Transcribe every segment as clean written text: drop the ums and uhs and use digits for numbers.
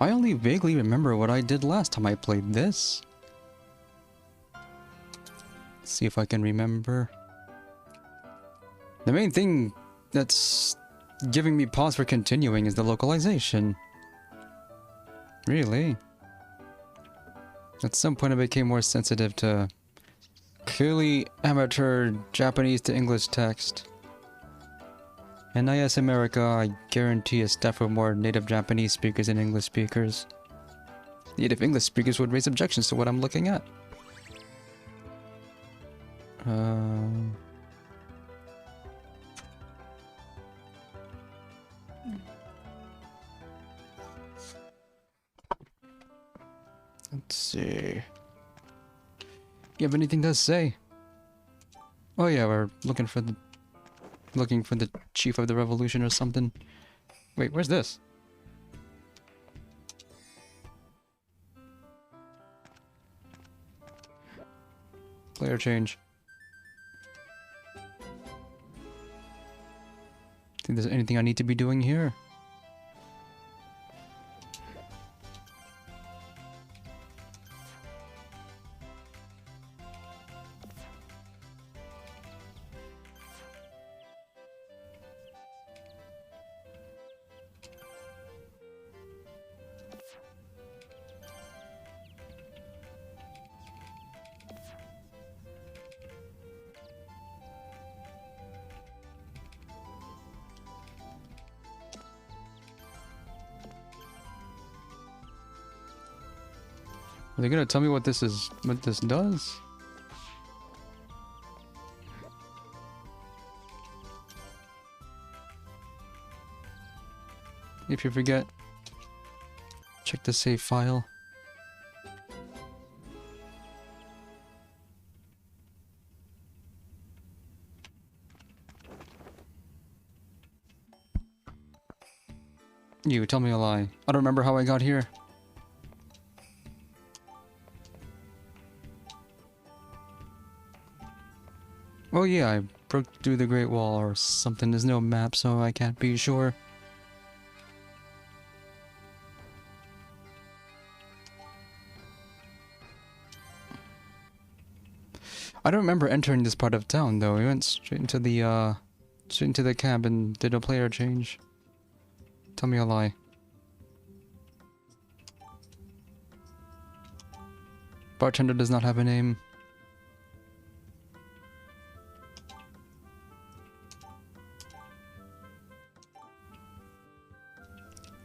I only vaguely remember what I did last time I played this. Let's see if I can remember. The main thing that's giving me pause for continuing is the localization. Really? At some point I became more sensitive to clearly amateur Japanese to English text. In IS America, I guarantee it's definitely more native Japanese speakers than English speakers. Native English speakers would raise objections to what I'm looking at. Let's see. You have anything to say? Oh yeah, we're looking for the chief of the revolution or something. Wait, where's this? Player change. Think there's anything I need to be doing here? Are they gonna tell me what this is, what this does? If you forget, check the save file. You, tell me a lie. I don't remember how I got here. Oh yeah, I broke through the Great Wall or something. There's no map, so I can't be sure. I don't remember entering this part of town though. We went straight into the cab and did a player change. Tell me a lie. Bartender does not have a name.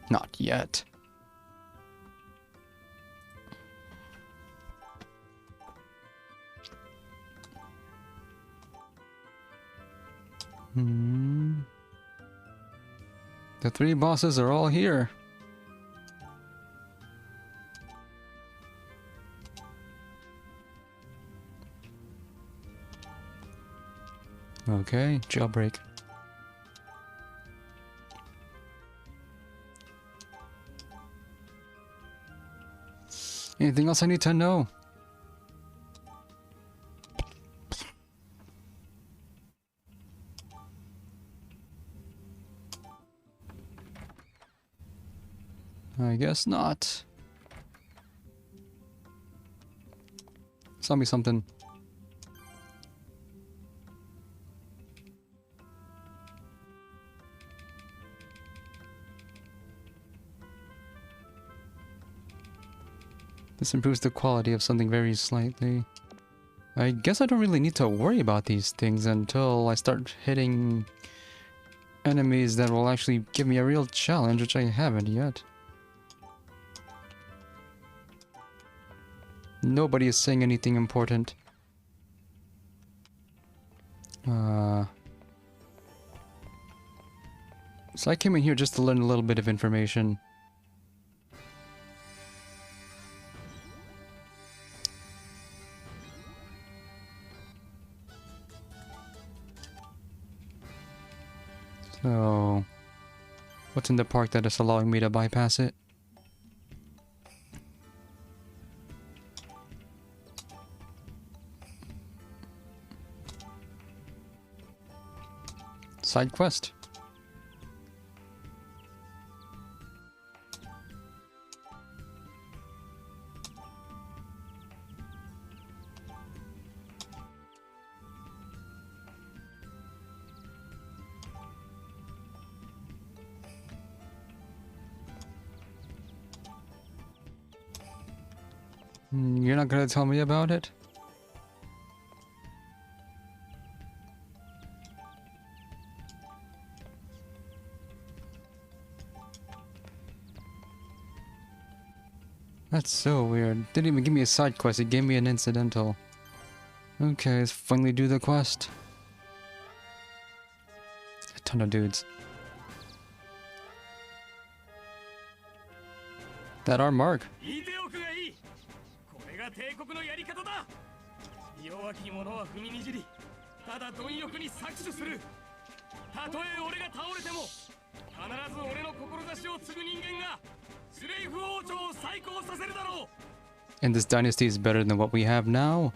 Not yet. The three bosses are all here. Okay, jailbreak. Anything else I need to know? I guess not. Tell me something. This improves the quality of something very slightly. I guess I don't really need to worry about these things until I start hitting enemies that will actually give me a real challenge, which I haven't yet. Nobody is saying anything important. So I came in here just to learn a little bit of information. So, what's in the park that is allowing me to bypass it? Side quest. You're not gonna tell me about it? That's so weird. Didn't even give me a side quest, it gave me an incidental. Okay, let's finally do the quest. A ton of dudes. That our mark. And this dynasty is better than what we have now?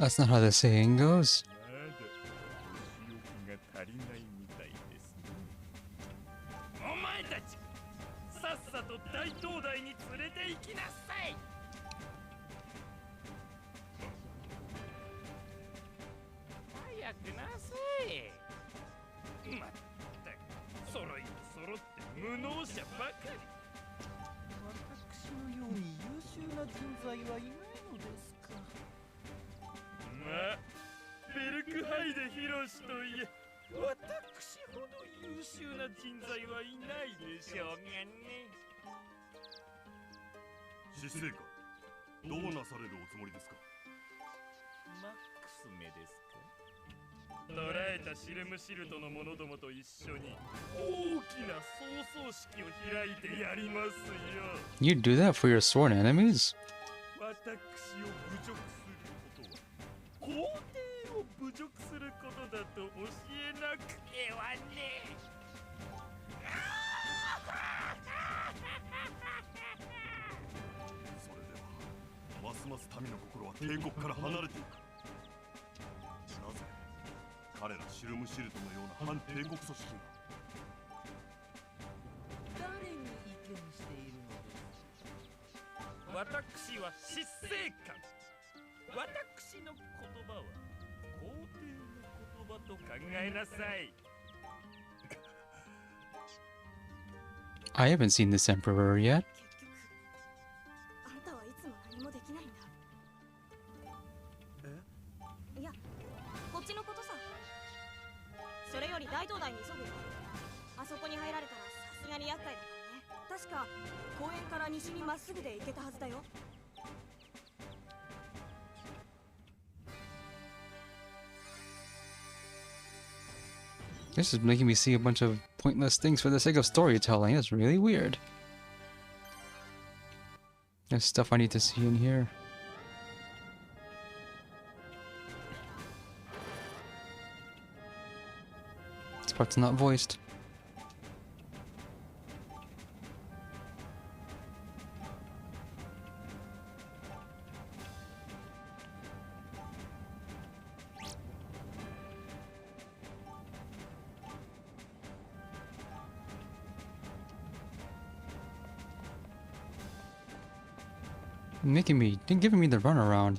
That's not how the saying goes. You do that for your sworn enemies? I haven't seen this emperor yet. This is making me see a bunch of pointless things for the sake of storytelling. It's really weird. There's stuff I need to see in here. This part's not voiced. Giving me the runaround.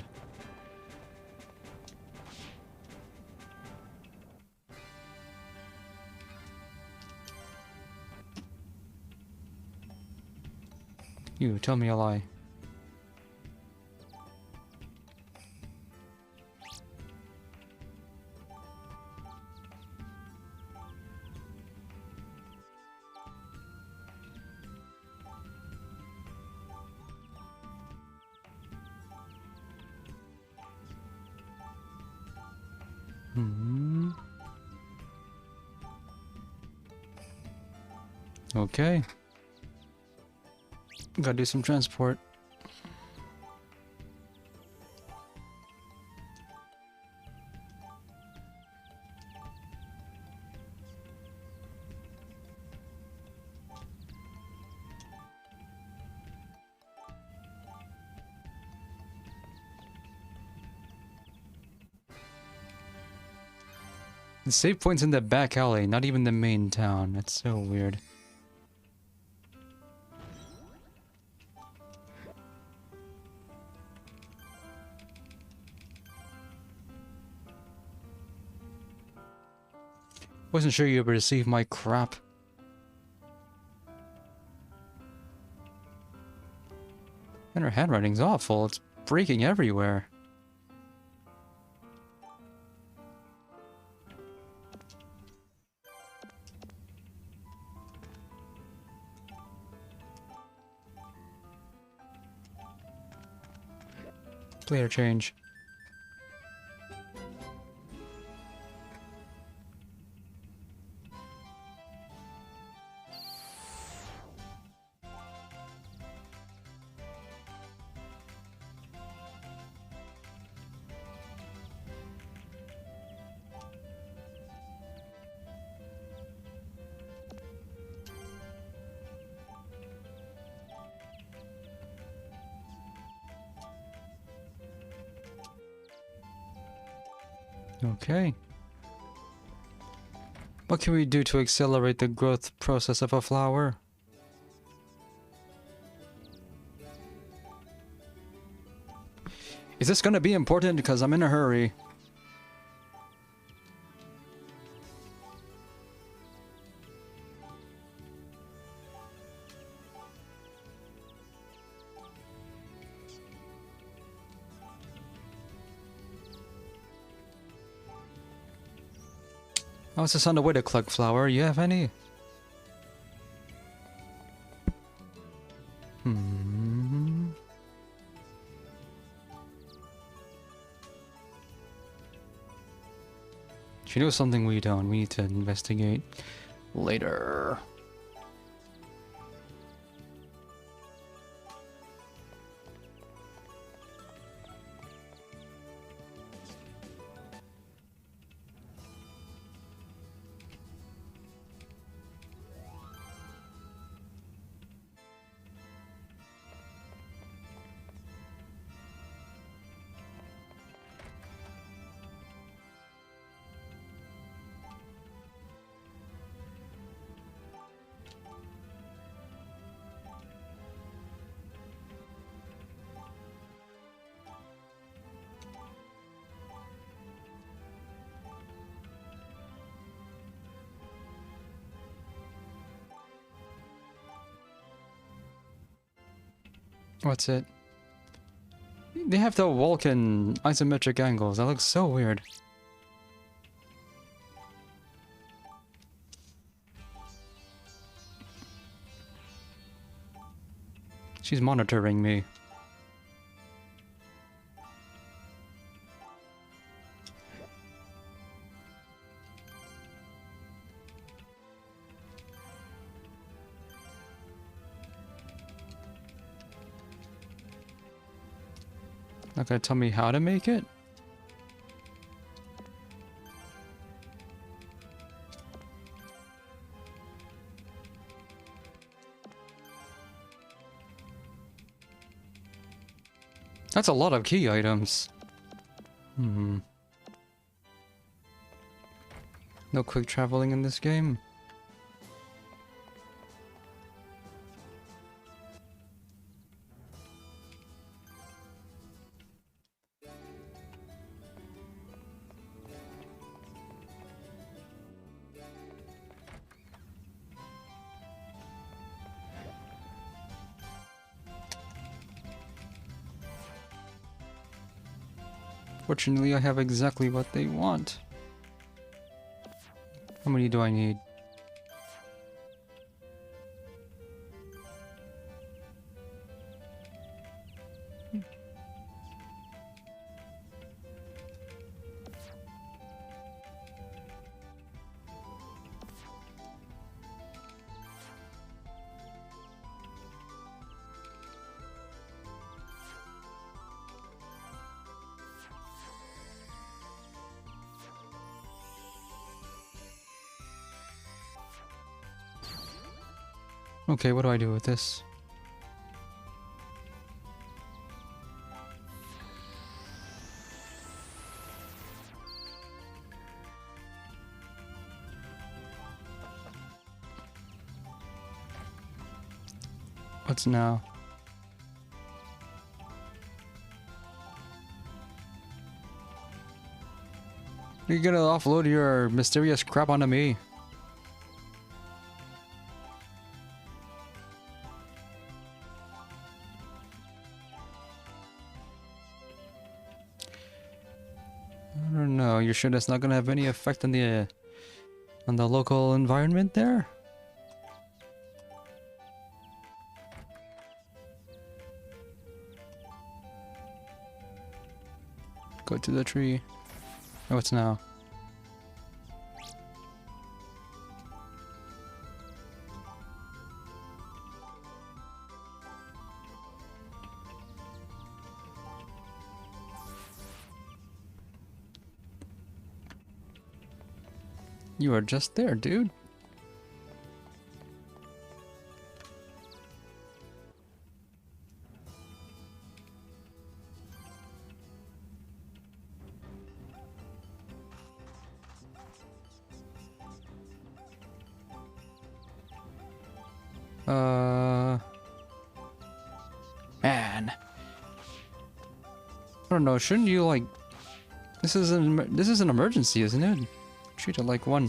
You tell me a lie. Okay. Gotta do some transport. The save point's in the back alley, not even the main town. That's so weird. Wasn't sure you would receive my crap. And her handwriting's awful. It's breaking everywhere. Player change. Okay. What can we do to accelerate the growth process of a flower? Is this gonna be important? Because I'm in a hurry. Oh, it's just on the way to collect flower. You have any? She knows something we don't. We need to investigate later. What's it? They have the Vulcan isometric angles. That looks so weird. She's monitoring me. Not gonna tell me how to make it? That's a lot of key items. No quick traveling in this game. Fortunately, I have exactly what they want. How many do I need? Okay, what do I do with this? What's now? You're gonna offload your mysterious crap onto me. I don't know. You sure that's not gonna have any effect on the local environment there? Go to the tree. Oh, what's now? You are just there, dude. Man. I don't know, shouldn't you like... This is an emergency, isn't it? Treat it like one.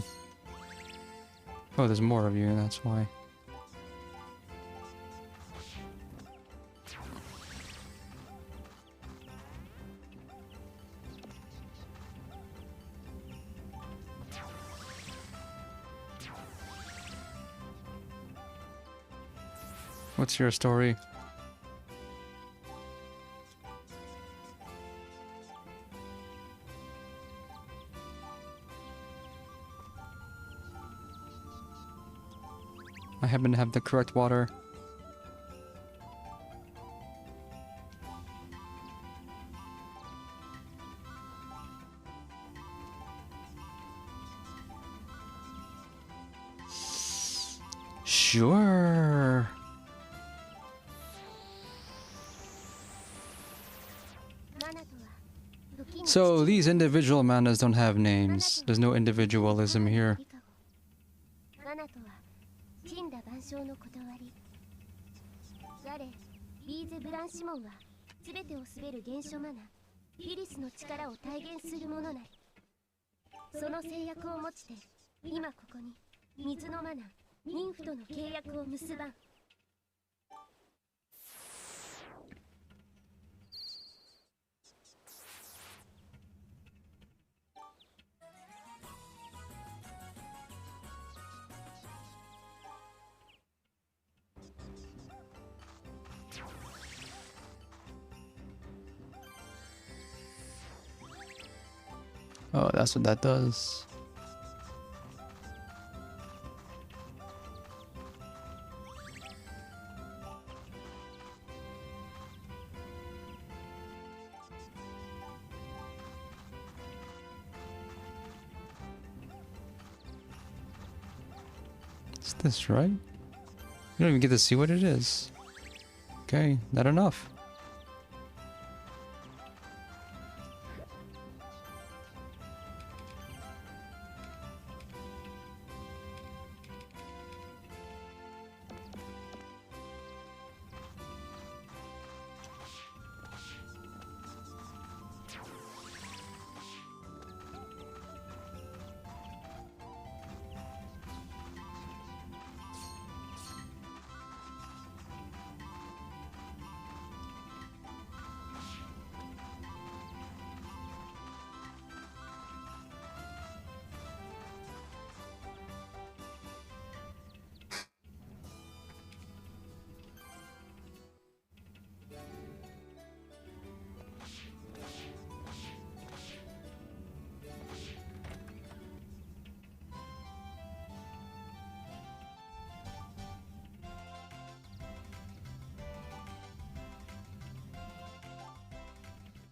Oh, there's more of you, that's why. What's your story? I happen to have the correct water. Sure. So these individual manas don't have names. There's no individualism here. Oh, that's what that does. It's this, right? You don't even get to see what it is. Okay, not enough.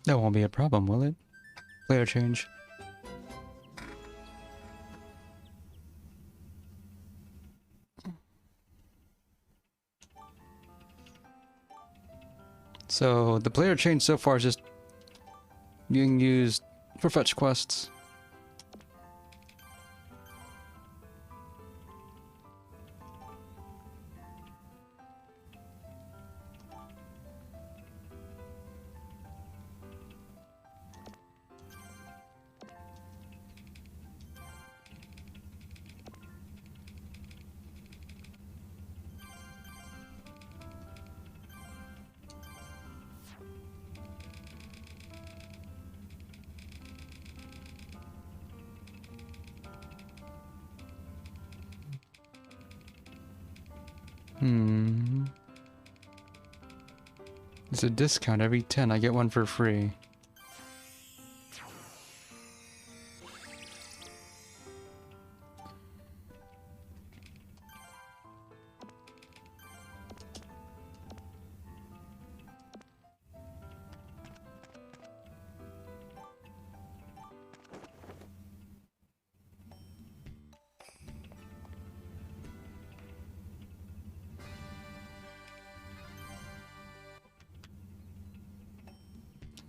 That won't be a problem, will it? Player change. So, the player change so far is just being used for fetch quests. Hmm. It's a discount. Every 10, I get one for free.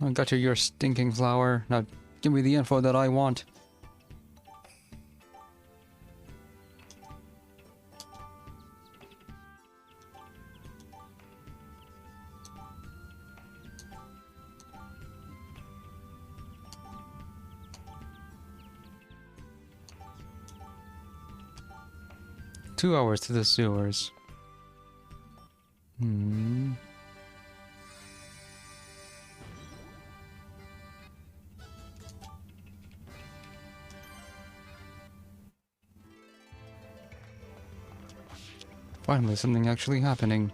I got you your stinking flower. Now give me the info that I want. Two hours to the sewers. Hmm. Finally, something actually happening.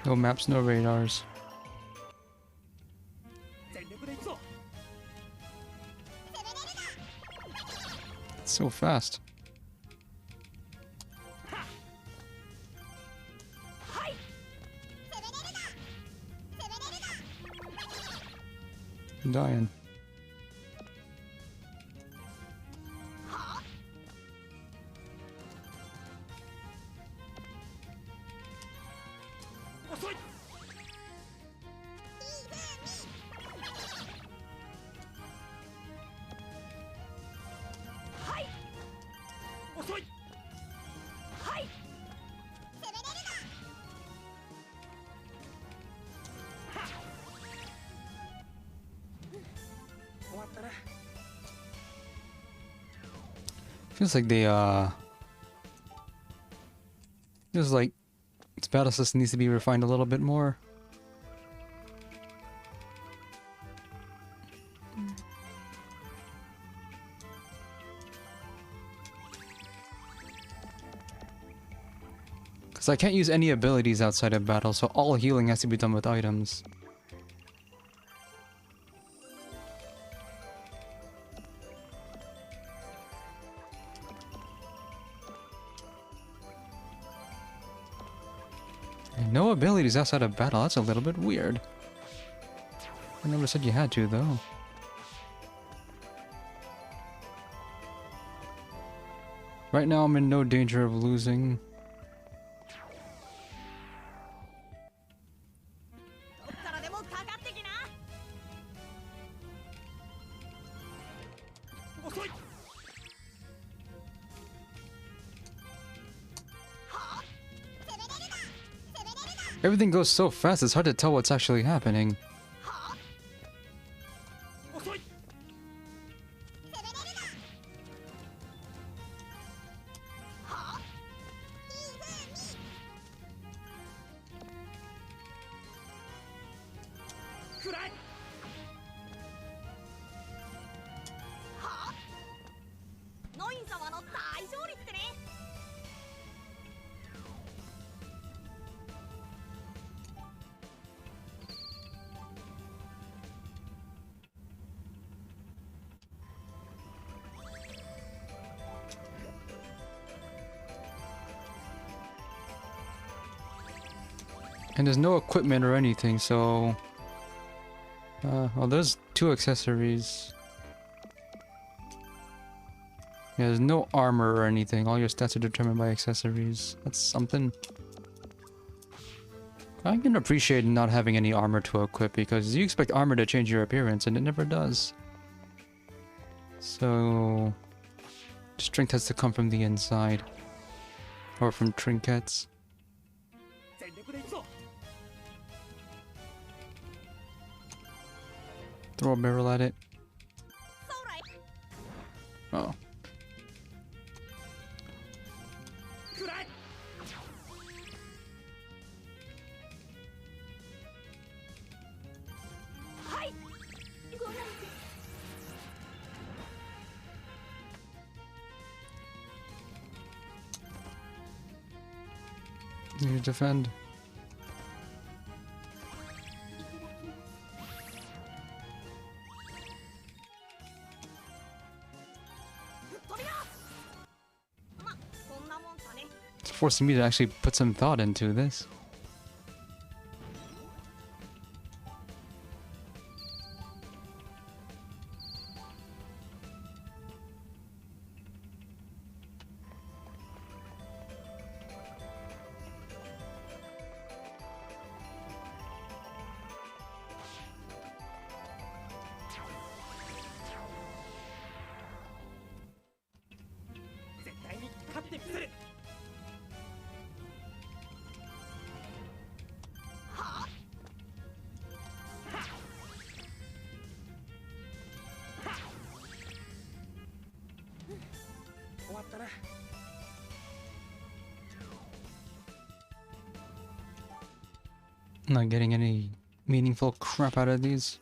No maps, no radars. It's so fast. I'm dying. Feels like they, feels like its battle system needs to be refined a little bit more. Because I can't use any abilities outside of battle, so all healing has to be done with items. And no abilities outside of battle, that's a little bit weird. I never said you had to, though. Right now I'm in no danger of losing. Everything goes so fast, it's hard to tell what's actually happening. And there's no equipment or anything, so... well, there's 2 accessories. Yeah, there's no armor or anything. All your stats are determined by accessories. That's something. I can appreciate not having any armor to equip, because you expect armor to change your appearance, and it never does. So... strength has to come from the inside. Or from trinkets. Throw a barrel at it. Oh. You need to defend. It's forcing me to actually put some thought into this. Not getting any meaningful crap out of these.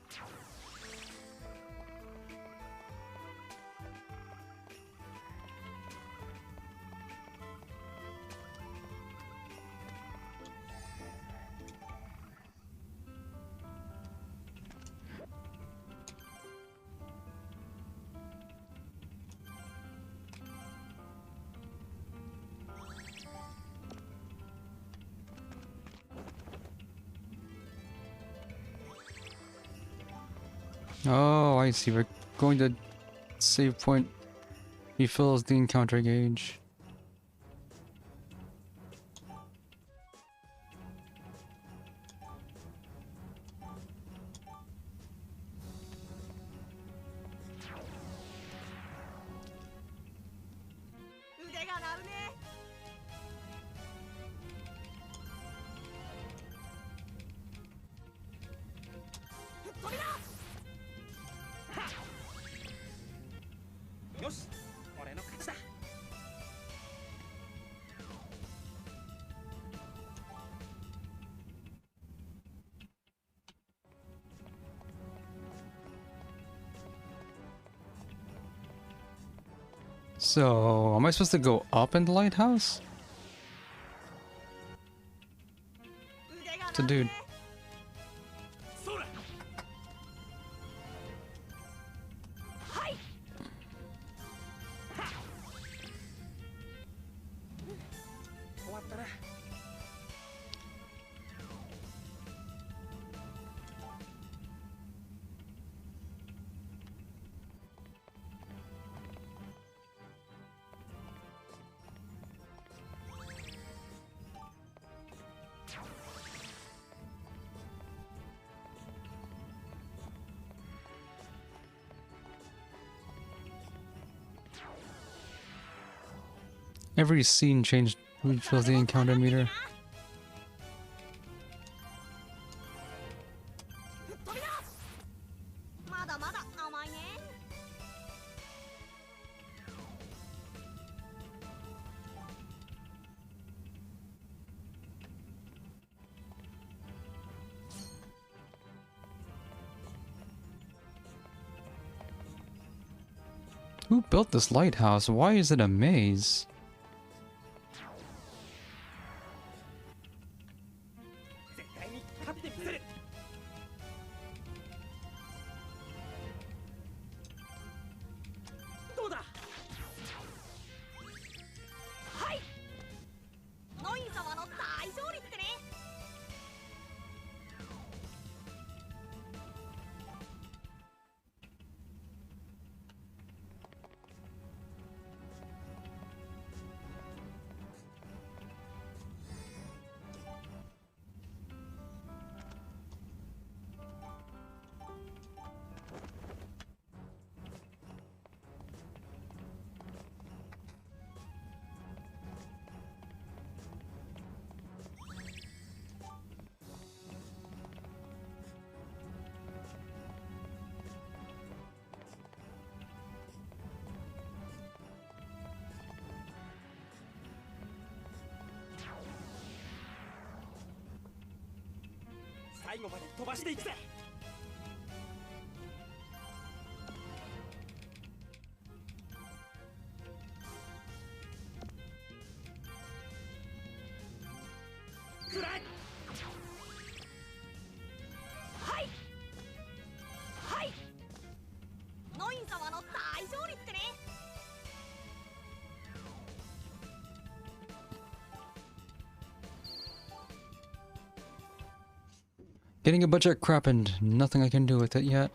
Oh, I see. We're going to save point refills the encounter gauge. So, am I supposed to go up in the lighthouse? It's a dude. Every scene change refills the encounter meter. Who built this lighthouse? Why is it a maze? Getting a budget crap and nothing I can do with it yet.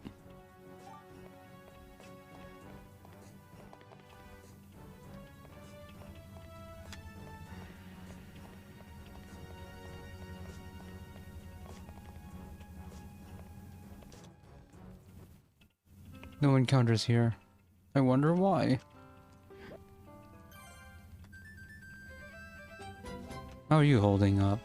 No encounters here. I wonder why. How are you holding up?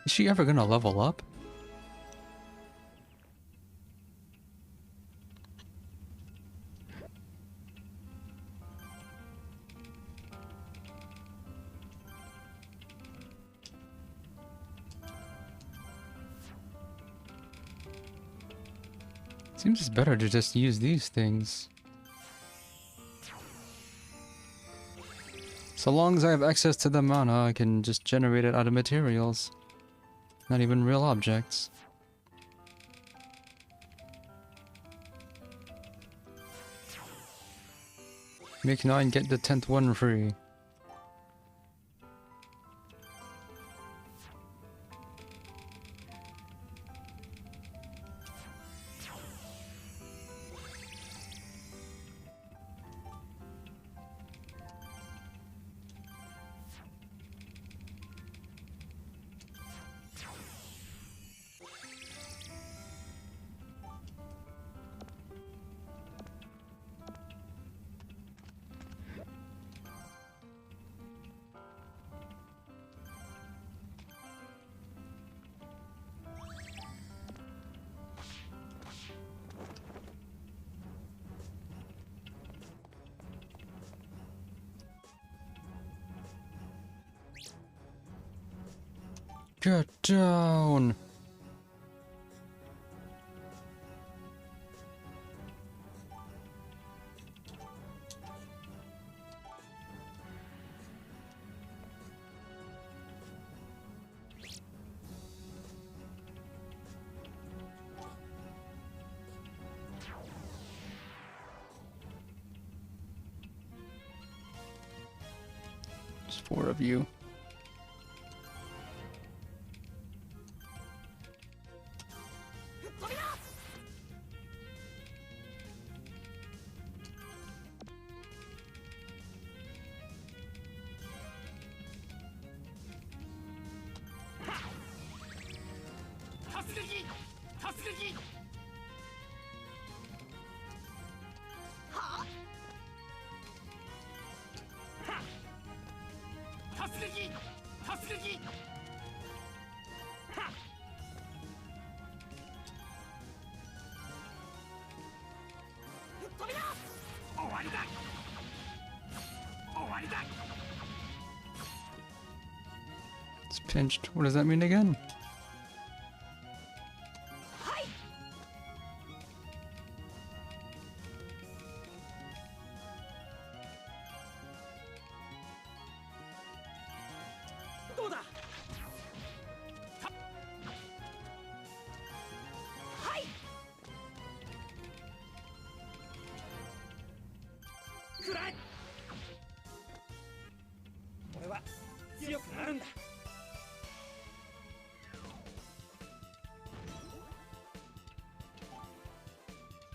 Is she ever gonna level up? Seems it's better to just use these things. So long as I have access to the mana, I can just generate it out of materials. Not even real objects. Make 9, get the 10th one free. Get down! There's 4 of you. It's pinched. What does that mean again? くなるんだ。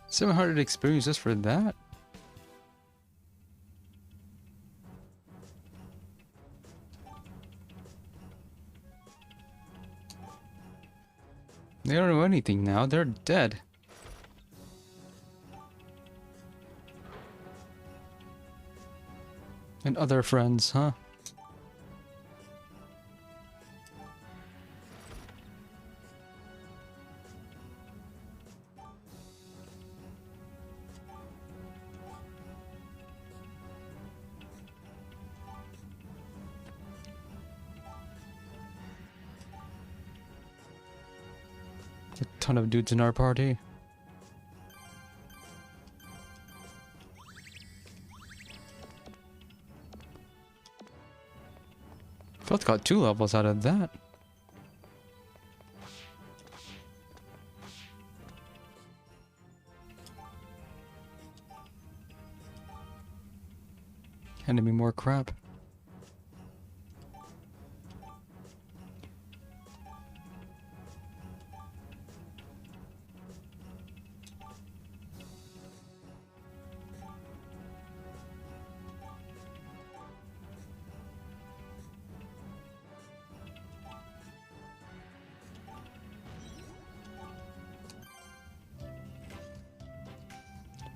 700 experience just for that? They don't know anything now, they're dead. And other friends, huh? A ton of dudes in our party. Both got 2 levels out of that. Handing me more crap.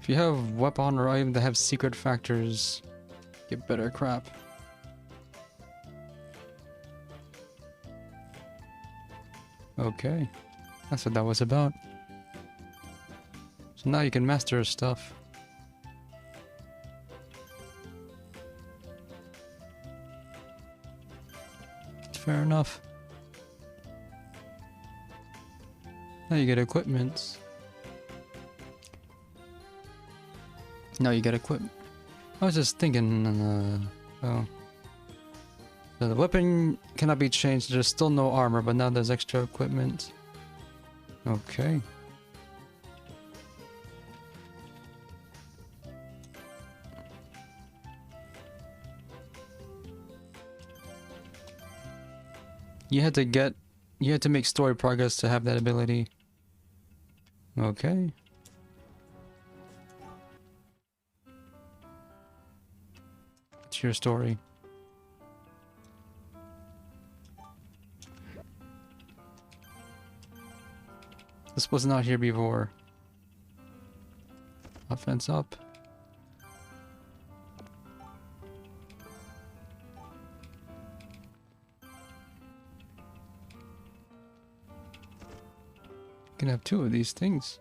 If you have weapon or item that have secret factors, get better crap. Okay, that's what that was about. So now you can master stuff. Fair enough. Now you get equipment. Now you get equipment. I was just thinking, oh. So the weapon cannot be changed, there's still no armor, but now there's extra equipment. Okay. You had to make story progress to have that ability. Okay. What's your story? This was not here before. Offense up. You can have 2 of these things.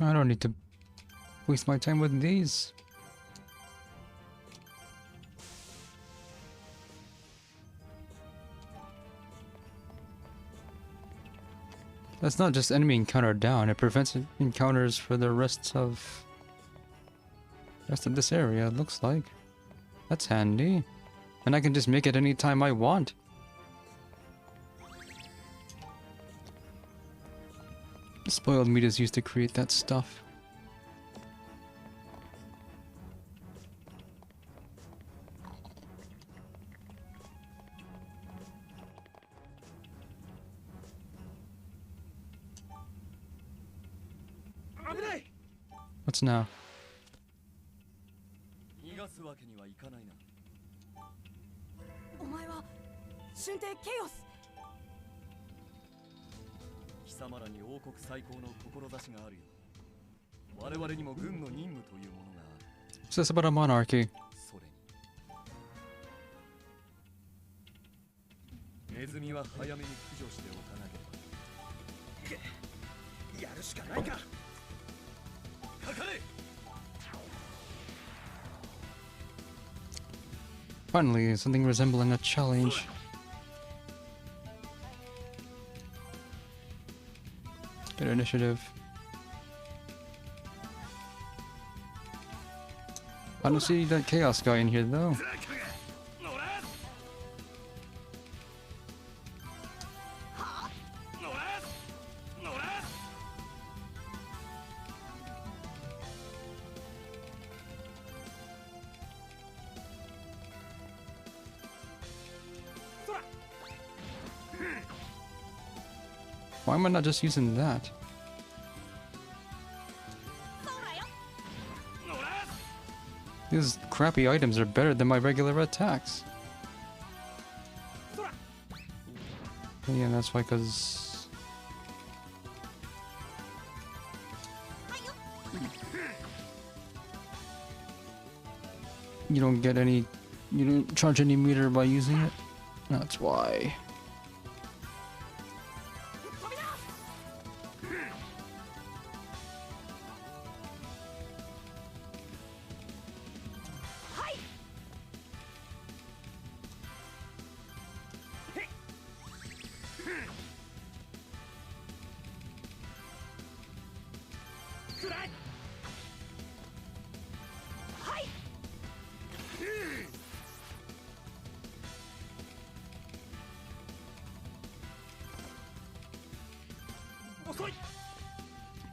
I don't need to waste my time with these. That's not just enemy encounter down, it prevents encounters for the rest of this area, it looks like. That's handy. And I can just make it anytime I want. Spoiled meat is used to create that stuff. What's now? What's this about a monarchy? Finally, something resembling a challenge. Good initiative. I don't see that chaos guy in here though. Why am I not just using that? These crappy items are better than my regular attacks. Yeah, that's why, cause... you don't get any... you don't charge any meter by using it. That's why.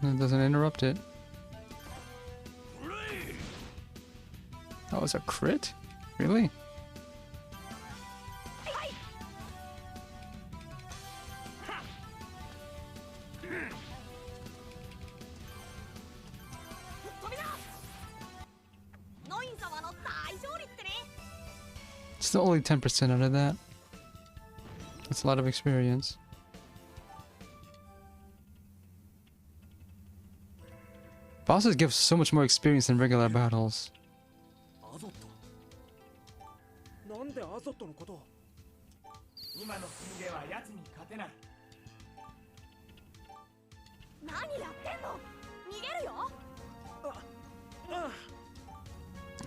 It doesn't interrupt it. That was a crit? Really? Still only 10% out of that. That's a lot of experience. Bosses give so much more experience than regular battles.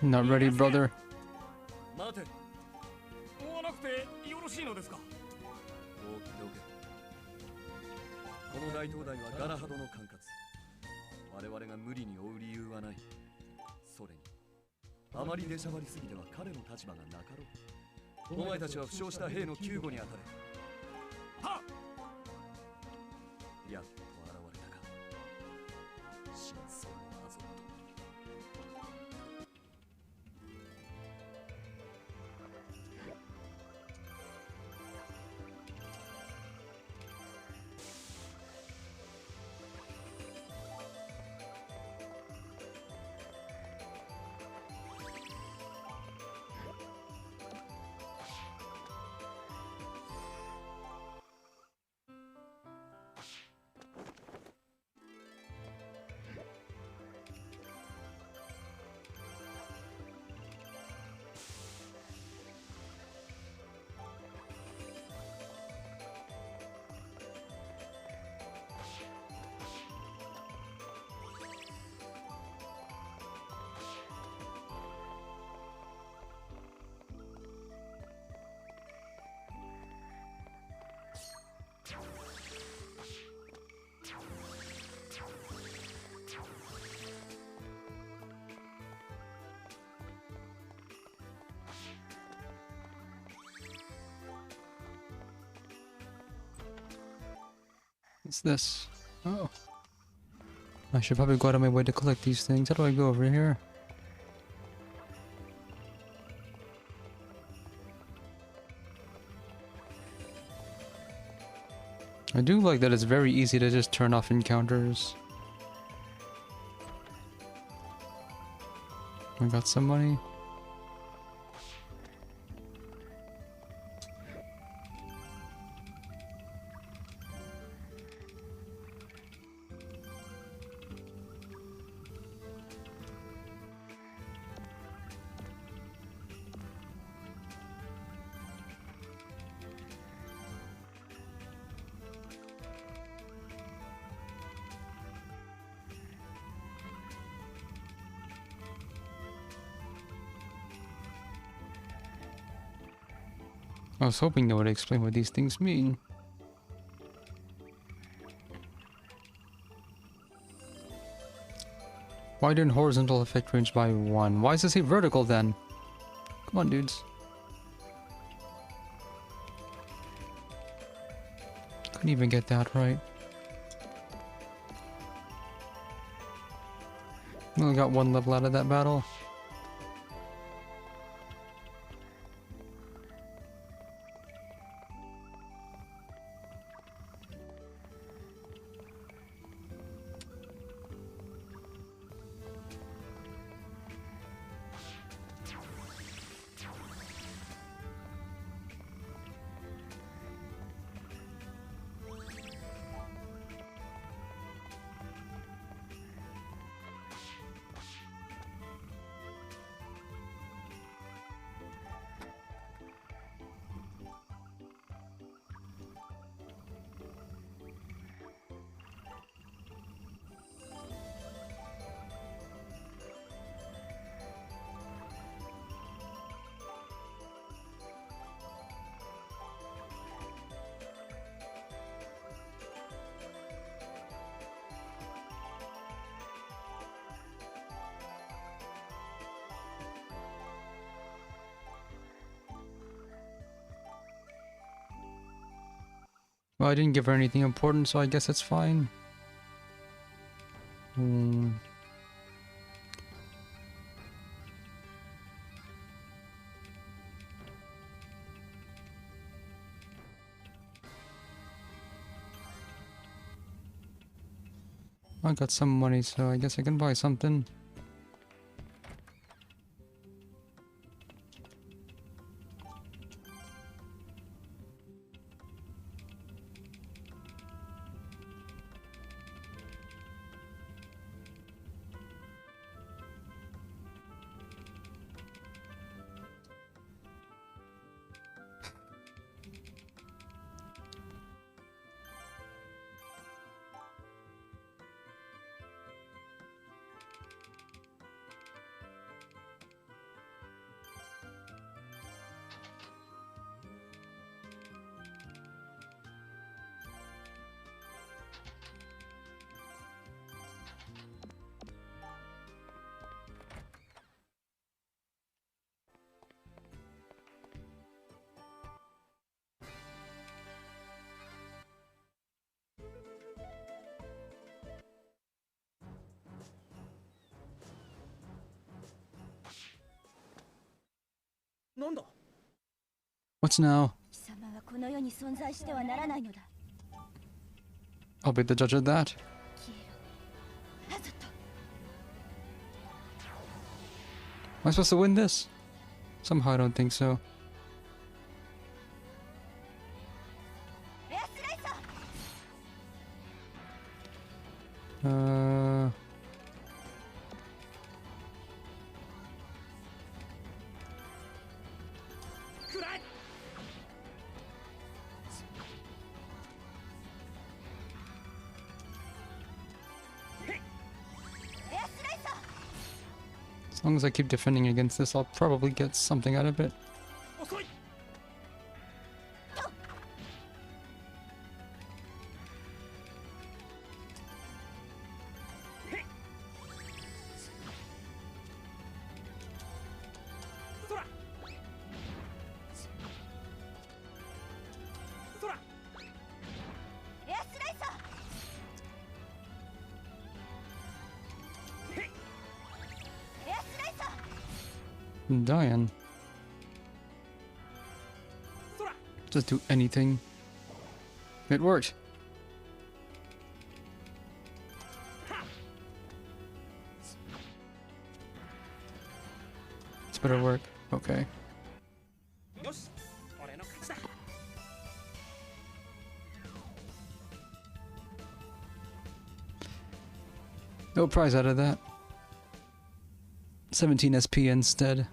Not ready, brother. What's this? Oh. I should probably go out of my way to collect these things. How do I go over here? I do like that it's very easy to just turn off encounters. I got some money. I was hoping they would explain what these things mean. Widen horizontal effect range by 1. Why does it say vertical then? Come on, dudes. Couldn't even get that right. Only got 1 level out of that battle. Well, I didn't give her anything important, so I guess it's fine. I got some money, so I guess I can buy something. What's now? I'll be the judge of that. Am I supposed to win this? Somehow I don't think so. As long as I keep defending against this, I'll probably get something out of it. I'm dying. Just do anything. It worked. This better work. Okay. No prize out of that. 17 SP instead.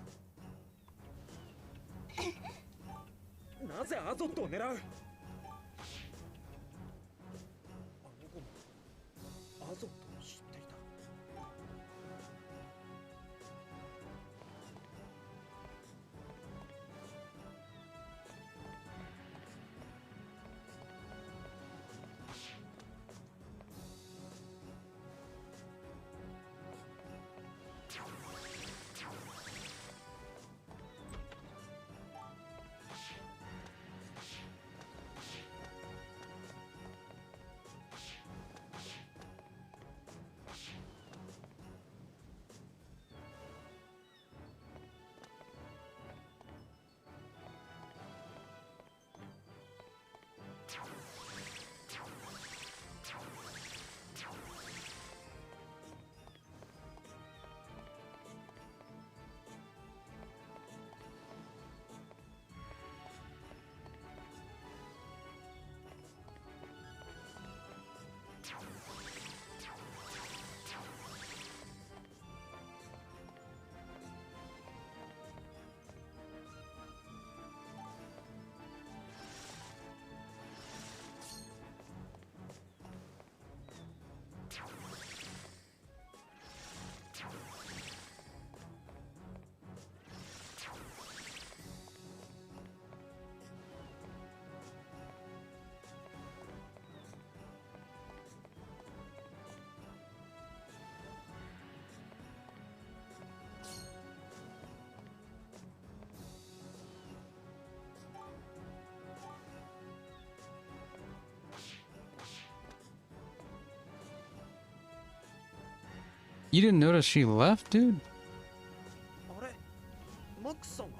You didn't notice she left, dude? あれマックスさんが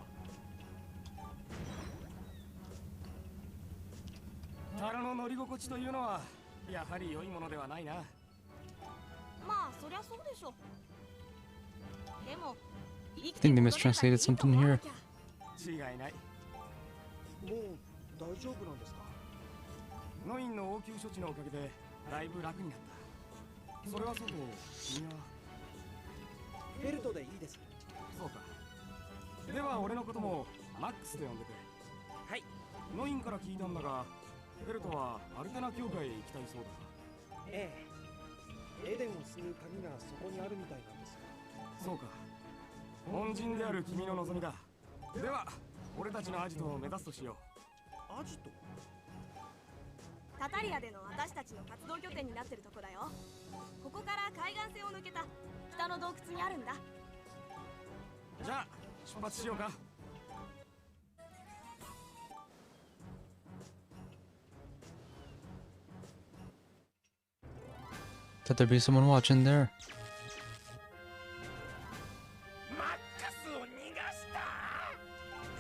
虎の乗り心地というのはやはり良いものではないな。まあそりゃそうでしょ。でも I think they mistranslated something here. 違いない。もう大丈夫なんですか？ノインの応急処置のおかげでだいぶ楽になった。それはそうと君はベルトでいいです。そうか。では俺のこともマックスで呼んでくれ。はい。ノインから聞いたんだが、ベルトはアルテナ教会へ行きたいそうだ。ええ。エデンを救う鍵がそこにあるみたいなんですよ。そうか。恩人である君の望みだ。では俺たちのアジトを目指すとしよう。アジト？タタリアでの私たちの活動拠点になってるとこだよ。ここから海岸線を抜けた北の洞窟にあるんだ。じゃあ出発しようか。Could there be someone watching there? マックスを逃がした。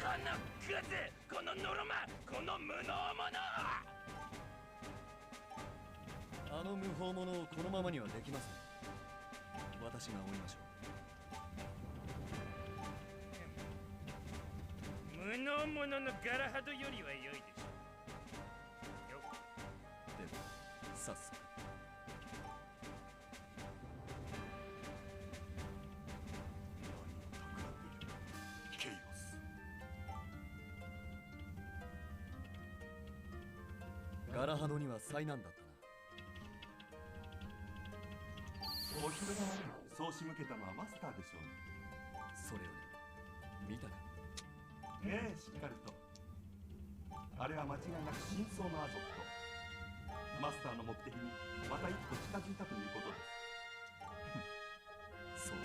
このクズ、このノロマ、この無能者。あの無法者をこのままにはできません。私が追いましょ無能者のガラハドよりは良いでしょう。よう。では、さっさと。ケイオス。ガラハドには災難だったな。お人柄にそう仕向けたのはマスターでしょうね。それより見たか。ええ、しっかりと。あれは間違いなく真相のアゾット。マスターの目的にまた一歩近づいたということです。そうだ。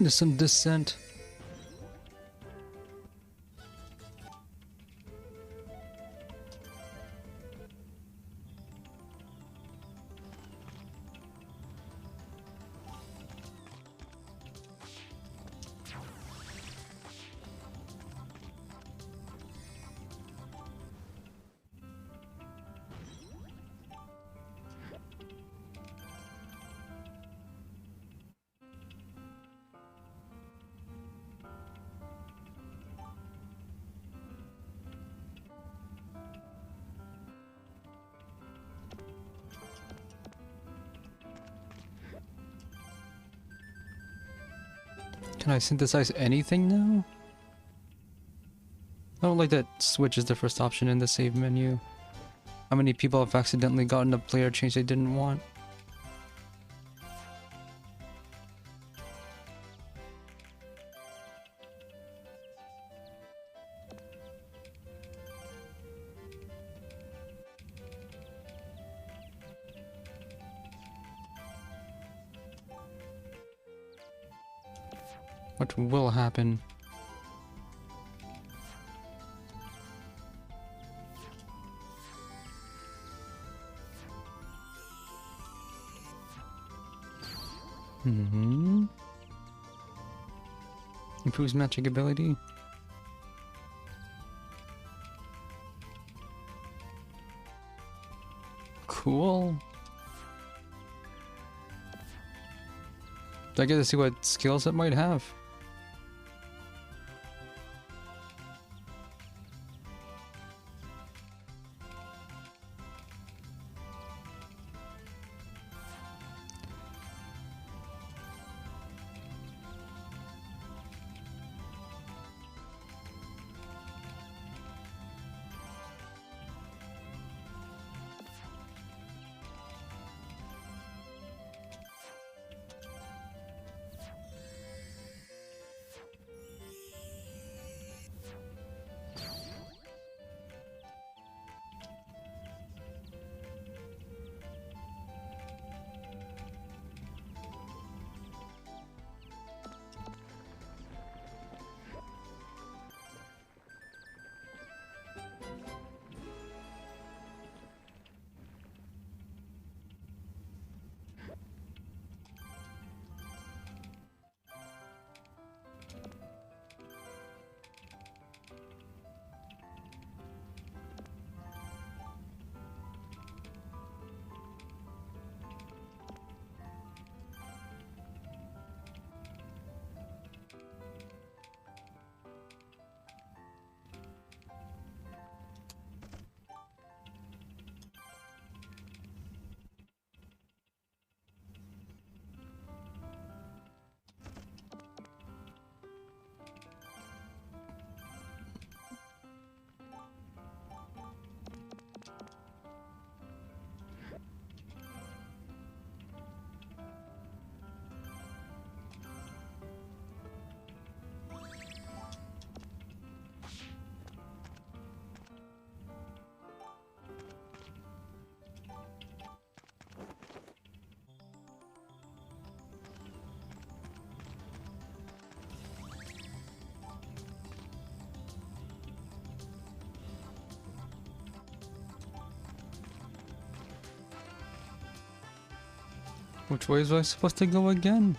There's some dissent. Can I synthesize anything now? I don't like that switch is the first option in the save menu. How many people have accidentally gotten a player change they didn't want? What will happen? Improves magic ability. Cool. Do I get to see what skills it might have? Which way was I supposed to go again?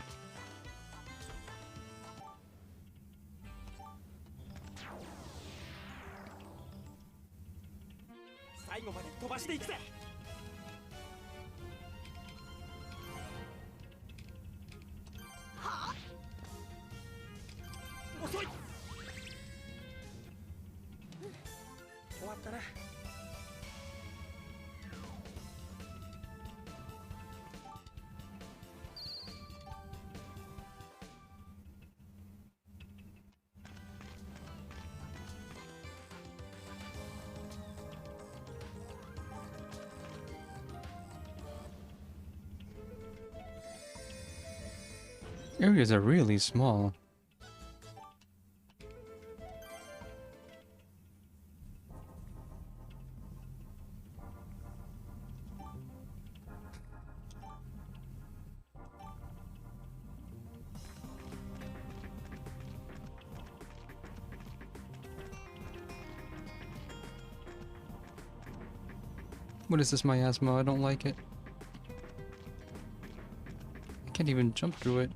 Areas are really small. What is this miasma? I don't like it. I can't even jump through it.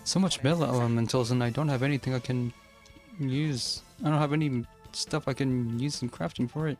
So much melee elementals and I don't have anything I can use. I don't have any stuff I can use in crafting for it.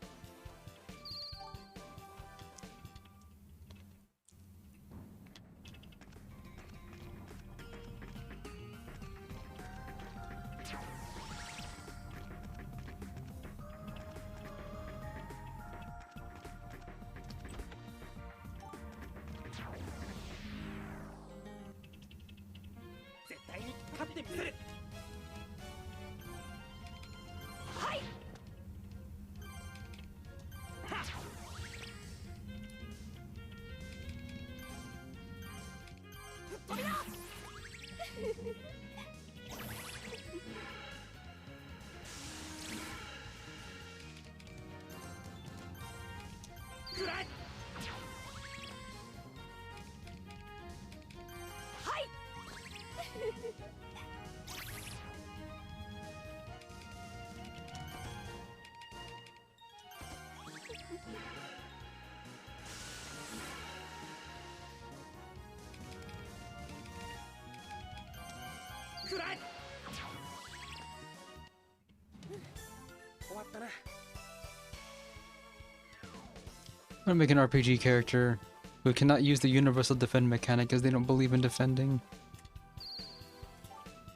I'm gonna make an RPG character who cannot use the universal defend mechanic because they don't believe in defending.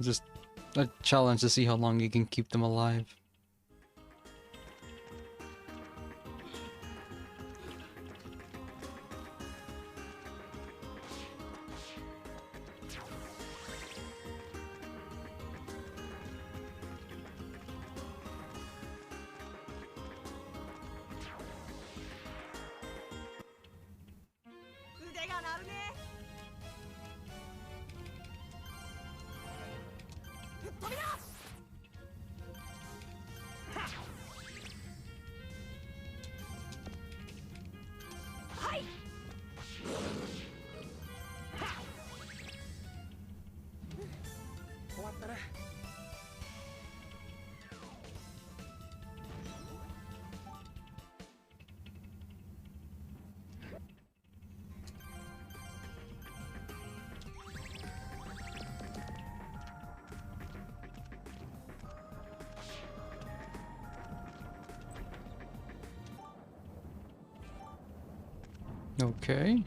Just a challenge to see how long you can keep them alive. Okay.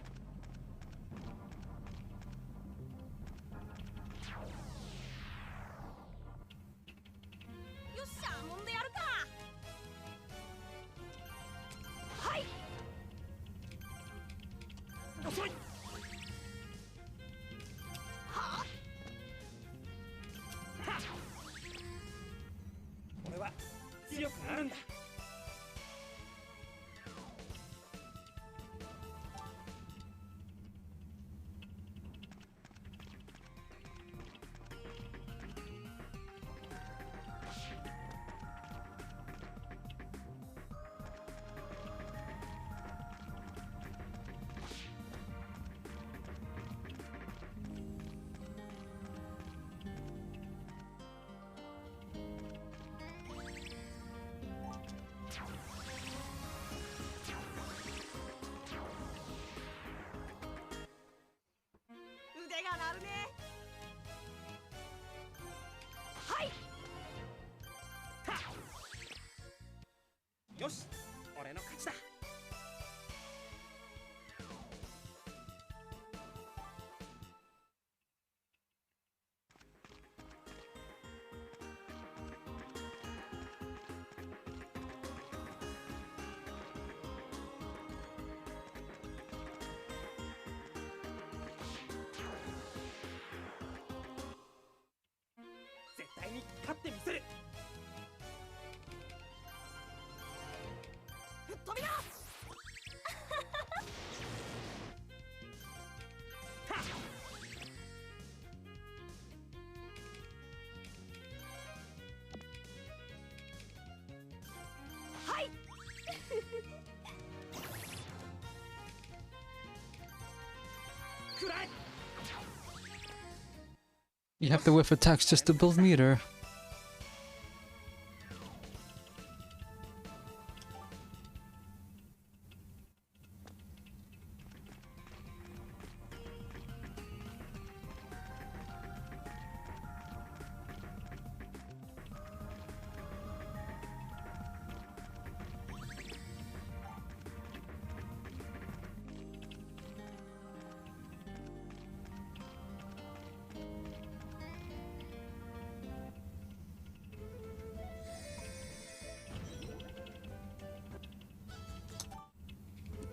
You have to whiff attacks just to build meter.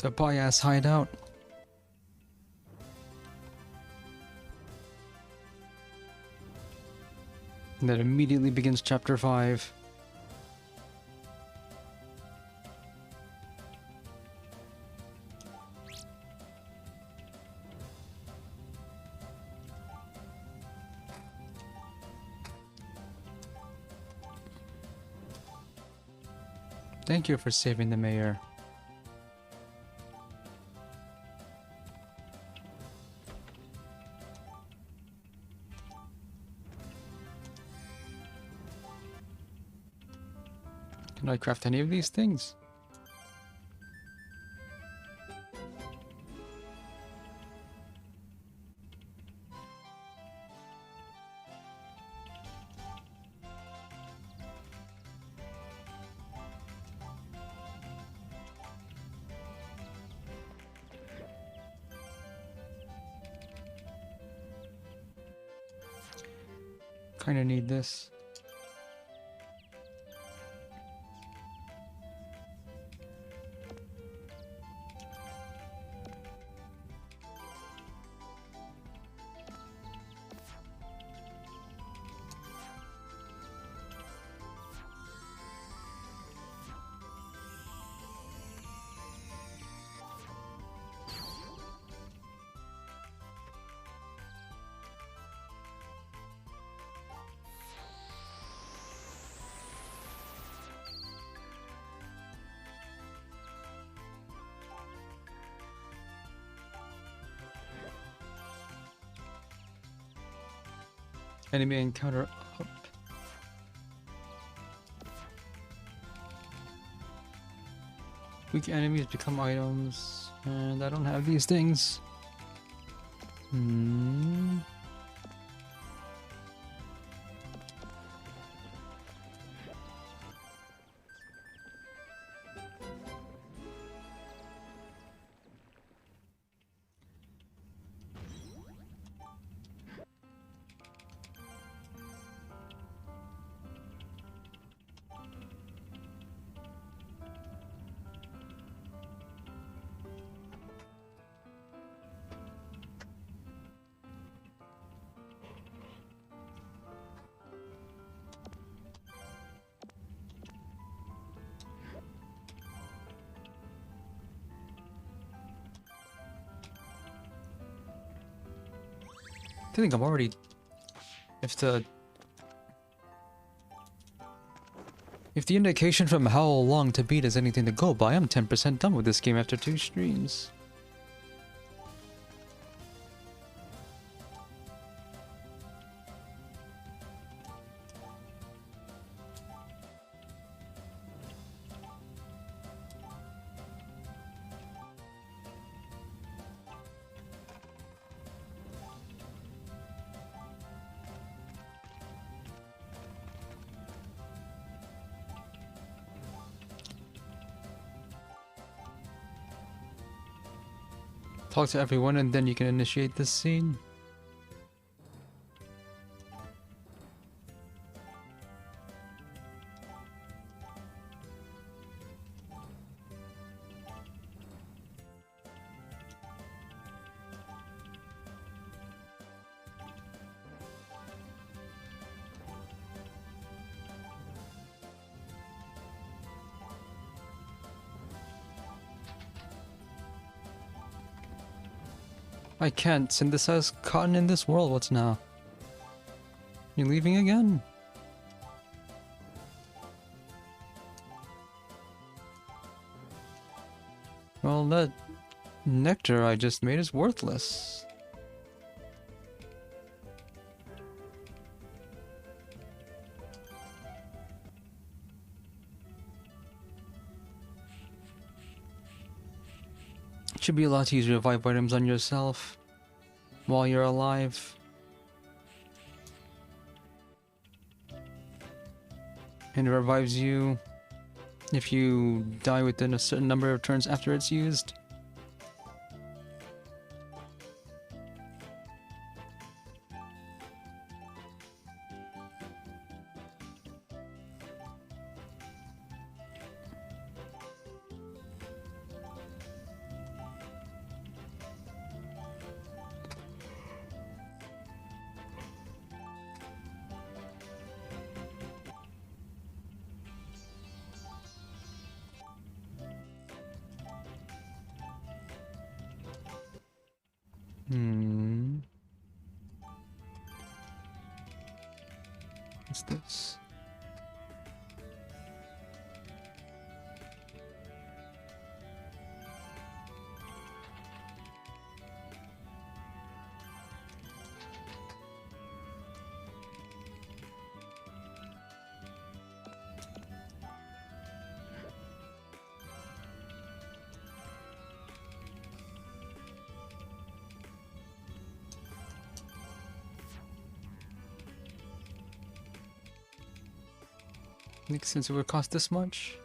The bias hideout. And that immediately begins chapter 5. Thank you for saving the mayor. Can I craft any of these things? Kinda need this. Enemy encounter up. Weak enemies become items, and I don't have these things. I think I'm already... If the indication from how long to beat is anything to go by, I'm 10% done with this game after 2 streams. Talk to everyone and then you can initiate this scene. I can't synthesize cotton in this world. What's now? You leaving again? Well, that nectar I just made is worthless. It should be a lot easier to revive items on yourself while you're alive. And it revives you if you die within a certain number of turns after it's used. Hmm. What's this? Makes sense it would cost this much.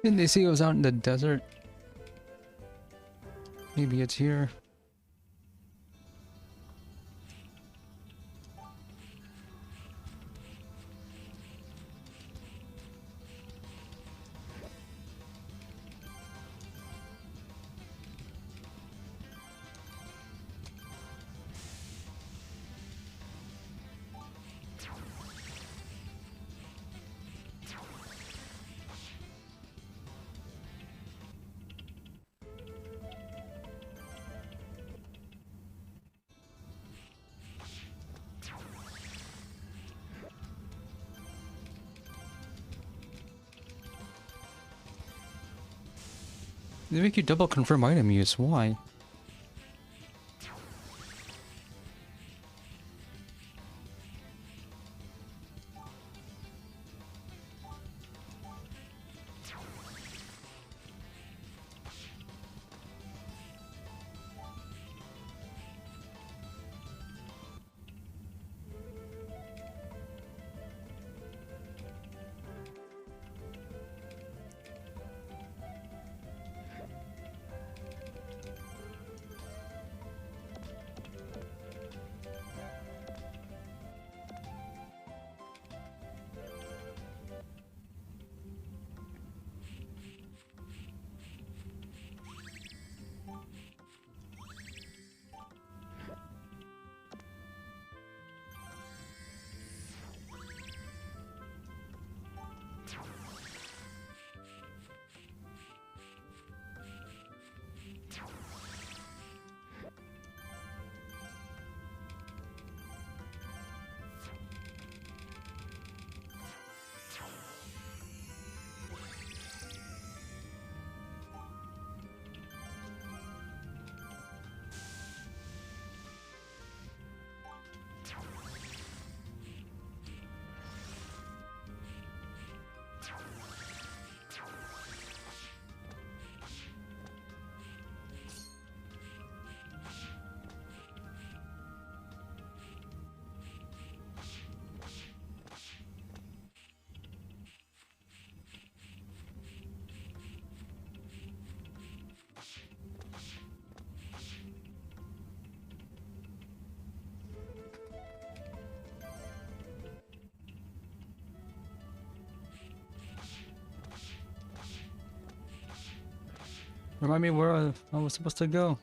Didn't they say it was out in the desert? Maybe it's here. They make you double confirm item use. Why? Remind me where I was supposed to go.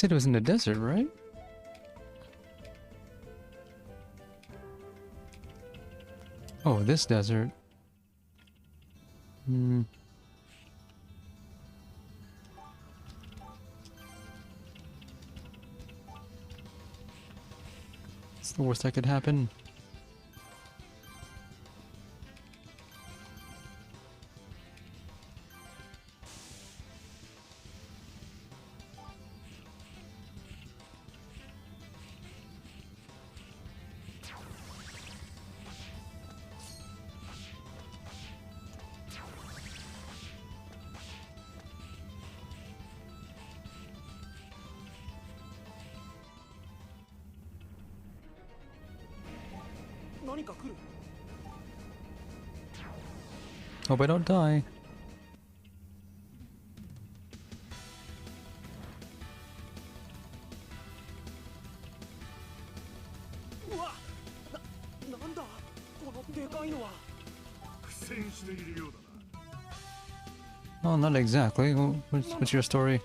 Said it was in the desert, right? Oh, this desert. Hmm. It's the worst that could happen. Hope I don't die. Oh, not exactly. What's your story?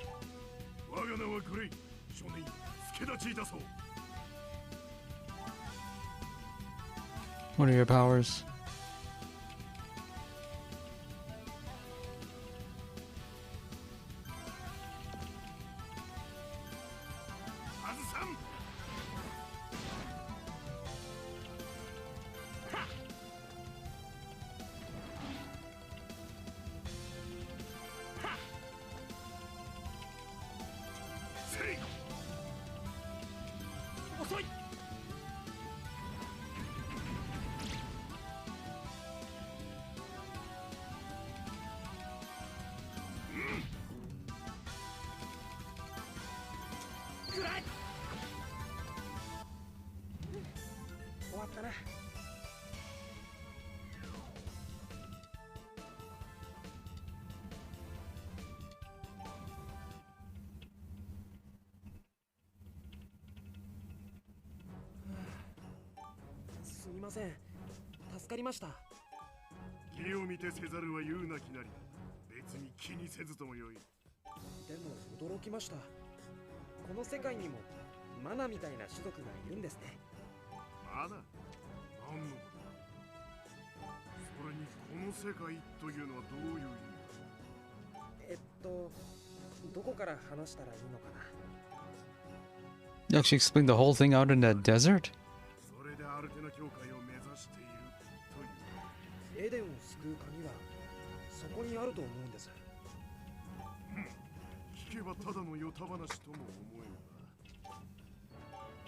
What are your powers? かな。すみません。助かりました。義を見てせざるは言うなきなり。別に気にせずともよい。でも驚きました。この世界にもマナみたいな種族がいるんですね。まだ何のことだ。それにこの世界というのはどういう意味だ。どこから話したらいいのかな。You actually explained the whole thing out in that desert? それでアルテナ教会を目指しているという。エデンを救う鍵はそこにあると思うんです。聞けばただのヨタ話とも思え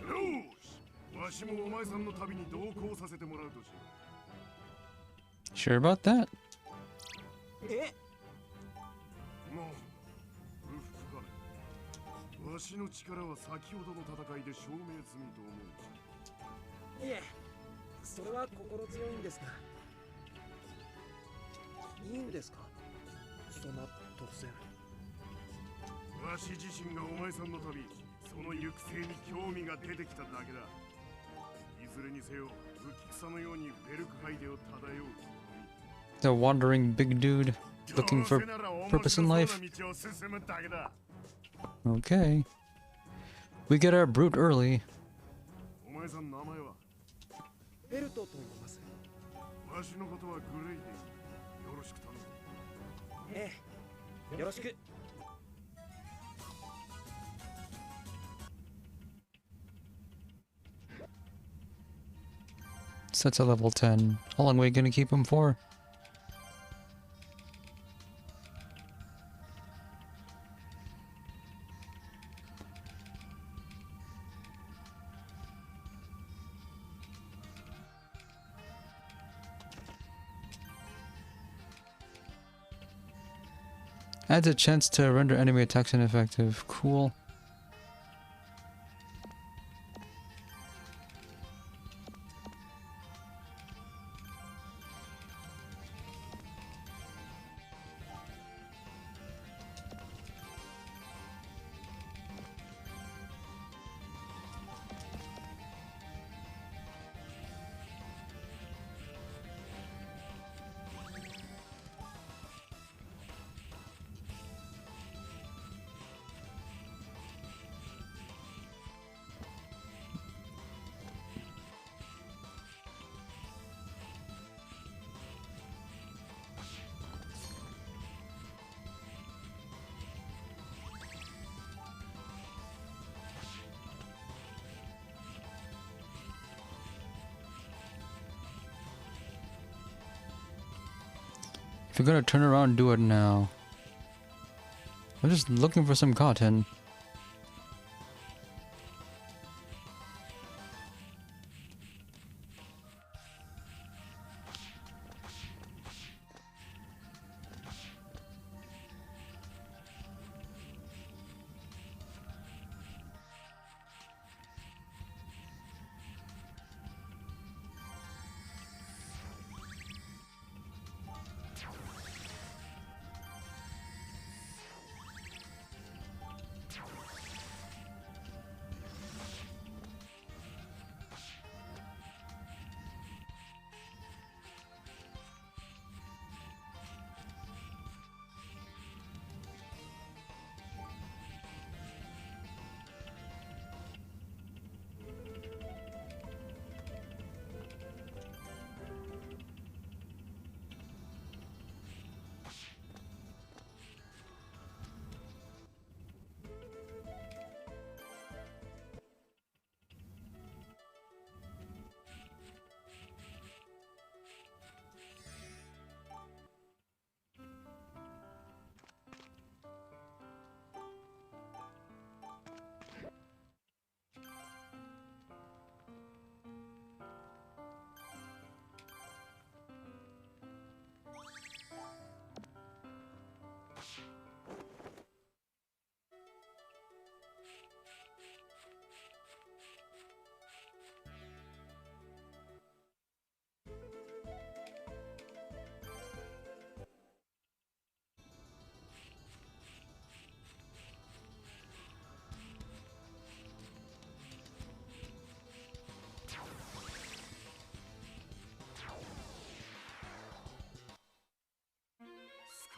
るが。よーし、わしもお前さんの旅に同行させてもらうとしよう。 Sure about that? え、なんだ、不服かね。わしの力は先ほどの戦いで証明済みと思うし。いえ、それは心強いんですが。いいんですか、そんな突然。わし自身がお前さんの旅、その行く末に興味が出てきただけだ。いずれにせよ、浮き草のようにベルクハイデを漂う。 The wandering big dude looking for purpose in life. Okay. We get our brute early. お前さん名前は？ベルトと言います。わしのことはグレイでよろしく頼む。ええ、よろしく。Set to level 10. How long are we gonna keep him for? Adds a chance to render enemy attacks ineffective. Cool. If you're gonna turn around, do it now. I'm just looking for some cotton.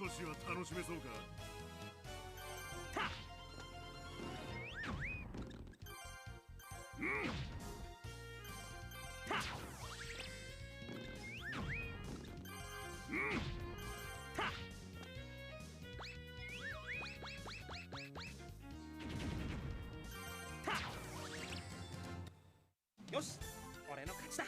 少しは楽しめそうか。よし、俺の勝ちだ。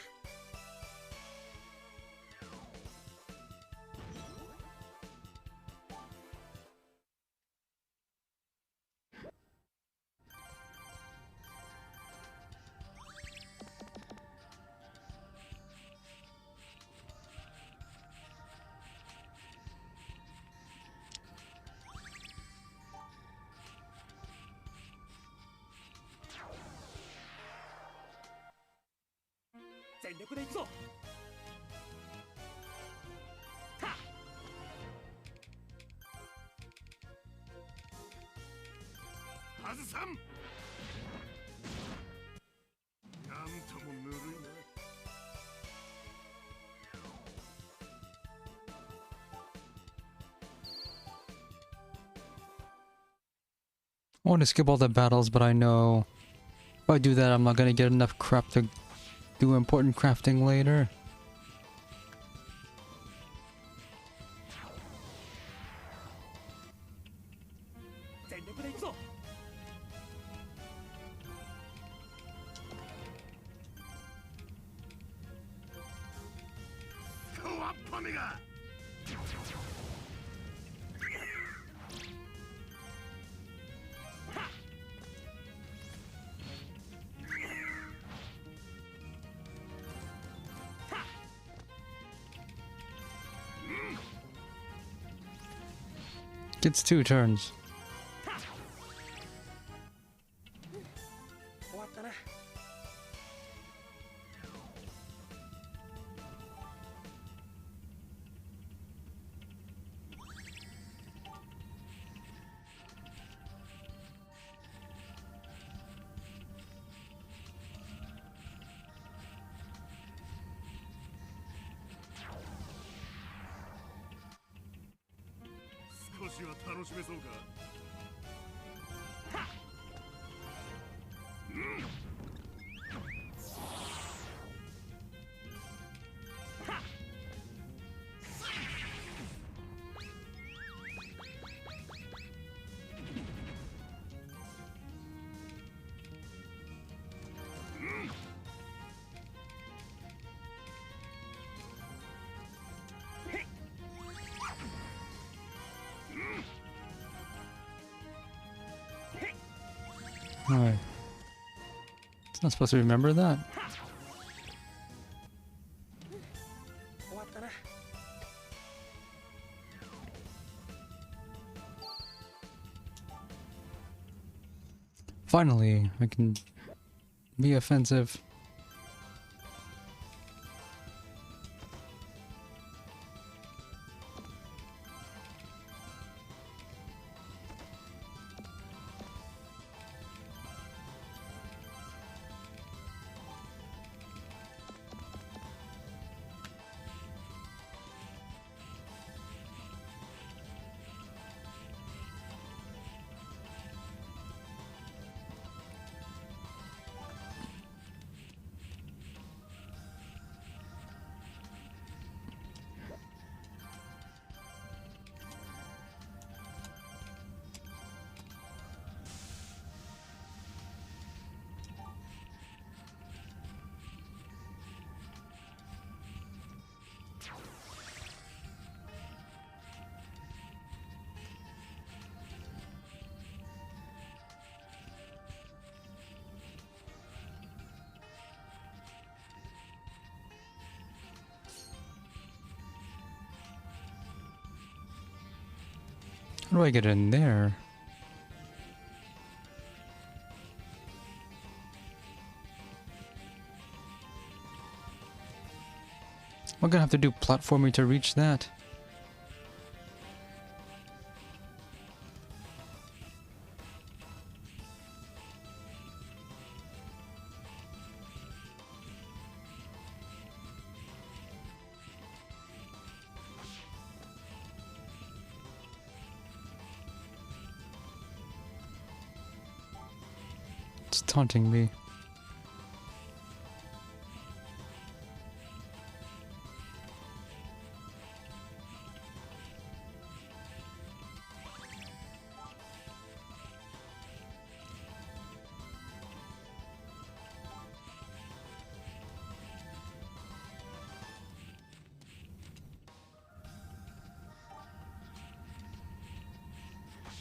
全力で行くぞ。外さん。なんともぬるいな。I want to skip all the battles, but I know if I do that, I'm not gonna get enough crap to do important crafting later. Gets 2 turns. 終わったな。少しは楽しめそうか。Alright. It's not supposed to remember that. 終わったな。Finally, I can be offensive. How do I get in there? I'm gonna have to do platforming to reach that. It's taunting me.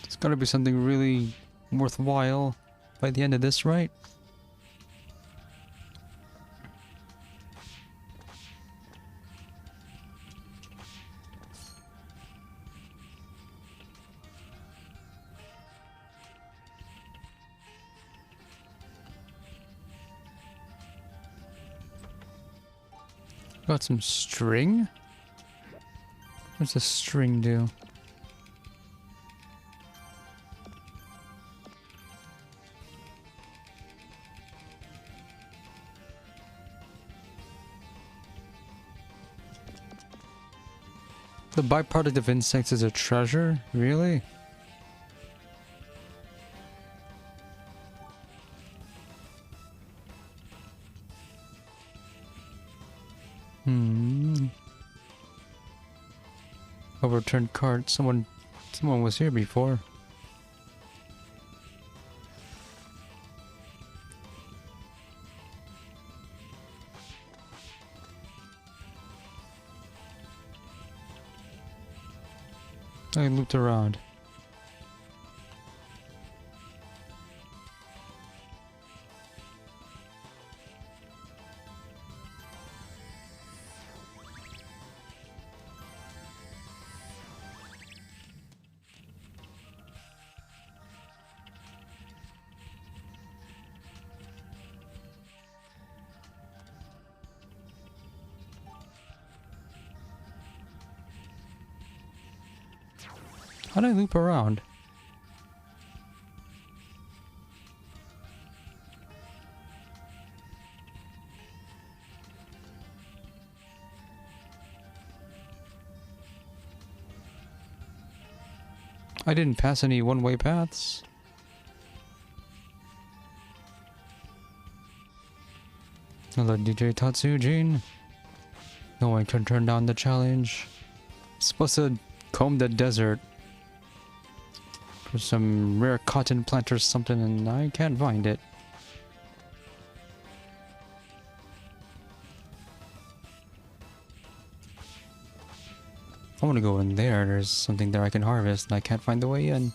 It's gotta be something really worthwhile by the end of this, right? Got some string? What's the string do? The byproduct of insects is a treasure? Really? Overturned cart. Someone was here before. I looped around. How'd I loop around? I didn't pass any one-way paths. Hello, DJ Tatsujin. No one can turn down the challenge. Supposed to comb the desert for some rare cotton plant or something, and I can't find it. I want to go in there. There's something there I can harvest, and I can't find the way in.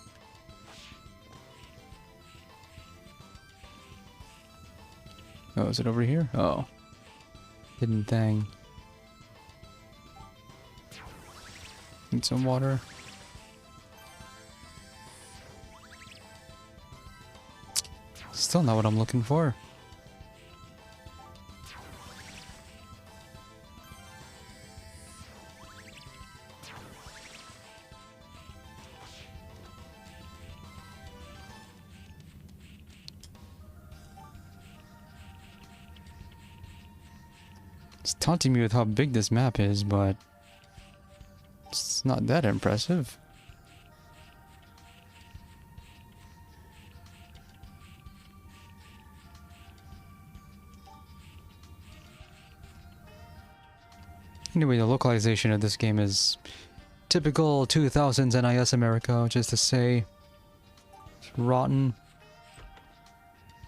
Oh, is it over here? Oh. Hidden thing. Need some water. Still not what I'm looking for. It's taunting me with how big this map is, but it's not that impressive. Anyway, the localization of this game is typical 2000s NIS America, which is to say, it's rotten.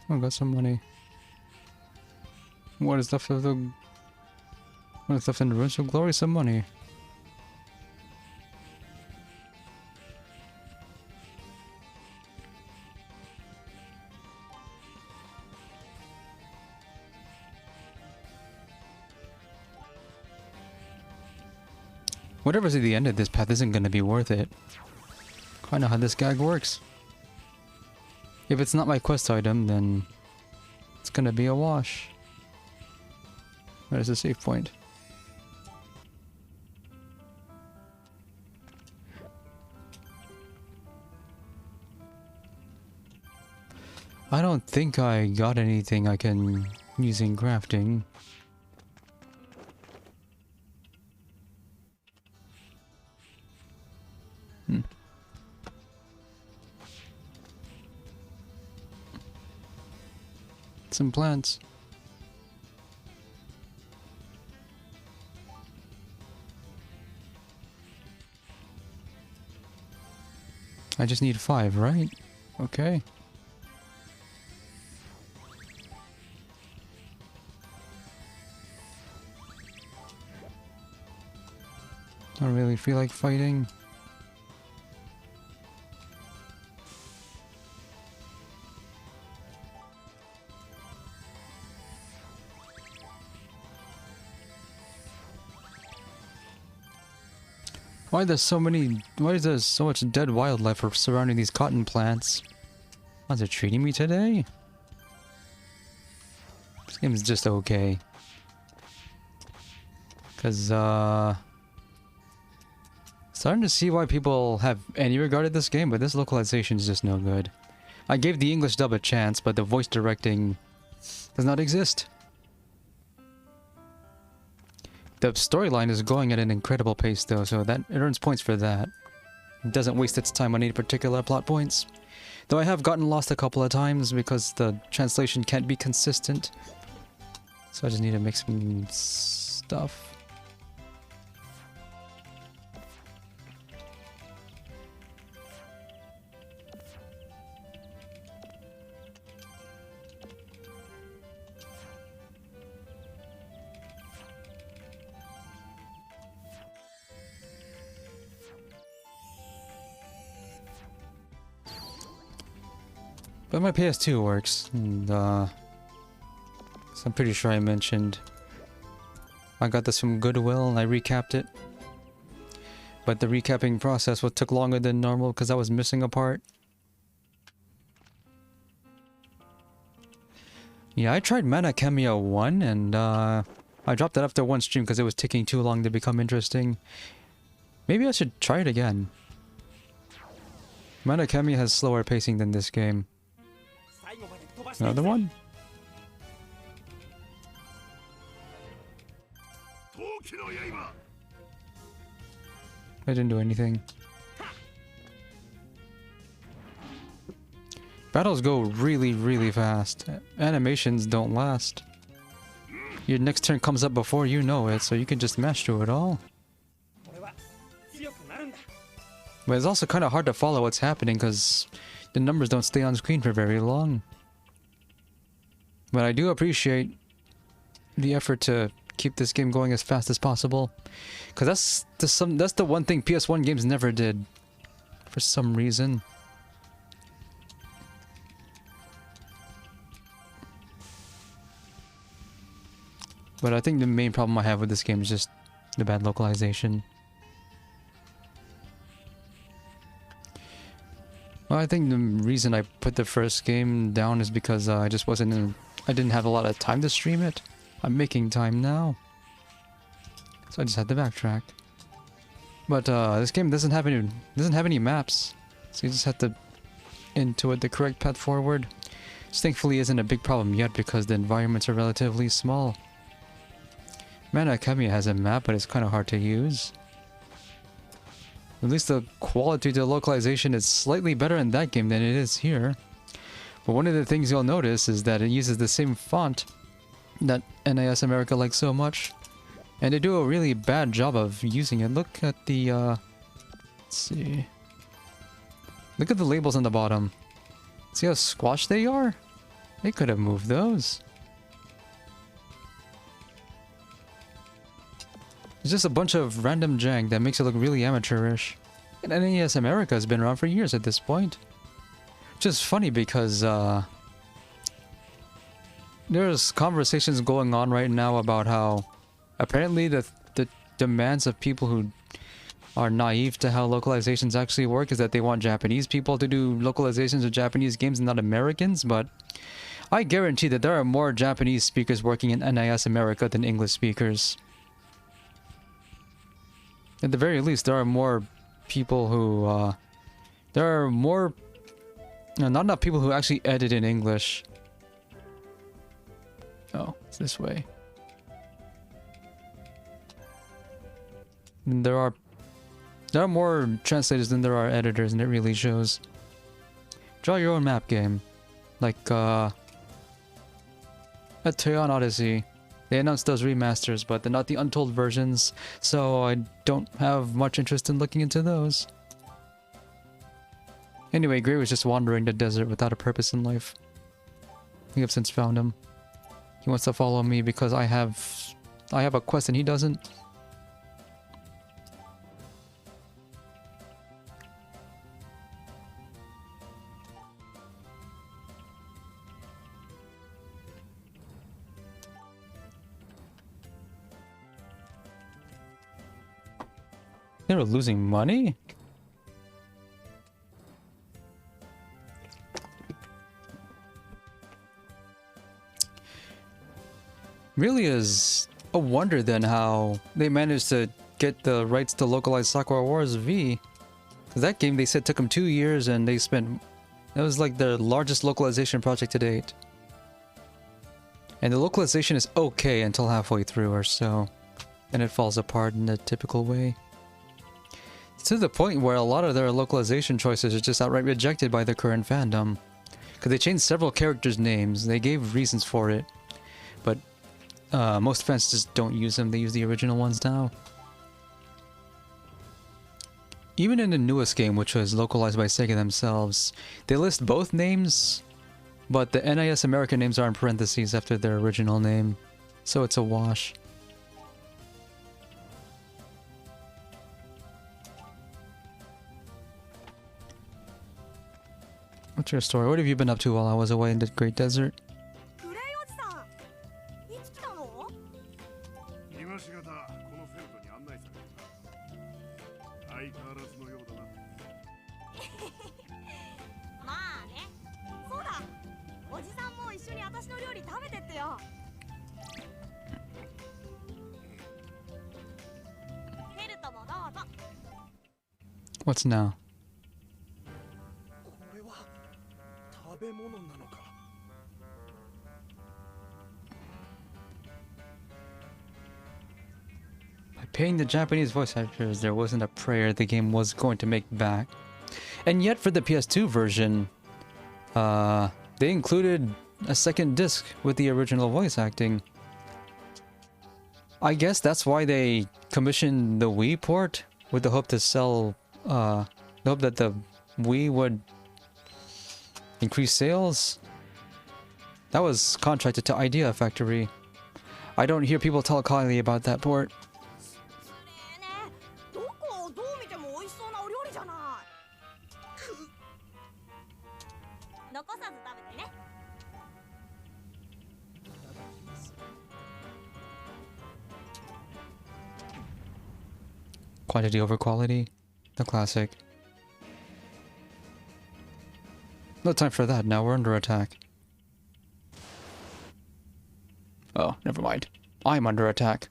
Oh, got some money. What is left of the... What is left in the ruins of glory? Some money. Whatever's at the end of this path isn't going to be worth it. I know how this gag works. If it's not my quest item, then it's going to be a wash. Where's the save point? I don't think I got anything I can use in crafting. some plants. I just need 5, right? Okay. Don't really feel like fighting. Why is there so much dead wildlife surrounding these cotton plants? How's it treating me today? This game's just okay. Cause starting to see why people have any regard at this game, but this localization is just no good. I gave the English dub a chance, but the voice directing does not exist. The storyline is going at an incredible pace though, so that it earns points for that. It doesn't waste its time on any particular plot points. Though I have gotten lost a couple of times because the translation can't be consistent. So I just need to make some stuff. But my PS2 works, and so I'm pretty sure I mentioned I got this from Goodwill and I recapped it. But the recapping process took longer than normal because I was missing a part. Yeah, I tried Mana Cameo 1 and I dropped it after one stream because it was taking too long to become interesting. Maybe I should try it again. Mana Cameo has slower pacing than this game. Another one? I didn't do anything. Battles go really, really fast. Animations don't last. Your next turn comes up before you know it, so you can just mash through it all. But it's also kind of hard to follow what's happening because the numbers don't stay on screen for very long. But I do appreciate the effort to keep this game going as fast as possible. Because that's the one thing PS1 games never did. For some reason. But I think the main problem I have with this game is just the bad localization. Well, I think the reason I put the first game down is because I just I didn't have a lot of time to stream it. I'm making time now. So I just had to backtrack. But this game doesn't have any maps. So you just have to intuit the correct path forward. Which thankfully isn't a big problem yet because the environments are relatively small. Mana Academy has a map, but it's kind of hard to use. At least the quality to localization is slightly better in that game than it is here. But one of the things you'll notice is that it uses the same font that NIS America likes so much. And they do a really bad job of using it. Look at the, let's see. Look at the labels on the bottom. See how squashed they are? They could have moved those. It's just a bunch of random jank that makes it look really amateurish. And NES America has been around for years at this point. Which is funny because there's conversations going on right now about how apparently the demands of people who are naive to how localizations actually work is that they want Japanese people to do localizations of Japanese games and not Americans, but I guarantee that there are more Japanese speakers working in NIS America than English speakers. At the very least, there are more people who, there are more, not enough people who actually edit in English. Oh, it's this way. And there are more translators than there are editors, and it really shows. Draw your own map game. Like, at Toyon Odyssey. They announced those remasters, but they're not the untold versions, so I don't have much interest in looking into those. Anyway, Gray was just wandering the desert without a purpose in life. We have since found him. He wants to follow me because I have a quest and he doesn't. They were losing money? Really is a wonder then how they managed to get the rights to localize Sakura Wars V. 'Cause that game they said took them 2 years and they spent... It was like their largest localization project to date. And the localization is okay until halfway through or so. And it falls apart in a typical way. To the point where a lot of their localization choices are just outright rejected by the current fandom. Because they changed several characters' names, they gave reasons for it. But most fans just don't use them, they use the original ones now. Even in the newest game, which was localized by Sega themselves, they list both names, but the NIS American names are in parentheses after their original name. So it's a wash. What's your story? What have you been up to while I was away in the Great Desert? グレイおじさんいつ来たの？今しがたこのフェルトに案内された。相変わらずのようだな。まあね。そうだ。おじさんも一緒に私の料理食べてってよ。フェルトもどうぞ。What's now? これは食べ物なのか。By paying the Japanese voice actors, there wasn't a prayer the game was going to make back. And yet for the PS2 version, they included a second disc with the original voice acting. I guess that's why they commissioned the Wii port, with the hope to sell, the hope that the Wii would increase sales. That was contracted to Idea Factory. I don't hear people talk highly about that port. ねえ、どこをどう見ても美味しそうなお料理じゃない。残さず食べてね。 Quantity over quality. The classic. No time for that now, we're under attack. Oh, never mind. I'm under attack.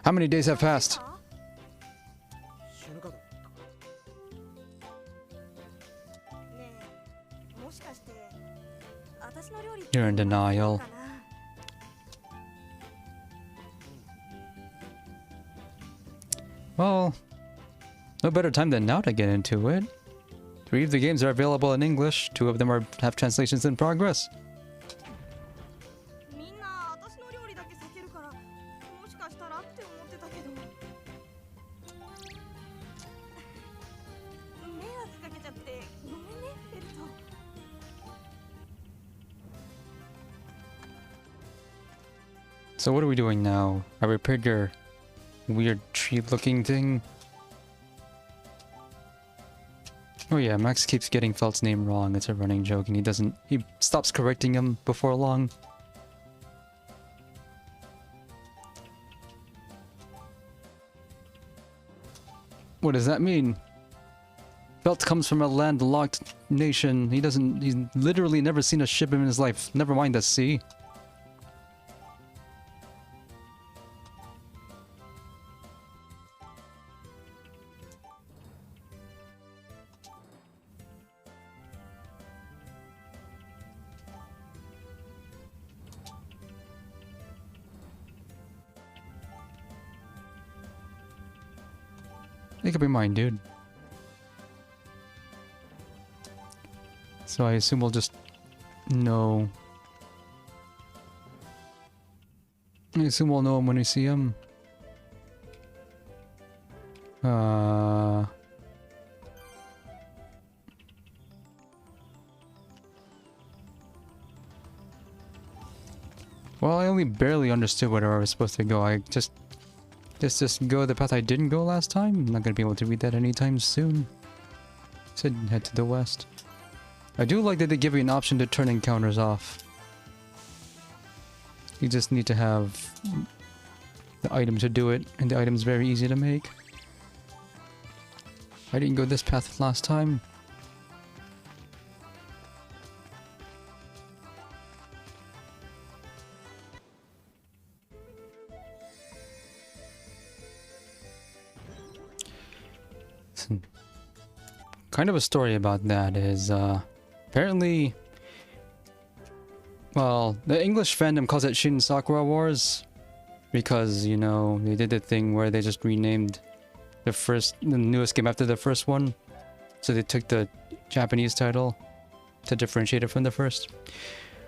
How many days have passed? 死ぬかと。ねえ、もしかして私の料理 You're in denial. かな。 Well, no better time than now to get into it. 3 of the games are available in English, 2 of them have translations in progress. みんな私の料理だけ避けるから、もしかしたらって思ってたけど。迷惑かけちゃってごめんね、フェルト。 So what are we doing now? I repaired your weird tree-looking thing. Oh yeah, Max keeps getting Felt's name wrong. It's a running joke, and he stops correcting him before long. What does that mean? Felt comes from a landlocked nation. He's literally never seen a ship in his life. Never mind the sea. It could be mine, dude. So I assume we'll just... No. I assume we'll know him when we see him. Well, I only barely understood where I was supposed to go. I just go the path I didn't go last time. I'm not gonna be able to read that anytime soon. Said head to the west. I do like that they give you an option to turn encounters off. You just need to have the item to do it, and the item's very easy to make. I didn't go this path last time. Kind of a story about that is, apparently, well, the English fandom calls it Shin Sakura Wars because, you know, they did the thing where they just renamed the newest game after the first one. So they took the Japanese title to differentiate it from the first.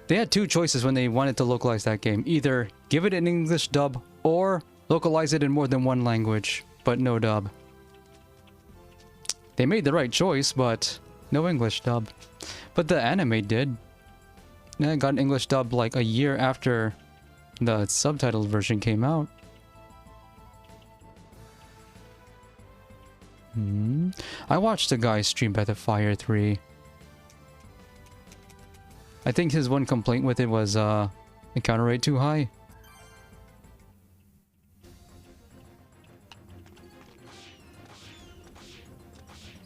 They had two choices when they wanted to localize that game. Either give it an English dub or localize it in more than one language, but no dub. They made the right choice, but no English dub. But the anime did. Yeah, it got an English dub like a year after the subtitled version came out. I watched a guy stream Breath of Fire 3. I think his one complaint with it was encounter rate too high.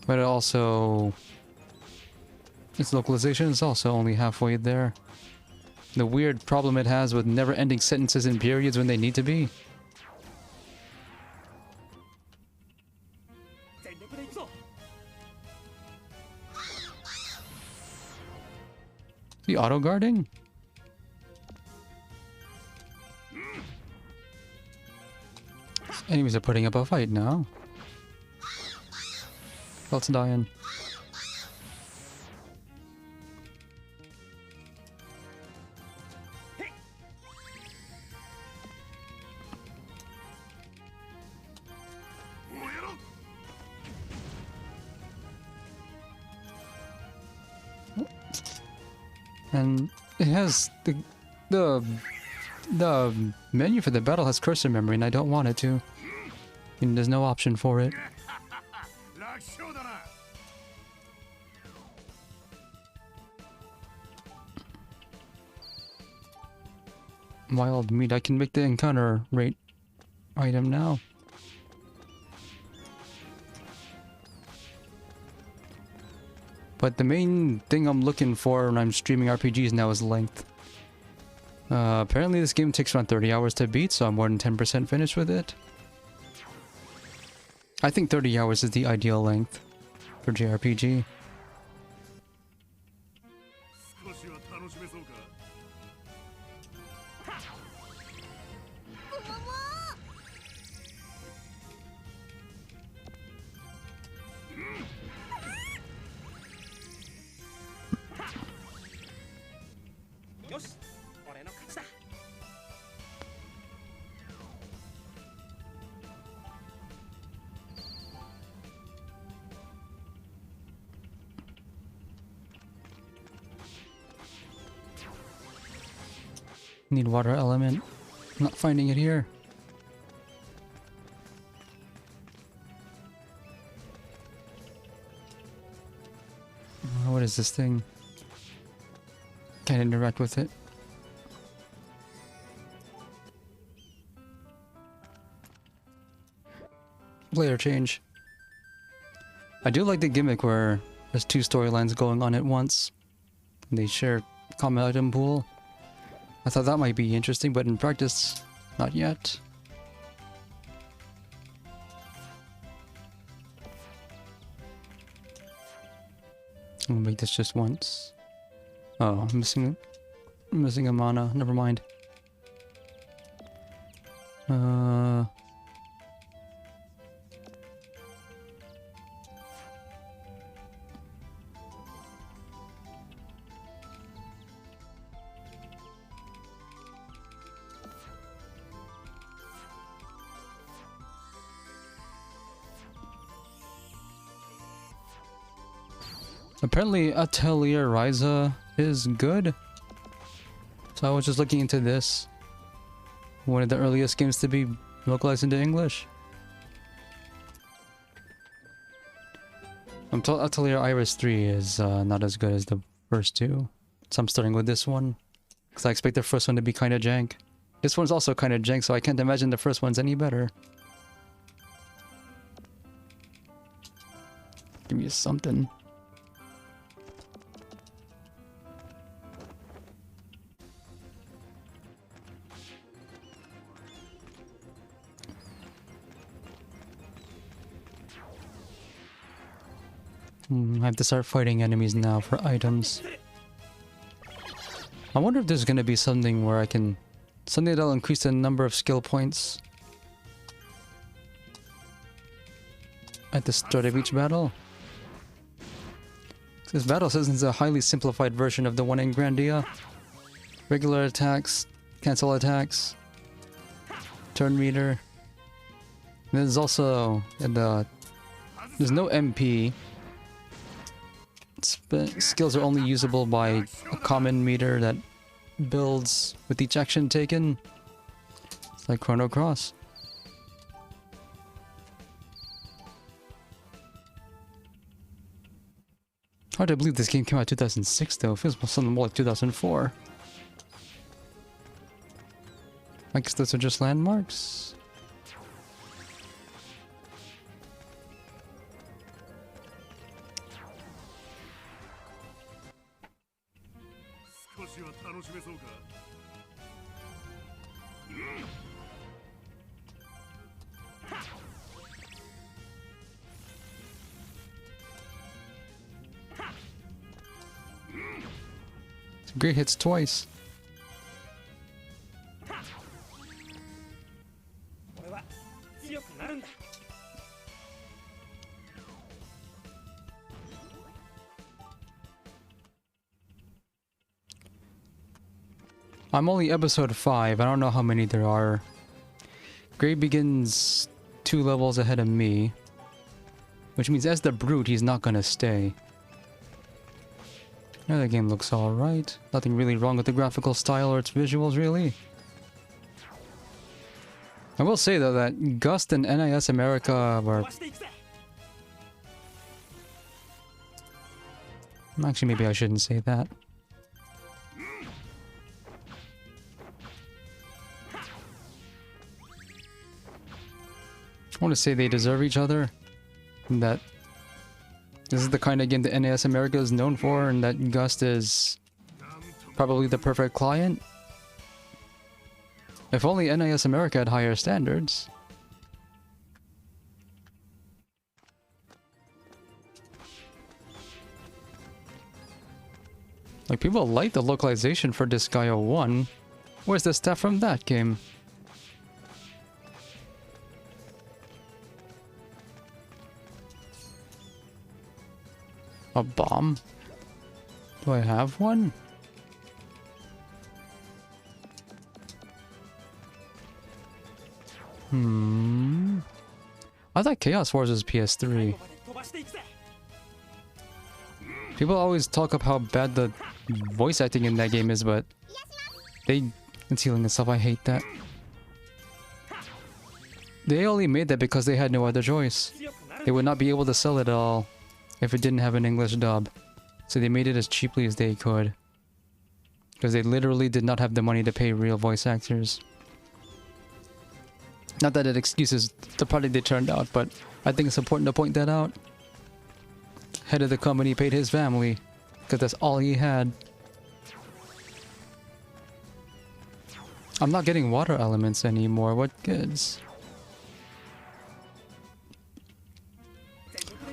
But it also, its localization is also only halfway there. The weird problem it has with never-ending sentences and periods when they need to be. The auto-guarding? Enemies are putting up a fight now. Belt's dying. And it has the menu for the battle has cursor memory, and I don't want it to. And there's no option for it. Wild meat. I can make the encounter rate item now. But the main thing I'm looking for when I'm streaming RPGs now is length. Apparently this game takes around 30 hours to beat, so I'm more than 10% finished with it. I think 30 hours is the ideal length for JRPG. Need water element. Not finding it here. What is this thing? Can't interact with it. Player change. I do like the gimmick where there's two storylines going on at once. They share common item pool. I thought that might be interesting, but in practice, not yet. I'll make this just once. Oh, I'm missing a mana. Never mind. Apparently Atelier Iris is good. So I was just looking into this. One of the earliest games to be localized into English. I'm told Atelier Iris 3 is not as good as the first two. So I'm starting with this one. Because I expect the first one to be kind of jank. This one's also kind of jank, so I can't imagine the first one's any better. Give me something. I have to start fighting enemies now for items. I wonder if there's gonna be something where I can... Something that'll increase the number of skill points at the start of each battle. This battle system is a highly simplified version of the one in Grandia. Regular attacks, cancel attacks, turn meter. And there's also there's no MP. Skills are only usable by a common meter that builds with each action taken. It's like Chrono Cross. Hard to believe this game came out 2006 though. It feels something more like 2004. I guess those are just landmarks. Great hits twice. I'm only episode 5. I don't know how many there are. Gray begins 2 levels ahead of me. Which means as the brute, he's not gonna stay. Yeah, the game looks alright. Nothing really wrong with the graphical style or its visuals, really. I will say, though, that Gust and NIS America were... Actually, maybe I shouldn't say that. I want to say they deserve each other. And that this is the kind of game that NIS America is known for, and that Gust is probably the perfect client. If only NIS America had higher standards. Like, people like the localization for Disgaea 1. Where's the stuff from that game? A bomb? Do I have one? I thought Chaos Wars was PS3. People always talk up how bad the voice acting in that game is, but it's healing and stuff. I hate that. They only made that because they had no other choice. They would not be able to sell it at all if it didn't have an English dub. So they made it as cheaply as they could. Because they literally did not have the money to pay real voice actors. Not that it excuses the product they turned out, but I think it's important to point that out. Head of the company paid his family, because that's all he had. I'm not getting water elements anymore. What gives?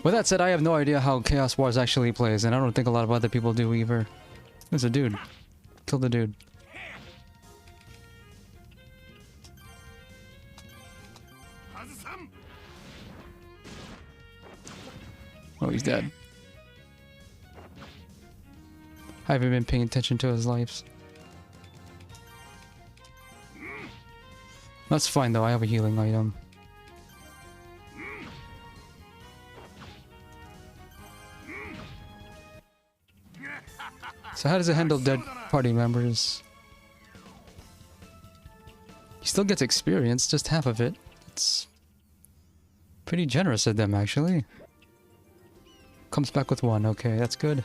With that said, I have no idea how Chaos Wars actually plays, and I don't think a lot of other people do either. There's a dude. Kill the dude. Oh, he's dead. I haven't been paying attention to his lives. That's fine though, I have a healing item. So how does it handle dead party members? He still gets experience, just half of it. It's pretty generous of them, actually. Comes back with 1. Okay, that's good.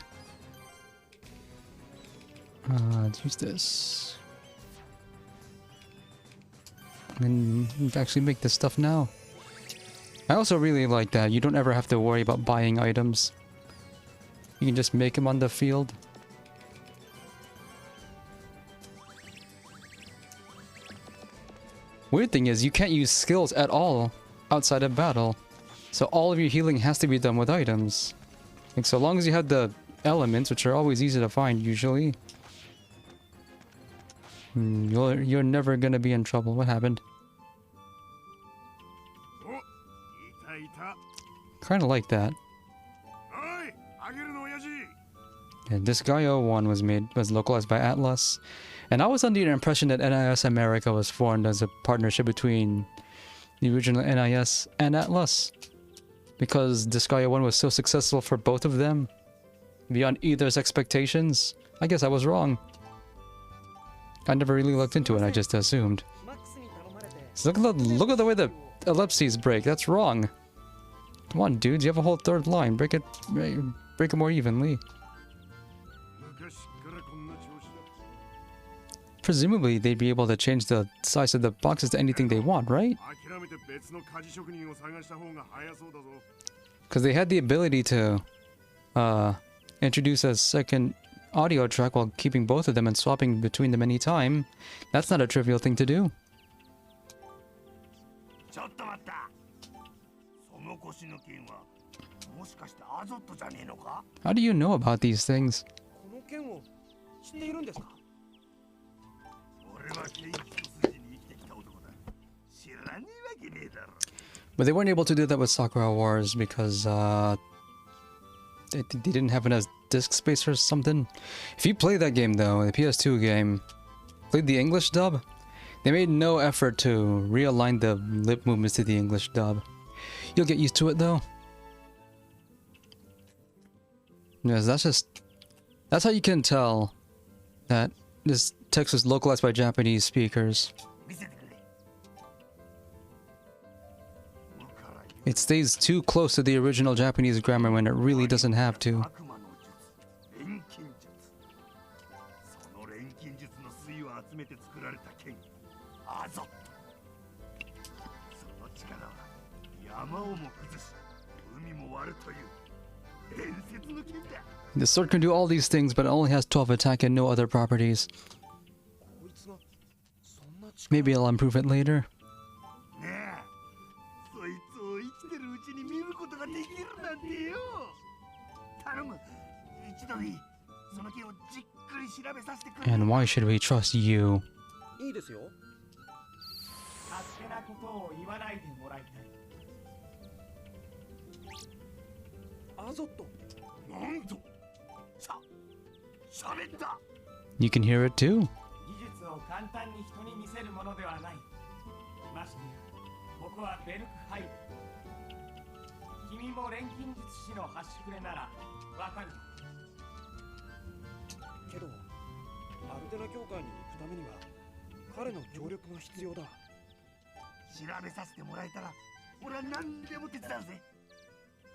Let's use this. And actually make this stuff now. I also really like that you don't ever have to worry about buying items. You can just make them on the field. Weird thing is, you can't use skills at all outside of battle. So all of your healing has to be done with items. Like, so long as you have the elements, which are always easy to find usually, you're never gonna be in trouble. What happened? Kinda like that. And this Gaio 1 was localized by Atlas. And I was under the impression that NIS America was formed as a partnership between the original NIS and Atlas. Because this Gaio 1 was so successful for both of them. Beyond either's expectations. I guess I was wrong. I never really looked into it, I just assumed. So look at the way the ellipses break, that's wrong. Come on, dudes, you have a whole third line. Break it more evenly. Presumably, they'd be able to change the size of the boxes to anything they want, right? Because they had the ability to introduce a second audio track while keeping both of them and swapping between them anytime. That's not a trivial thing to do. How do you know about these things? But they weren't able to do that with Sakura Wars because they didn't have enough disk space or something. If you play that game though, the PS2 game, played the English dub, they made no effort to realign the lip movements to the English dub. You'll get used to it though. Yes, that's how you can tell that this text was localized by Japanese speakers. It stays too close to the original Japanese grammar when it really doesn't have to. The sword can do all these things, but it only has 12 attack and no other properties. Maybe I'll improve it later. And why should we trust you? You can hear it too.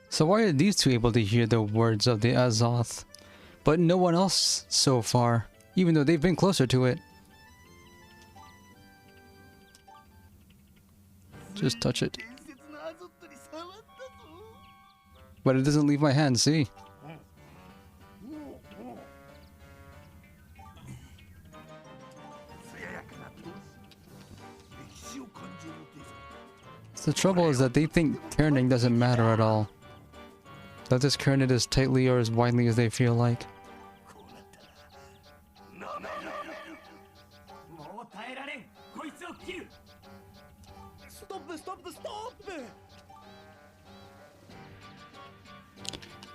So why are these two able to hear the words of the Azoth, but no one else so far, even though they've been closer to it? Just touch it. But it doesn't leave my hand, see? The trouble is that they think kerning doesn't matter at all. They'll just kern it as tightly or as widely as they feel like.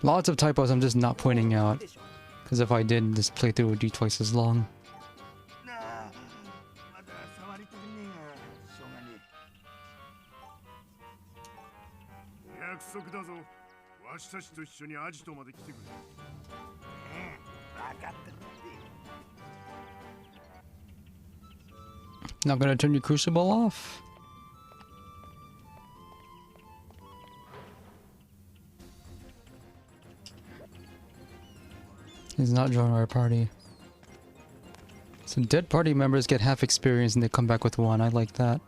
Lots of typos I'm just not pointing out, because if I did, this playthrough would be twice as long. Not gonna turn your crucible off? He's not joining our party. So dead party members get half experience and they come back with one. I like that.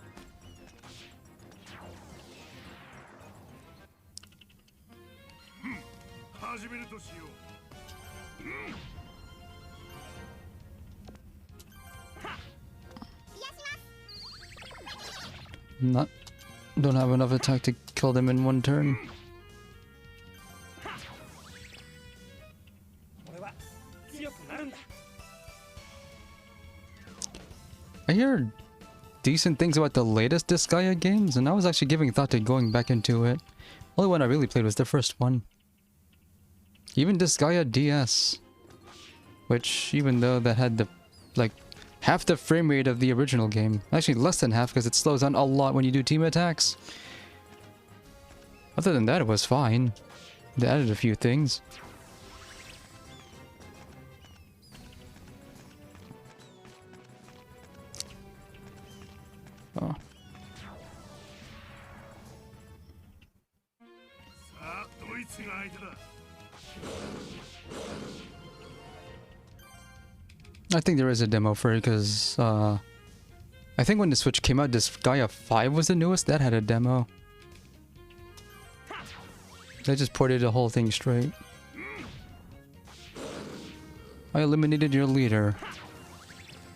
Not, don't have enough attack to kill them in one turn. I hear decent things about the latest Disgaea games, and I was actually giving thought to going back into it. Only one I really played was the first one. Even Disgaea DS. Which, even though that had the, like, half the frame rate of the original game. Actually less than half because it slows down a lot when you do team attacks. Other than that, it was fine. They added a few things. Oh. I think there is a demo for it because I think when the Switch came out, Disgaea 5 was the newest. That had a demo. They just ported the whole thing straight. I eliminated your leader.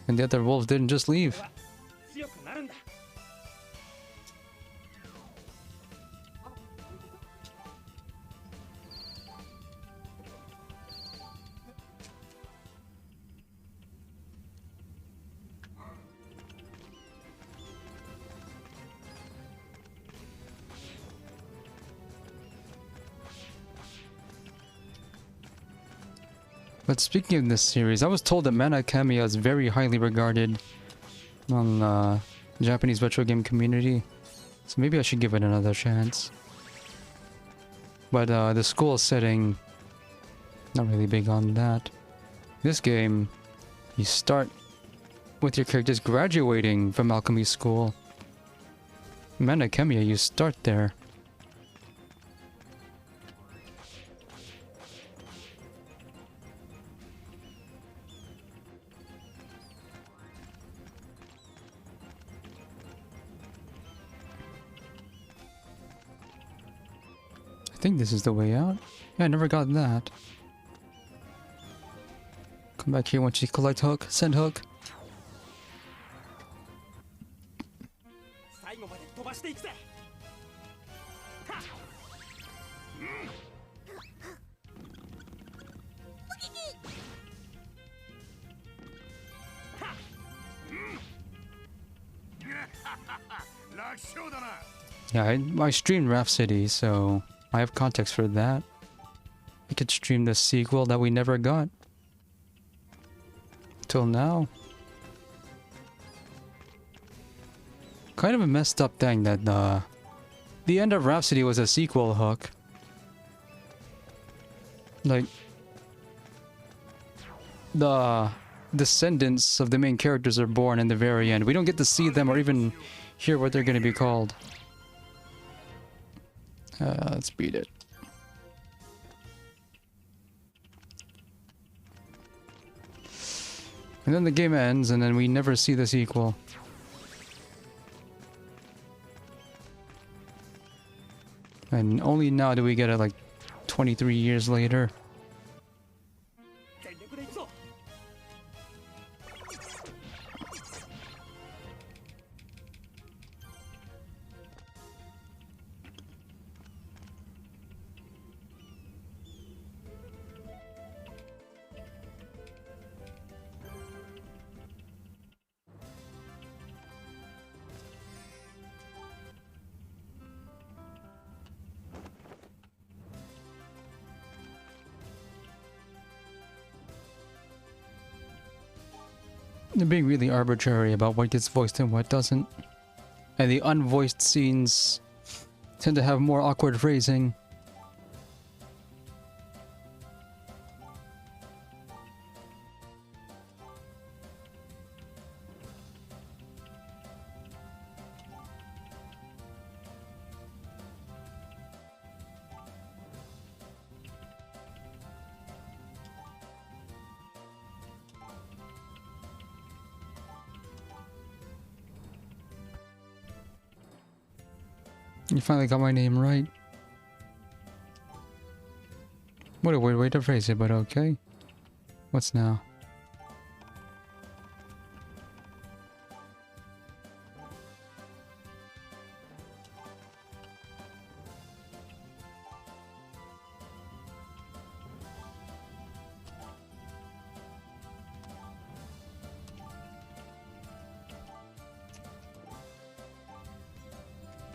And the other wolves didn't just leave. But speaking of this series, I was told that Mana Kamiya is very highly regarded on the Japanese retro game community. So maybe I should give it another chance. But the school setting, not really big on that. This game, you start with your characters graduating from alchemy school. Mana Kamiya, you start there. I think this is the way out. Yeah, I never got that. Come back here once you collect hook. Send hook. Yeah, I streamed Rhapsody, so I have context for that. We could stream the sequel that we never got. Till now. Kind of a messed up thing that the end of Rhapsody was a sequel hook. Like, the descendants of the main characters are born in the very end. We don't get to see them or even hear what they're going to be called. Let's beat it. And then the game ends, and then we never see the sequel. And only now do we get it, like, 23 years later. They're being really arbitrary about what gets voiced and what doesn't. And the unvoiced scenes tend to have more awkward phrasing. You finally got my name right. What a weird way to phrase it, but okay. What's now?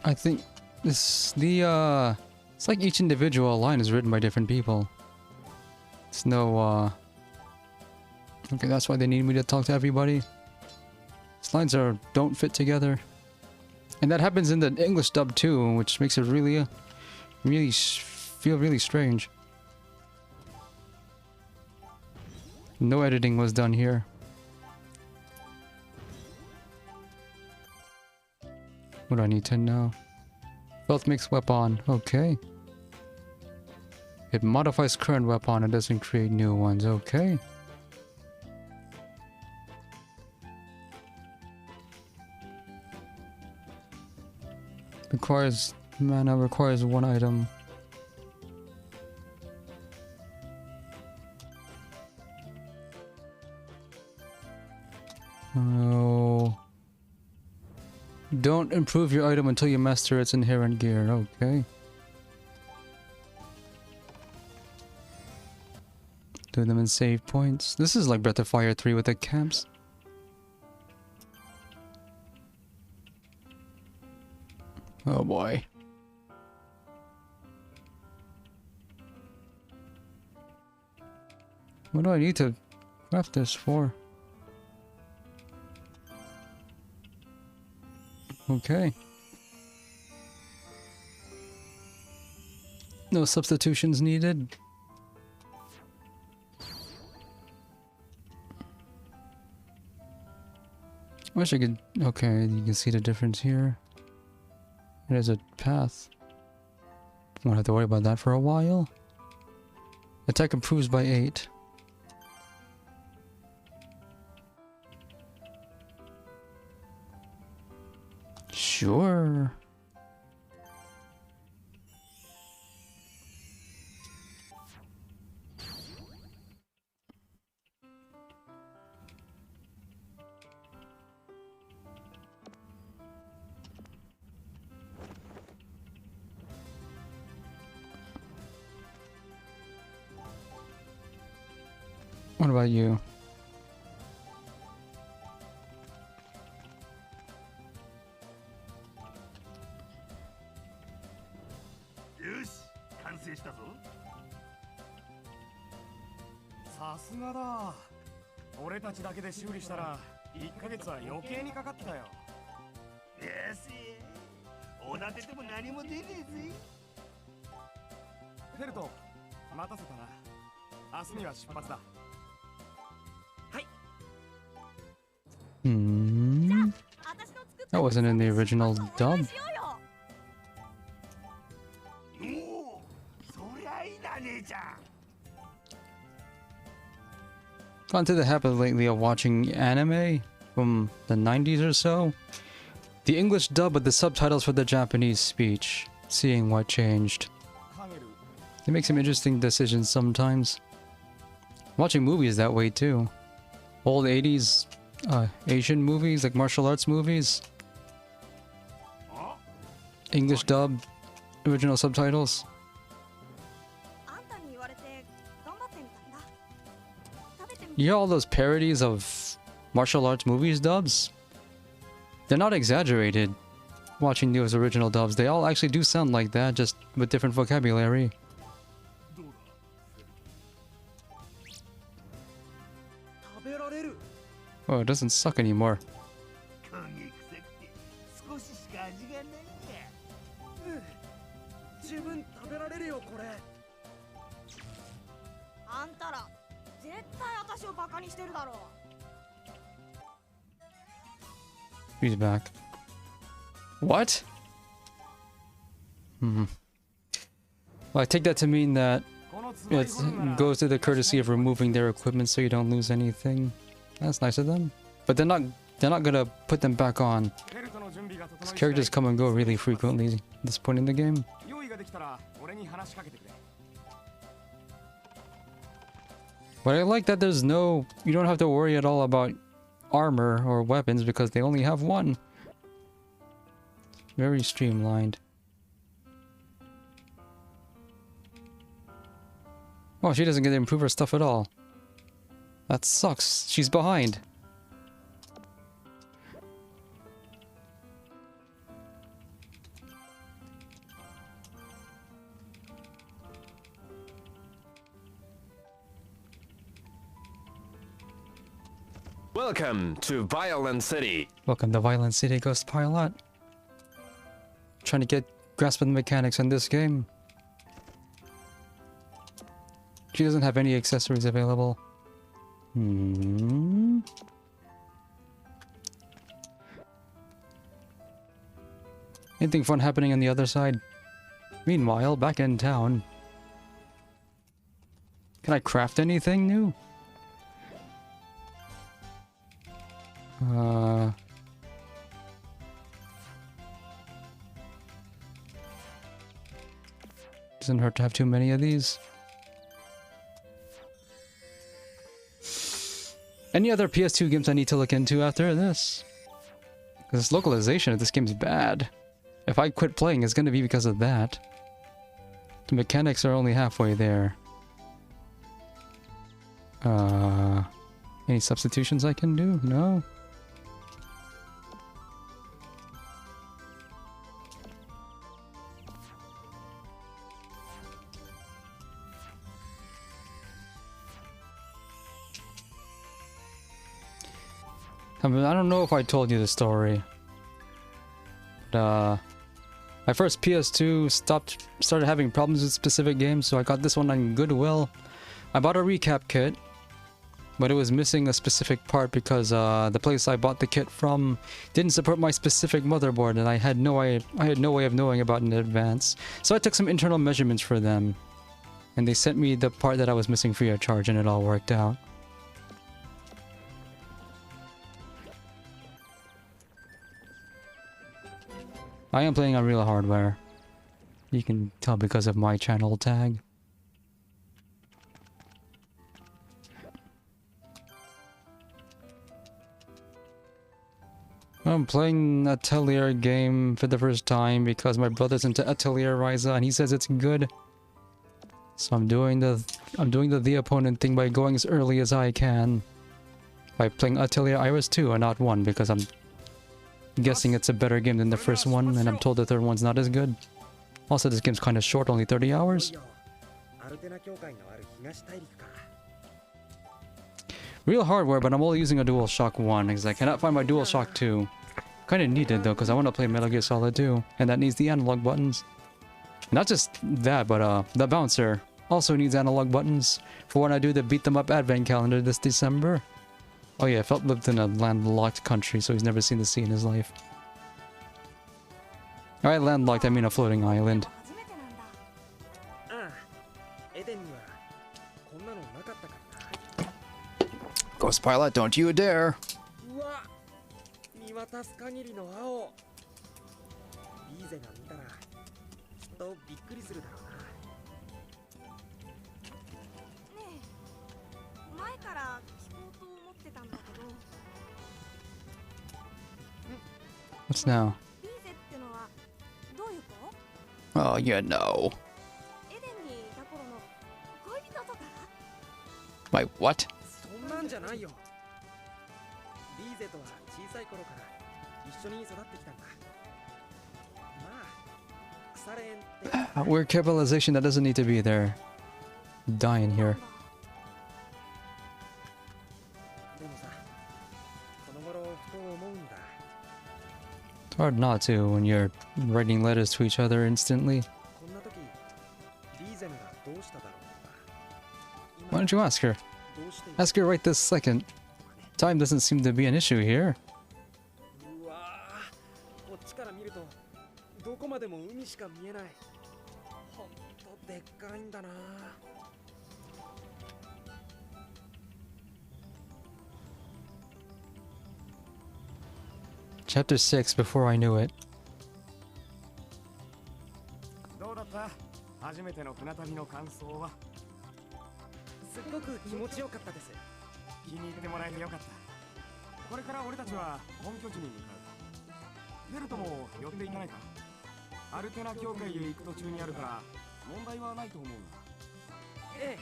I think it's like each individual line is written by different people. It's no, okay, that's why they need me to talk to everybody. These lines don't fit together. And that happens in the English dub too, which makes it really feel really strange. No editing was done here. What do I need to know? Both makes weapon. Okay. It modifies current weapon. It doesn't create new ones. Okay. Requires mana. Requires one item. Oh. Don't improve your item until you master its inherent gear. Okay. Do them in save points. This is like Breath of Fire 3 with the camps. Oh boy. What do I need to craft this for? Okay. No substitutions needed. Wish I could... Okay, you can see the difference here. There's a path. Won't have to worry about that for a while. Attack improves by 8. Sure. What about you?さすがだ。俺たちだけで修理したら1ヶ月は余計にかかったよ。ですおだてても何も出ねえぜ。フェルト、待たせたな。明日には出発だ。はい。That wasn't in the original dub. Gone to the habit lately of watching anime from the 90s or so. The English dub with the subtitles for the Japanese speech. Seeing what changed. It makes some interesting decisions sometimes. Watching movies that way too. Old 80s Asian movies, like martial arts movies. English dub, original subtitles. You know all those parodies of martial arts movies dubs? They're not exaggerated. Watching those original dubs, they all actually do sound like that, just with different vocabulary. Oh, it doesn't suck anymore. He's back. What? Well, I take that to mean that it goes to the courtesy of removing their equipment so you don't lose anything. That's nice of them. But they're not they're not gonna put them back on. フェルトの準備が整い These 次第 characters come and go really frequently at this point in the game. 用意ができたら俺に話しかけてくれ But I like that there's no... You don't have to worry at all about armor or weapons because they only have one. Very streamlined. Oh, she doesn't get to improve her stuff at all. That sucks. She's behind. Welcome to Violent City. Welcome to Violent City, Ghost Pilot. Trying to get grasp of the mechanics in this game. She doesn't have any accessories available. Anything fun happening on the other side? Meanwhile, back in town. Can I craft anything new? Doesn't hurt to have too many of these. Any other PS2 games I need to look into after this? Because this localization of this game's bad. If I quit playing, it's going to be because of that. The mechanics are only halfway there. Any substitutions I can do? No. I mean, I don't know if I told you the story. But, my first PS2 started having problems with specific games, so I got this one on Goodwill. I bought a recap kit, but it was missing a specific part because the place I bought the kit from didn't support my specific motherboard, and I had no way of knowing about it in advance. So I took some internal measurements for them, and they sent me the part that I was missing free of charge, and it all worked out. I am playing on real hardware. You can tell because of my channel tag. I'm playing Atelier game for the first time because my brother's into Atelier Iris and he says it's good. So I'm doing the opponent thing by going as early as I can. By playing Atelier Iris 2 and not 1 because I'm guessing it's a better game than the first one, and I'm told the third one's not as good. Also, this game's kind of short, only 30 hours. Real hardware, but I'm only using a DualShock 1, because I cannot find my DualShock 2. Kinda needed though, because I want to play Metal Gear Solid 2, and that needs the analog buttons. Not just that, but the bouncer also needs analog buttons for when I do the Beat 'em Up Advent Calendar this December. Oh yeah, Felt lived in a landlocked country, so he's never seen the sea in his life. Alright, landlocked, I mean a floating island. Ghost Pilot, don't you dare! What's now? Oh, you know. Wait, what? Weird capitalization that doesn't need to be there. Dying here. It's hard not to when you're writing letters to each other instantly. Why don't you ask her? Ask her right this second. Time doesn't seem to be an issue here. Chapter 6 before I knew it. どうだった？初めての船旅の感想は？すっごく気持ちよかったです。気に入ってもらえてよかった。これから俺たちは本拠地に向かう。フェルトも寄っていかないか？アルテナ教会へ行く途中にあるから問題はないと思うが。え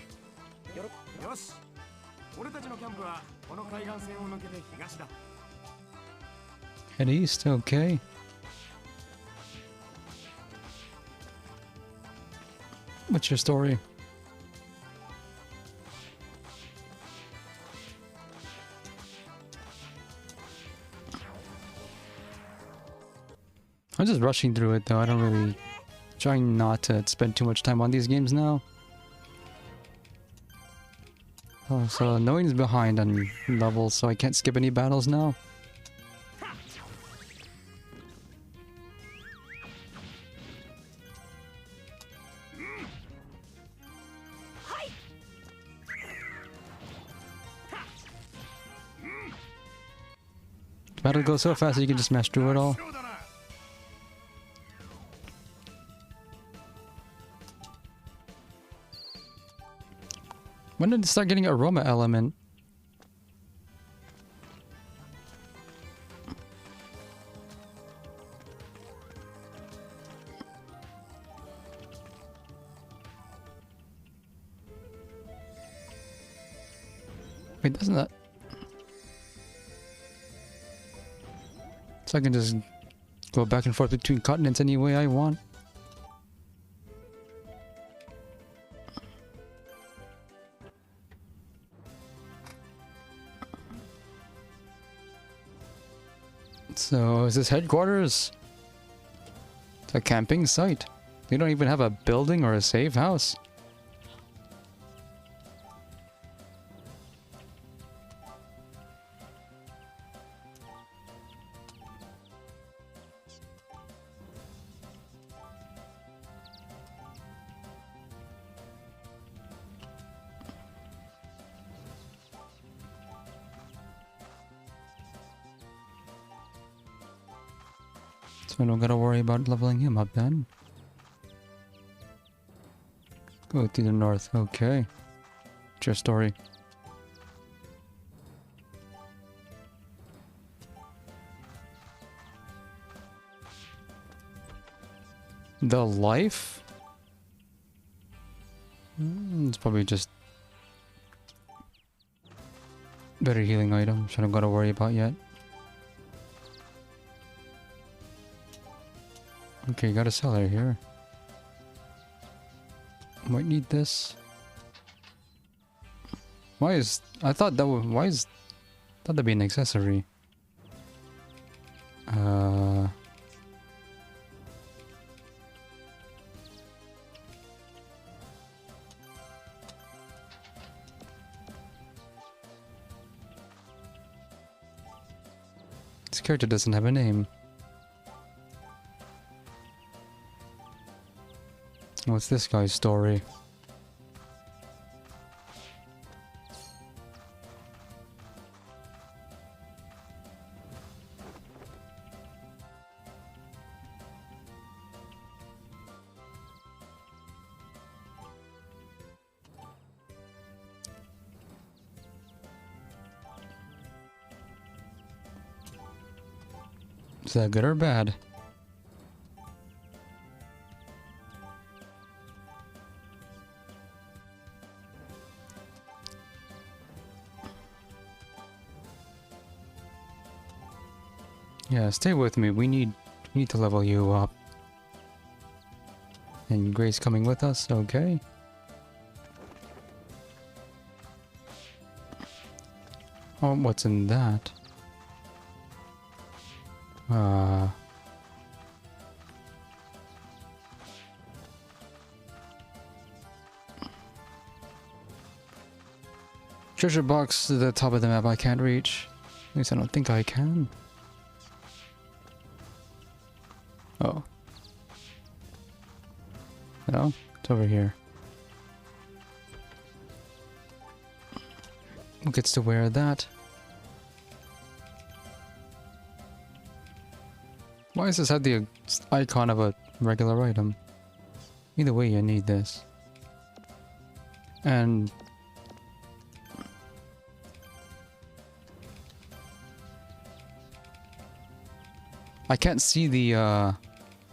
え。よし。俺たちのキャンプはこの海岸線を抜けて東だ。Head east, okay. What's your story? I'm just rushing through it though. I don't really... Trying not to spend too much time on these games now. Oh, so Knowing's behind on levels, so I can't skip any battles now. Battle goes so fast that you can just smash through it all. When did it start getting aroma element? Wait, doesn't that... So I can just go back and forth between continents any way I want. So, is this headquarters? It's a camping site. They don't even have a building or a safe house. So I don't gotta worry about leveling him up then. Go to the north, okay. What's your story? The life? It's probably just better healing item, which I don't gotta worry about yet. Okay, got a cellar here. Might need this. Why is... I thought that would... Why is... I thought that'd be an accessory. This character doesn't have a name. What's this guy's story? Is that good or bad? Yeah, stay with me. We need to level you up. And Grace coming with us, okay? Oh, what's in that? Treasure box to the top of the map I can't reach. At least I don't think I can. Oh. No, it's over here. Who gets to wear that? Why does this have the icon of a regular item? Either way, you need this. And I can't see the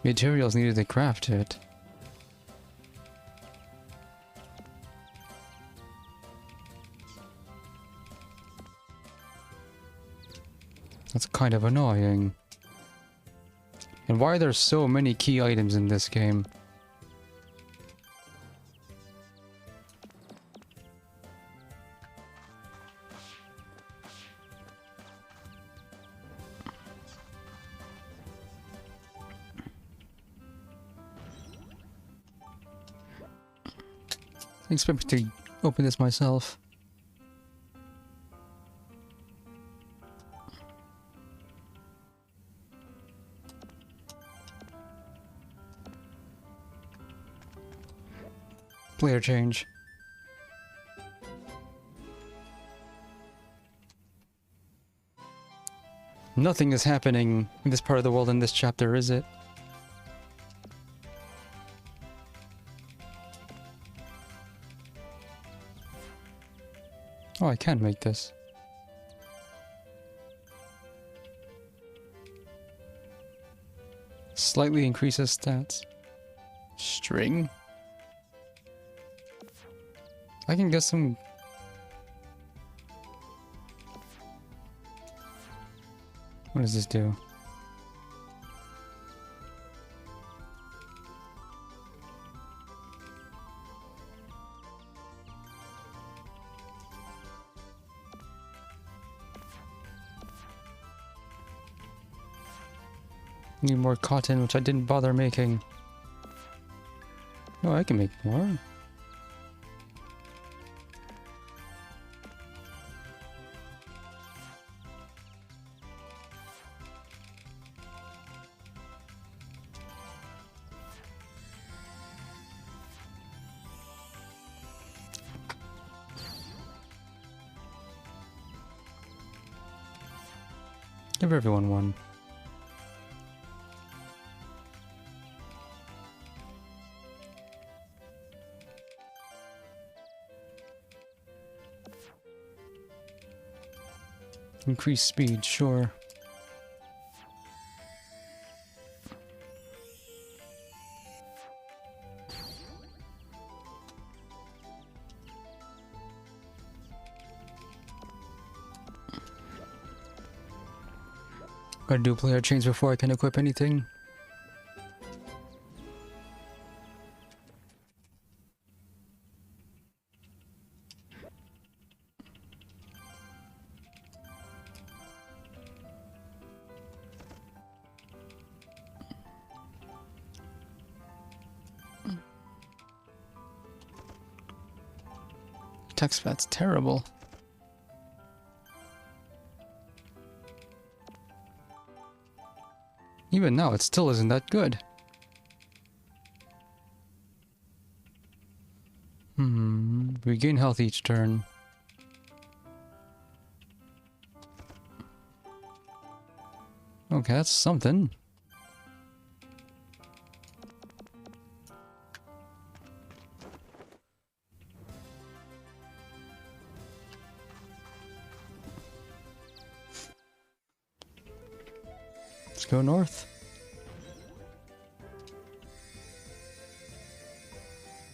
materials needed to craft it. That's kind of annoying. And why are there so many key items in this game? I expect me to open this myself. Player change. Nothing is happening in this part of the world in this chapter, is it? Oh, I can make this. Slightly increases stats. String? I can get some... What does this do? Need more cotton, which I didn't bother making. Oh, I can make more. Give everyone one. Increase speed, sure. Gotta do player change before I can equip anything. Text fat's terrible. Even now, it still isn't that good. Regain health each turn. Okay, that's something. Let's go north.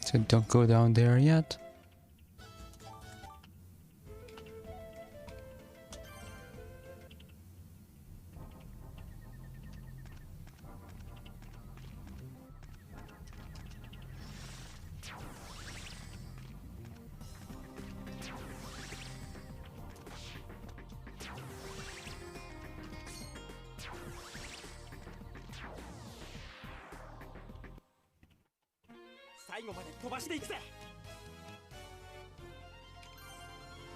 So don't go down there yet.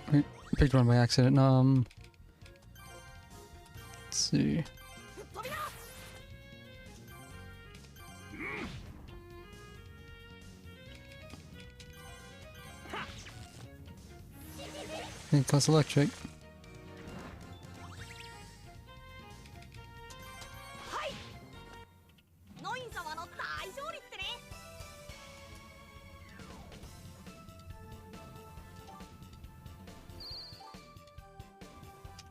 I picked one by accident. Let's see. I think that's electric.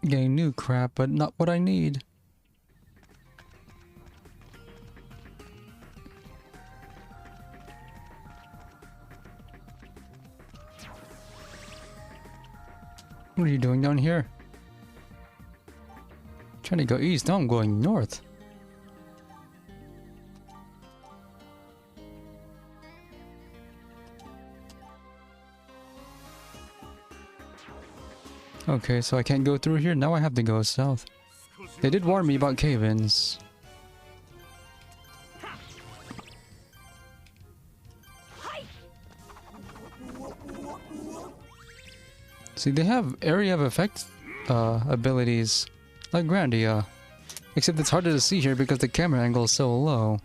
Getting new crap, but not what I need. What are you doing down here? Trying to go east, now I'm going north. Okay, so I can't go through here, now I have to go south. They did warn me about cave-ins. See, they have area of effect abilities, like Grandia. Except it's harder to see here because the camera angle is so low.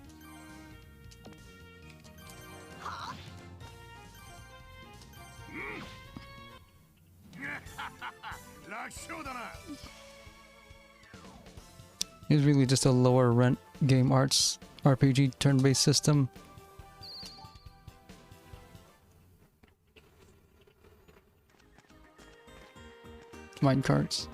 It's really just a lower rent game arts RPG turn-based system. Minecarts.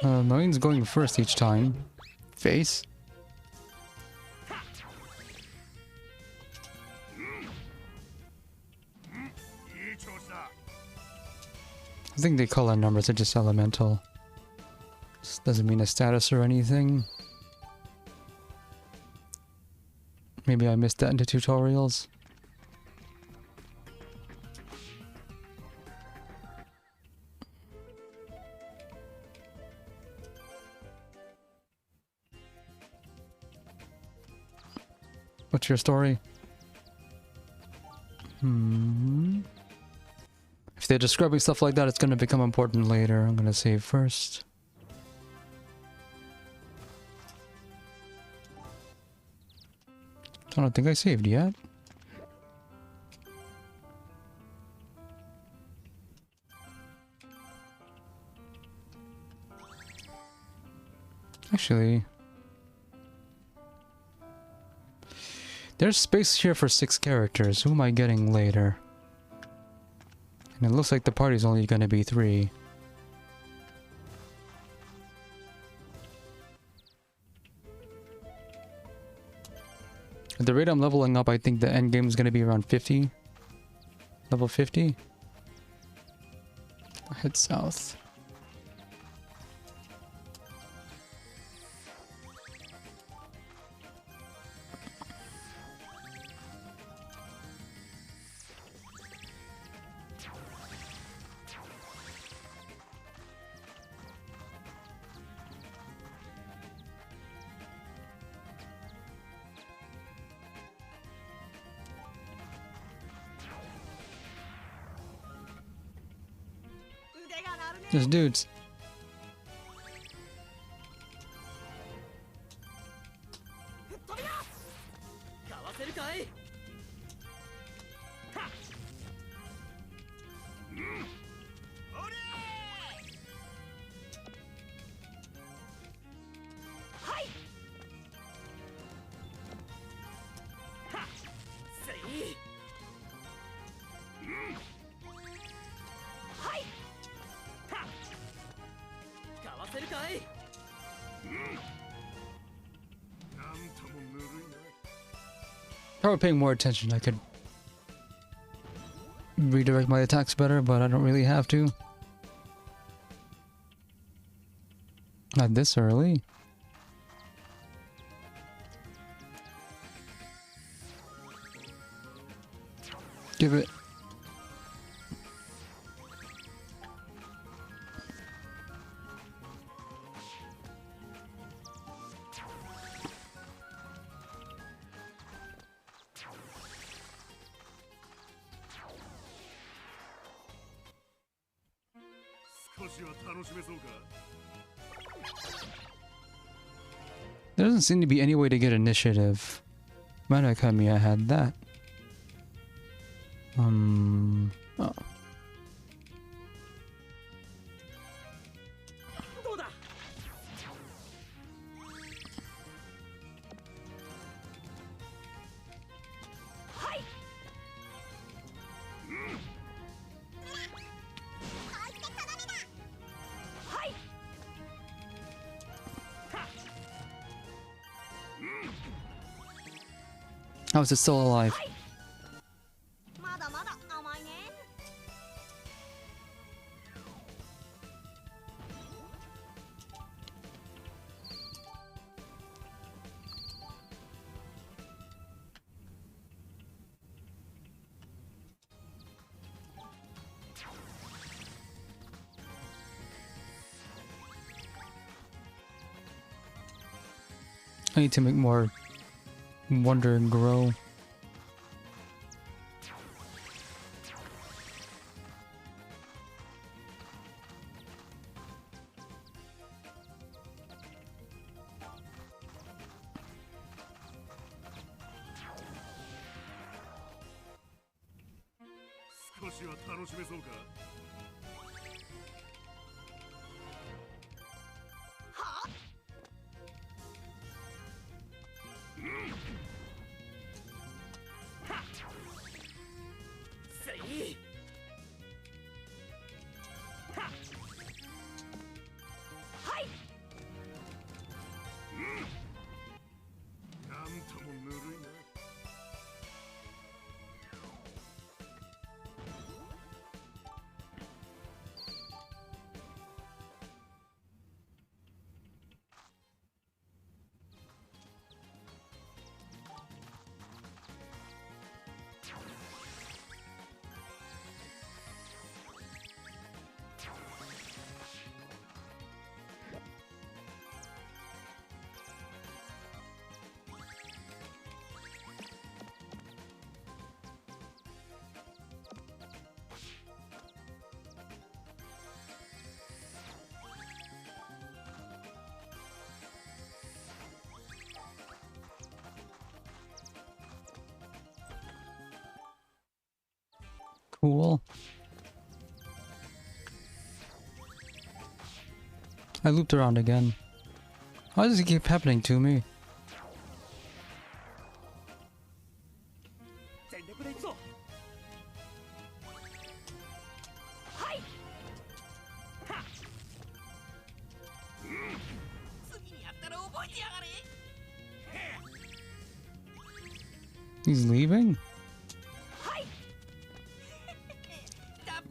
Mine's going first each time. Face. I think the color numbers are just elemental. This doesn't mean a status or anything. Maybe I missed that in the tutorials. What's your story? If they're describing stuff like that, it's gonna become important later. I'm gonna save first. I don't think I saved yet. Actually, there's space here for 6 characters. Who am I getting later? And it looks like the party's only gonna be 3. At the rate I'm leveling up, I think the end game is gonna be around 50. Level 50. I'll head south. There's dudes. If I were paying more attention, I could redirect my attacks better, but I don't really have to. Not this early. Give it. There doesn't seem to be any way to get initiative. Manakamiya had that. Oh. How is it still alive? まだまだ甘いね。I need to make more wonder grow. Cool. I looped around again. Why does it keep happening to me? 全力で行くぞ。はいはっ次にやったら覚えてやがれ He's leaving? はい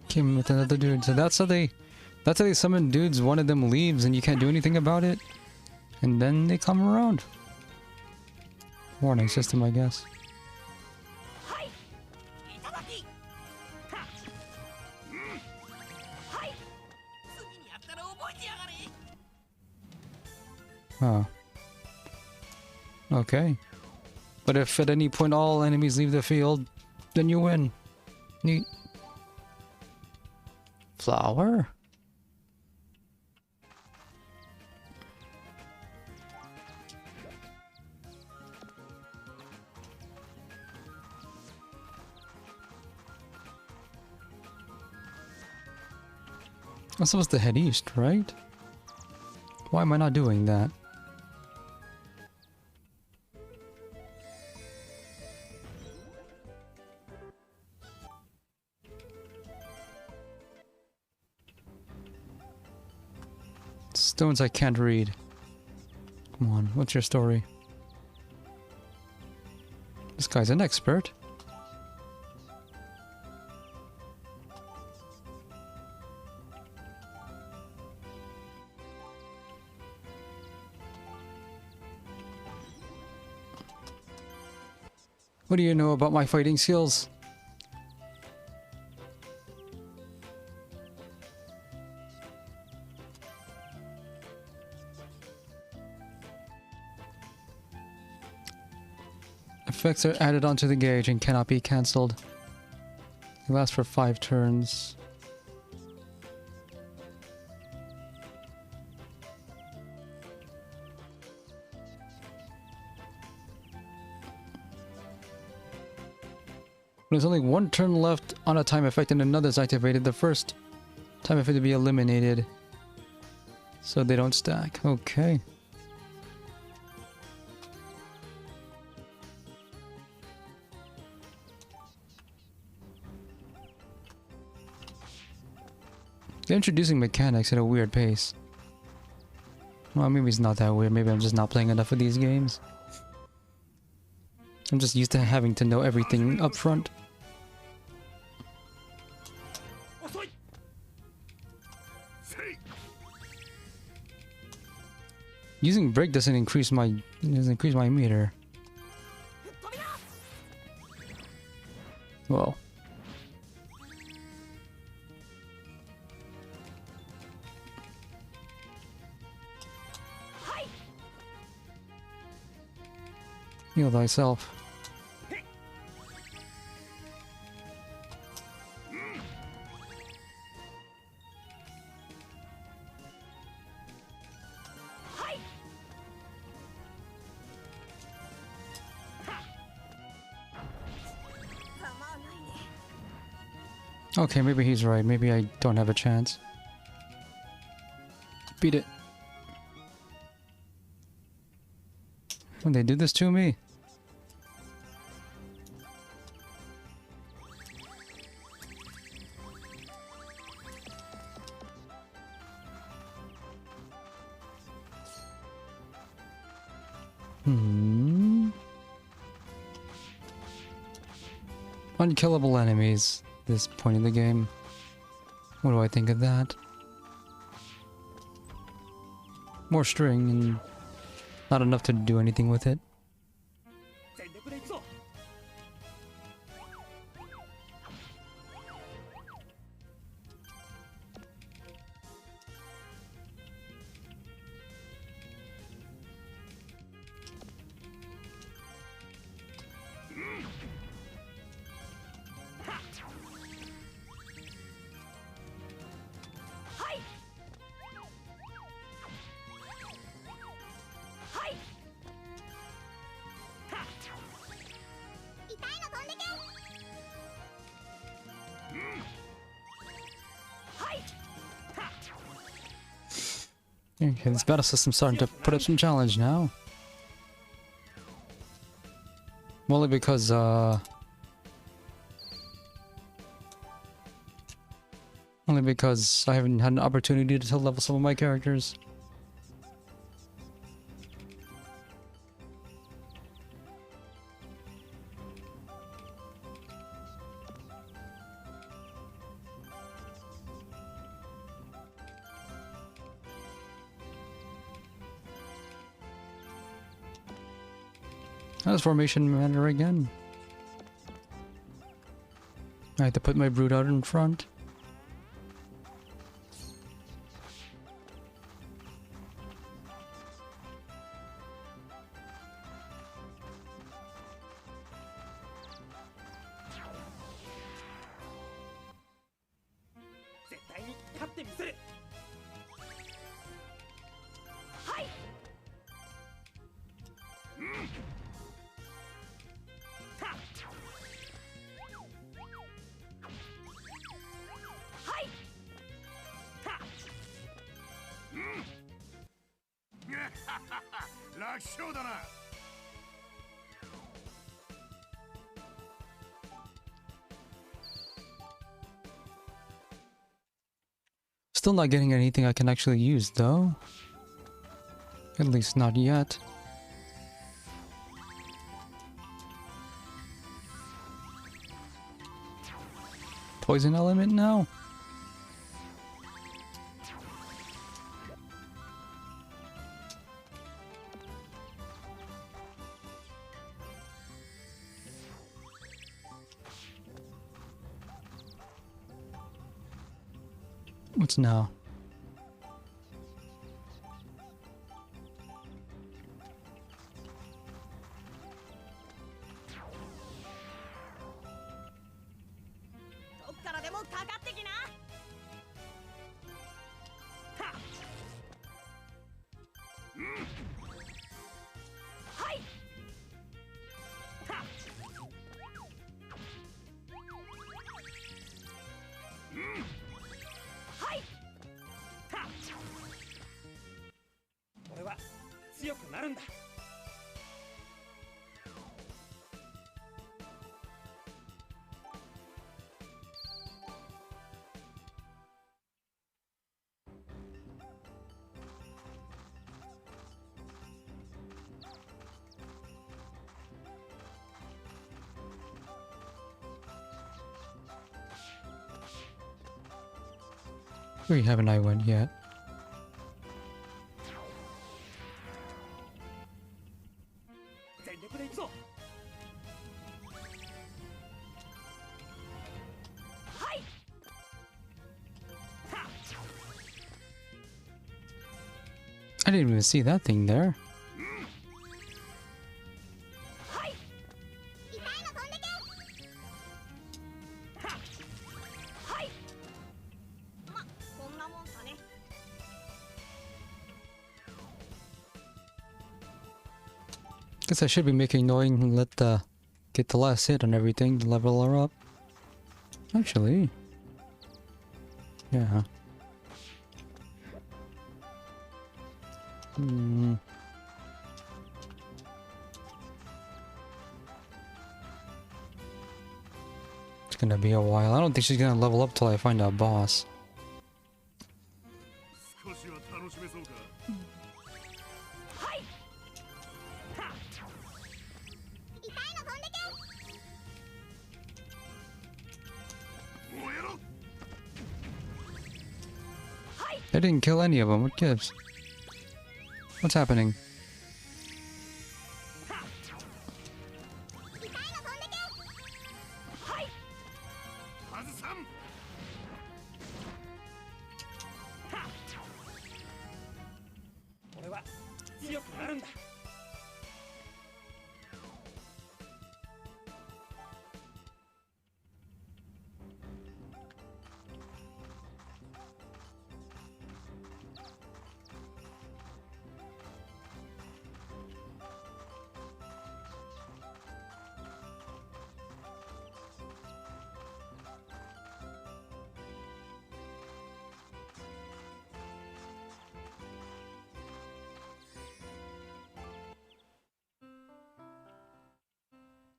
Came with another dude. So that's how they summon dudes. One of them leaves and you can't do anything about it. And then they come around. Warning system, I guess. はいいただきはっはい次にやったら覚えてやがれ Oh. Okay. But if at any point all enemies leave the field, then you win. Neat. Flower? I'm supposed to head east, right? Why am I not doing that? Stones I can't read. Come on, what's your story? This guy's an expert. What do you know about my fighting skills? Effects are added onto the gauge and cannot be cancelled. They last for 5 turns. There's only 1 turn left on a time effect and another is activated. The first time effect to be eliminated. So they don't stack. Okay. They're introducing mechanics at a weird pace. Well, maybe it's not that weird. Maybe I'm just not playing enough of these games. I'm just used to having to know everything up front. 遅い せい Using brake doesn't increase my meter. 飛びな Well. Heal thyself. ざまあないね Okay, maybe he's right. Maybe I don't have a chance. Beat it. When they do this to me? Unkillable enemies. This point in the game. What do I think of that? More string and not enough to do anything with it. 全力で行くぞ Okay, this battle system's starting to put up some challenge now. Only because, only because I haven't had an opportunity to level some of my characters. How does formation matter again? I have to put my brood out in front. Still not getting anything I can actually use, though. At least not yet. Poison element now? What's now? Where haven't I went yet? I didn't even see that thing there. Guess I should be making noise and let get the last hit on everything to level her up. Actually, yeah. It's gonna be a while. I don't think she's gonna level up till I find a boss. 少しは楽しめそうか。もうやろう。 I didn't kill any of them. What gives? What's happening?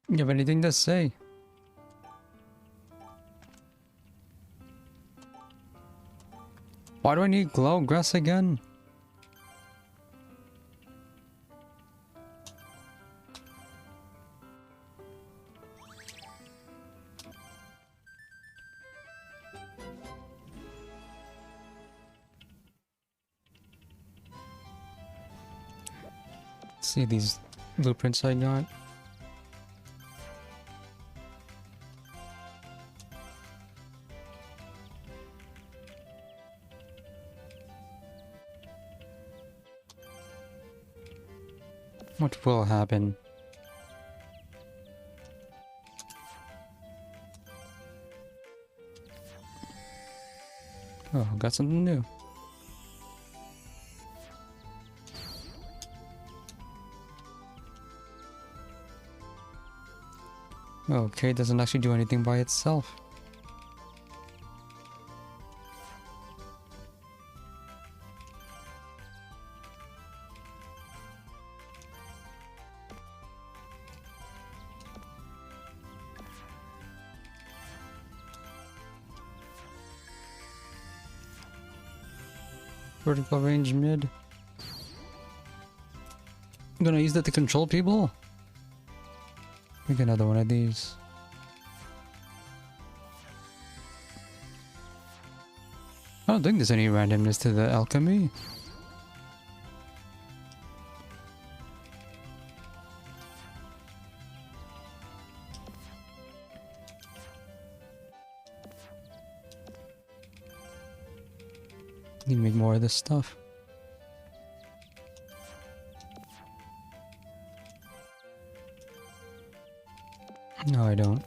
You have anything to say? Why do I need glow grass again? Let's see these blueprints I got. What will happen? Oh, got something new. Okay, it doesn't actually do anything by itself. Vertical range mid. I'm gonna use that to control people? Make another one of these. I don't think there's any randomness to the alchemy. Need to make more of this stuff. No, I don't.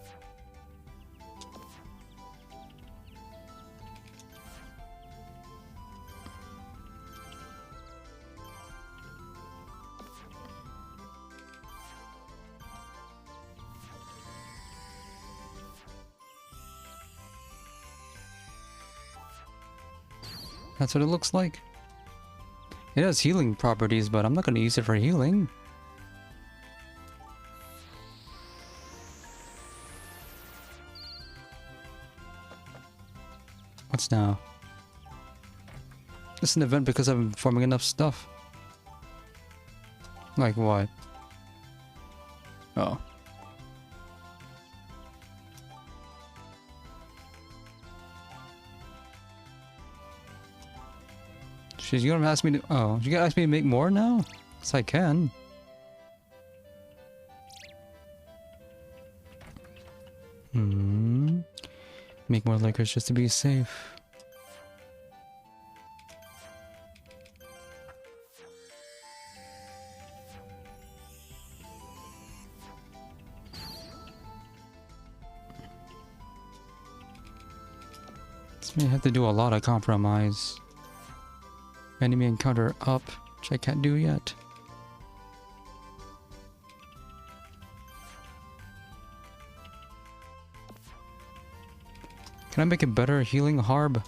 That's what it looks like. It has healing properties, but I'm not going to use it for healing. What's now? It's an event because I'm farming enough stuff. Like what? Oh. She's gonna ask me to. Oh, you gonna ask me to make more now? Yes, I can. Make more liquors just to be safe. This may have to do a lot of compromise. Enemy encounter up, which I can't do yet. Can I make a better healing harb?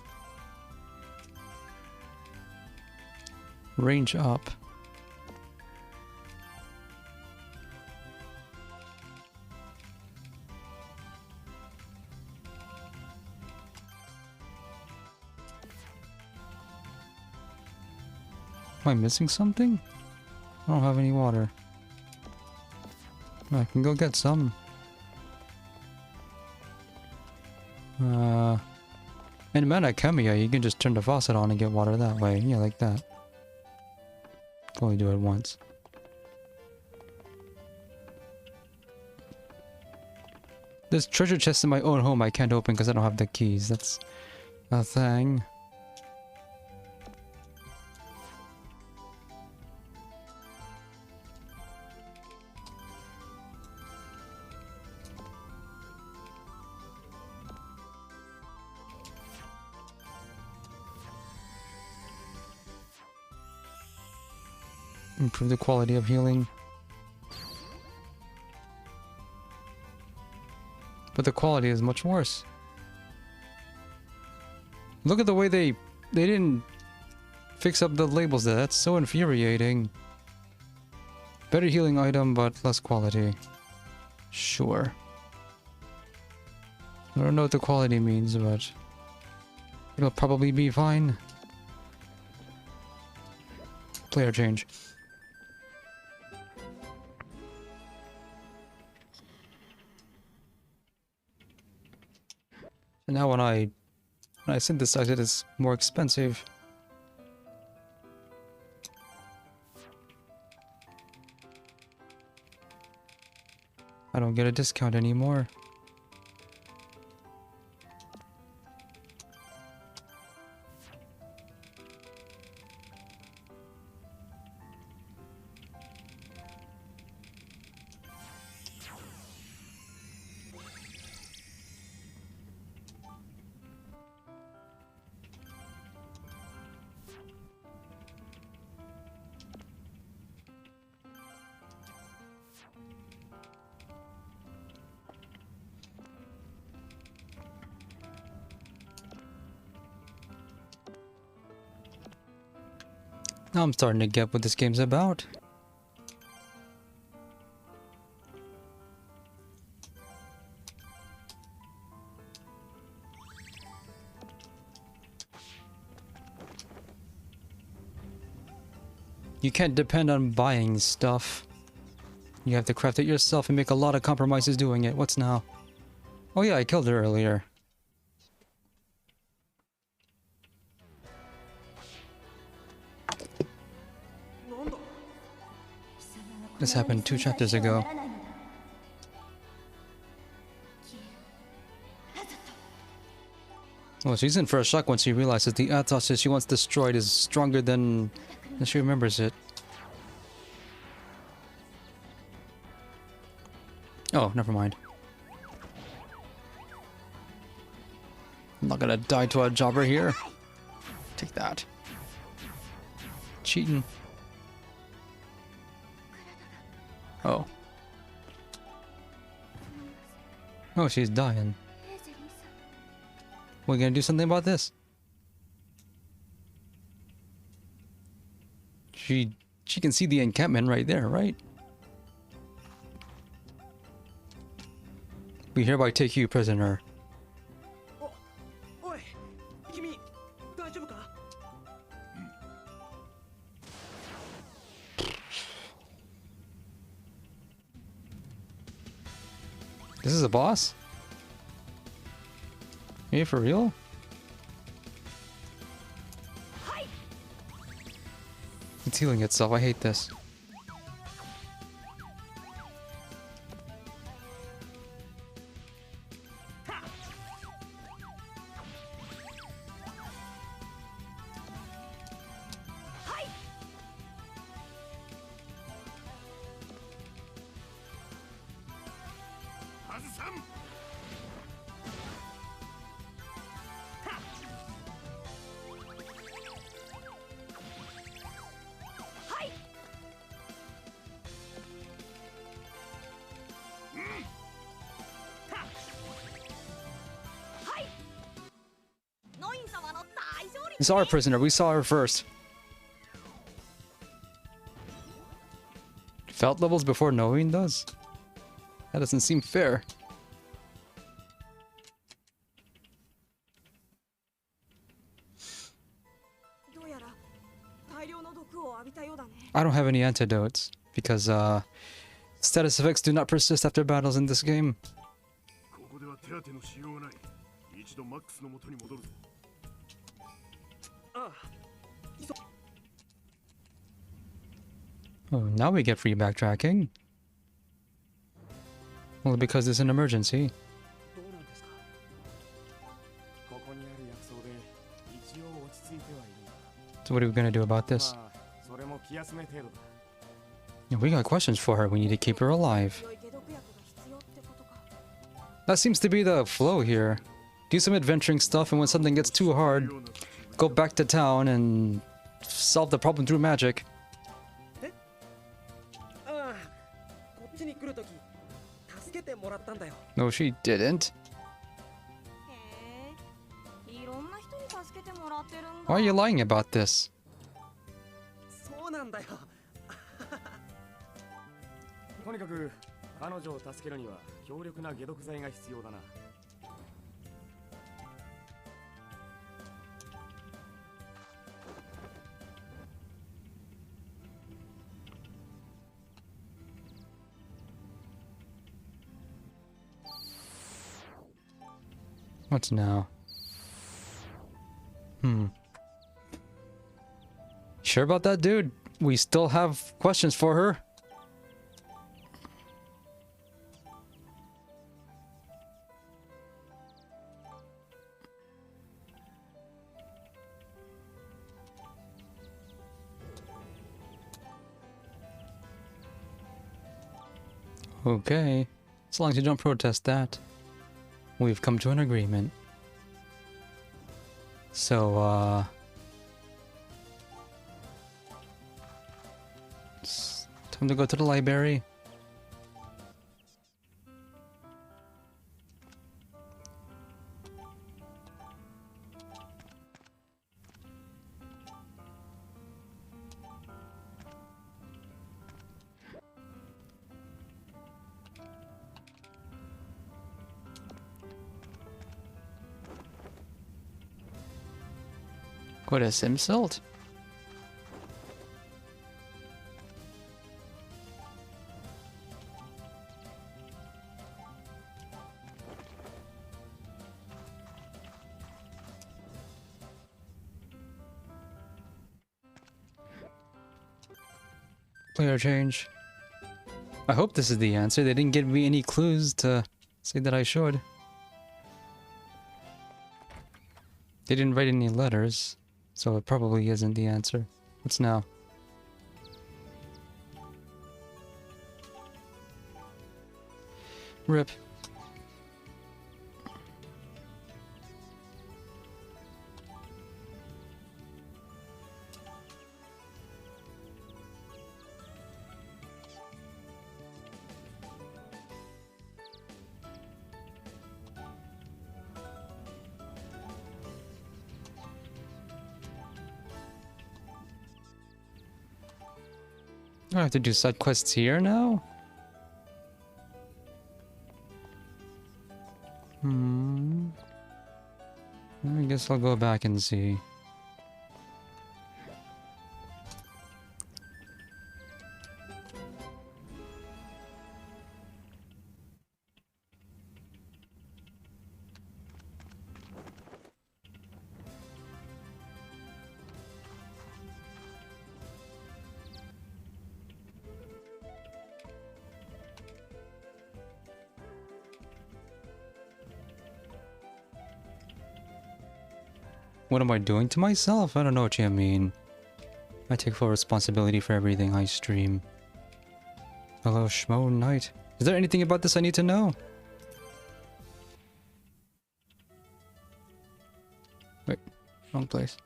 Range up. Am I missing something? I don't have any water. I can go get some. In Mana Kamiya, you can just turn the faucet on and get water that way. Yeah, like that. Only do it once. This treasure chest in my own home I can't open because I don't have the keys. That's a thing. Improve the quality of healing. But the quality is much worse. Look at the way they didn't fix up the labels there. That's so infuriating. Better healing item, but less quality. Sure. I don't know what the quality means, but it'll probably be fine. Player change. And now when I synthesize it, it's more expensive. I don't get a discount anymore. Now I'm starting to get what this game's about. You can't depend on buying stuff. You have to craft it yourself and make a lot of compromises doing it. What's now? Oh yeah, I killed her earlier. This happened 2 chapters ago. Well, she's in for a shock when she realizes the Athos that she once destroyed is stronger than she remembers it. Oh, never mind. I'm not gonna die to a jobber here. Take that. Cheating. Oh. Oh, she's dying. We're gonna do something about this. She can see the encampment right there, right? We hereby take you prisoner. Oi, 君大丈夫か? This is a boss? Are you for real? It's healing itself. I hate this. It's our prisoner. We saw her first. Felt levels before knowing does? That doesn't seem fair. I don't have any antidotes because status effects do not persist after battles in this game. Oh, now we get free backtracking. Well, because it's an emergency. So what are we gonna do about this? Yeah, we got questions for her. We need to keep her alive. That seems to be the flow here. Do some adventuring stuff, and when something gets too hard, go back to town and solve the problem through magic. No, she didn't. Why are you lying about this? What's now? Sure about that, dude? We still have questions for her. Okay. As long as you don't protest that. We've come to an agreement. So, it's time to go to the library. What is insult? Player change. I hope this is the answer. They didn't give me any clues to say that I should. They didn't write any letters. So it probably isn't the answer. What's now? RIP. I have to do side quests here now? I guess I'll go back and see. What am I doing to myself? I don't know what you mean. I take full responsibility for everything I stream. Hello, Schmo Knight. Is there anything about this I need to know? Wait, wrong place.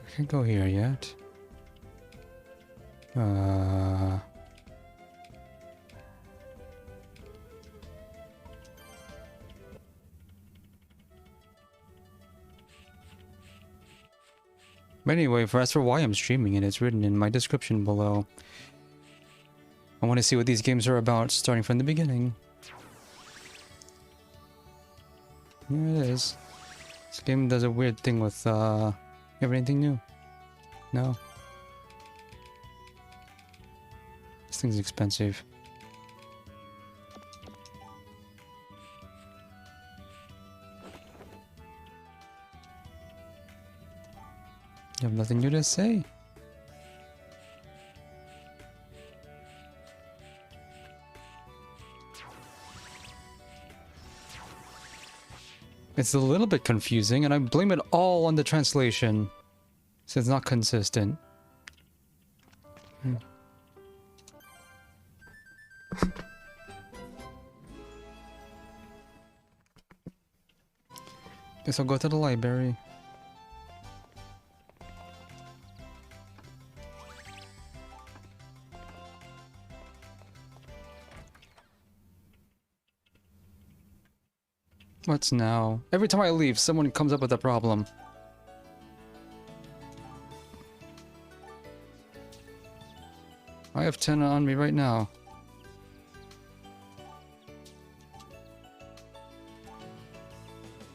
I can't go here yet. But anyway, as for why I'm streaming it, it's written in my description below. I want to see what these games are about, starting from the beginning. Here it is. This game does a weird thing with, you have anything new? No. This thing's expensive. You have nothing new to say? It's a little bit confusing, and I blame it all on the translation, since it's not consistent. Guess I'll go to the library. What's now? Every time I leave, someone comes up with a problem. I have 10 on me right now.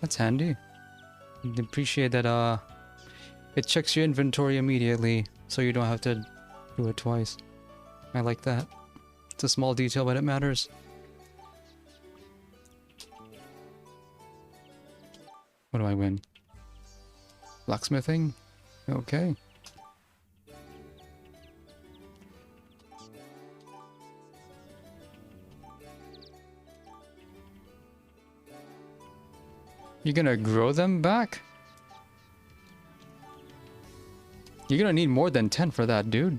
That's handy. I appreciate that, it checks your inventory immediately, so you don't have to do it twice. I like that. It's a small detail, but it matters. What do I win? Blacksmithing? Okay. You're gonna grow them back? You're gonna need more than 10 for that, dude.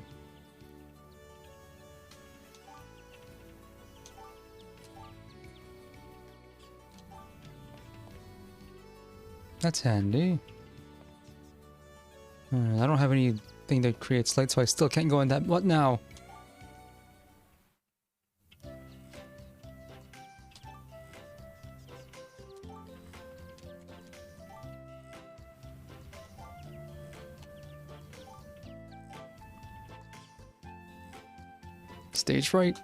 That's handy. I don't have anything that creates light, so I still can't go in that. What now? Stage fright.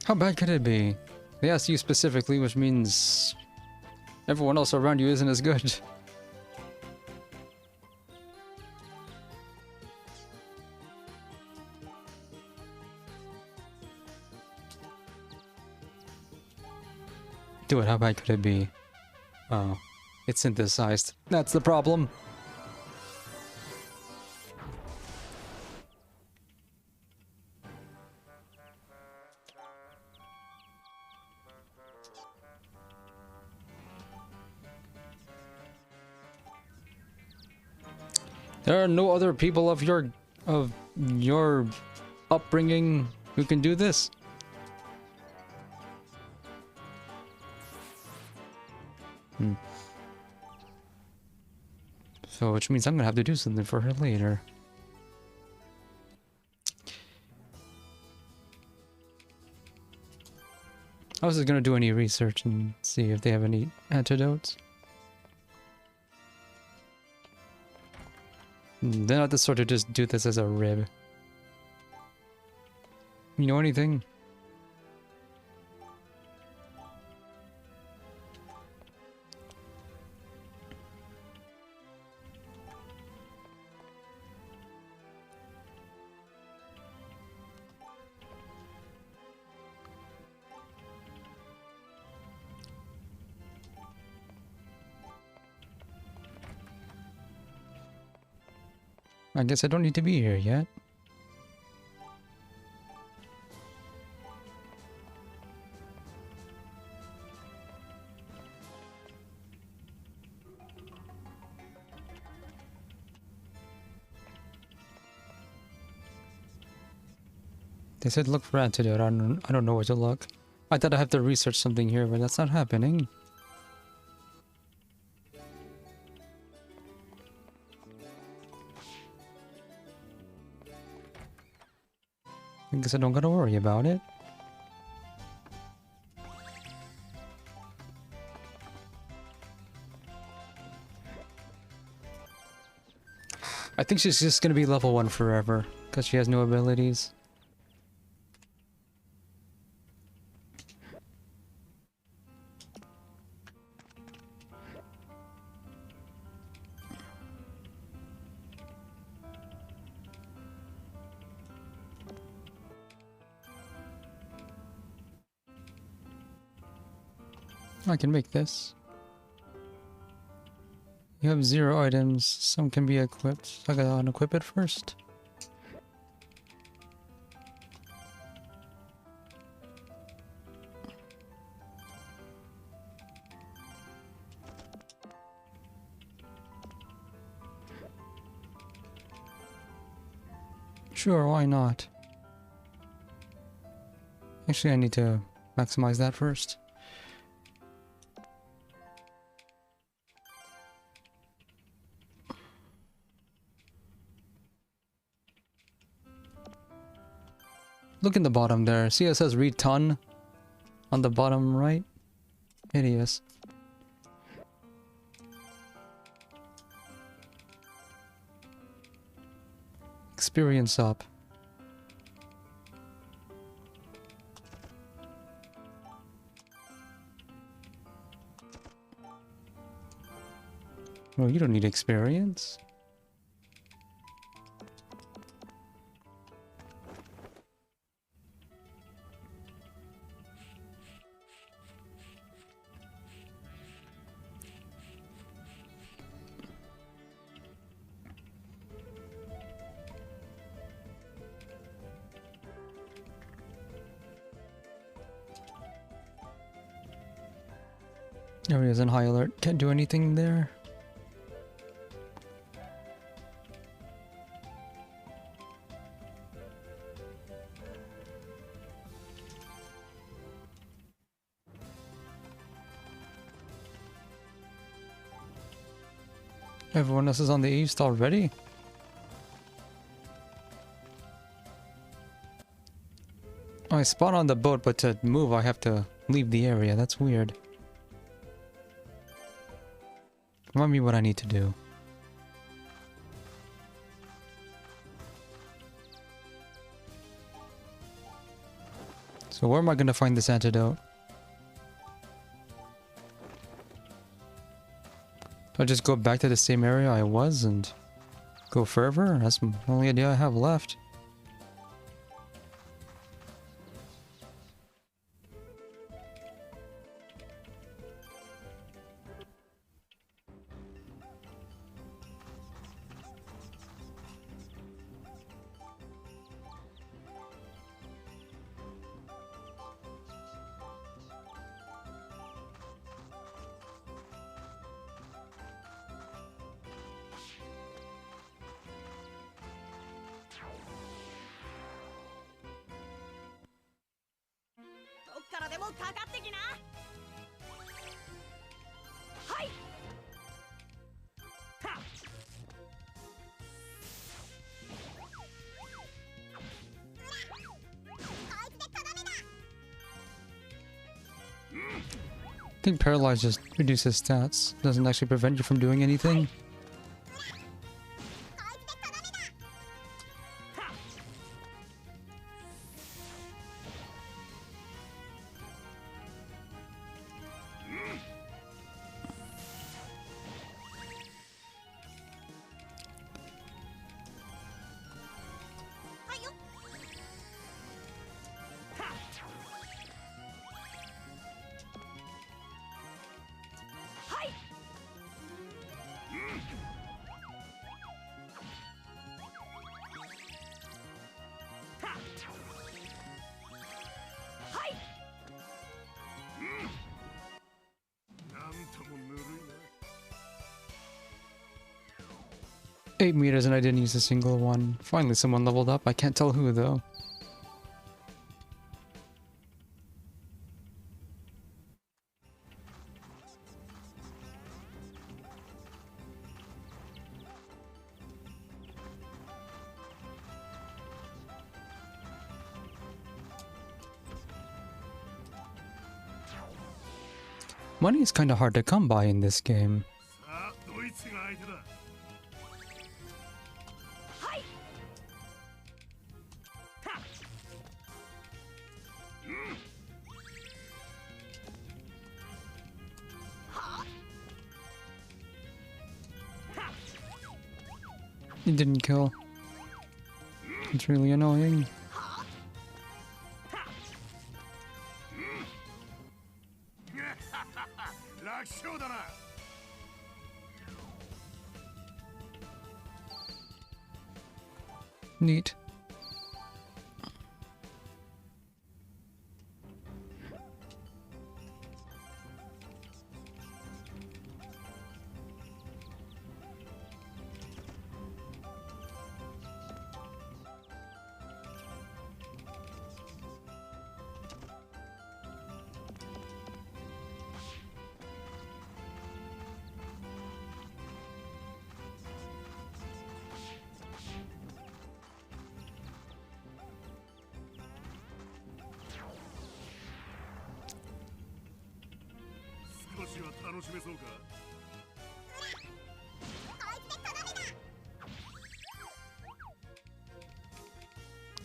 How bad could it be? They asked you specifically, which means everyone else around you isn't as good. Do it, how bad could it be? Oh, it's synthesized. That's the problem. There are no other people of your upbringing who can do this. So, which means I'm gonna have to do something for her later. I was just gonna do any research and see if they have any antidotes. They're not the sort to just do this as a rib. You know anything? I guess I don't need to be here yet. They said look for antidote. I don't know where to look. I thought I have to research something here, but that's not happening. I guess I don't gotta worry about it. I think she's just gonna be level 1 forever, because she has no abilities. I can make this. You have 0 items. Some can be equipped. I gotta unequip it first. Sure, why not? Actually, I need to maximize that first. Look in the bottom there. See it says read ton on the bottom right? Hideous. Experience up. Oh, you don't need experience. Area's on high alert. Can't do anything there. Everyone else is on the east already? I spawn on the boat, but to move I have to leave the area. That's weird. Remind me what I need to do. So where am I gonna find this antidote? Do I just go back to the same area I was and go further? That's the only idea I have left. I think paralyze just reduces stats. Doesn't actually prevent you from doing anything. 8 meters and I didn't use a single one. Finally someone leveled up. I can't tell who though. Money is kinda hard to come by in this game. さあドイツが相手だ。はい。 It didn't kill. It's really annoying. 楽勝だな。 Neat.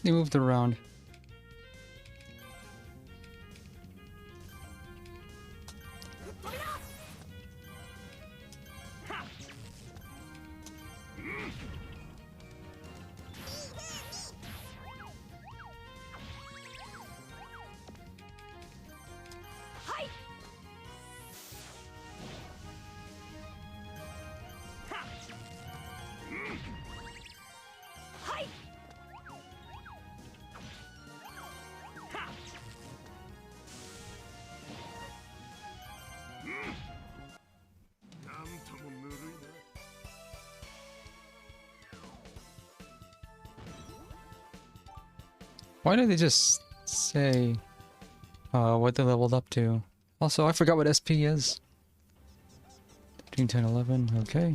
They moved around. Why did they just say what they leveled up to? Also, I forgot what SP is. 13, 10, 11, okay.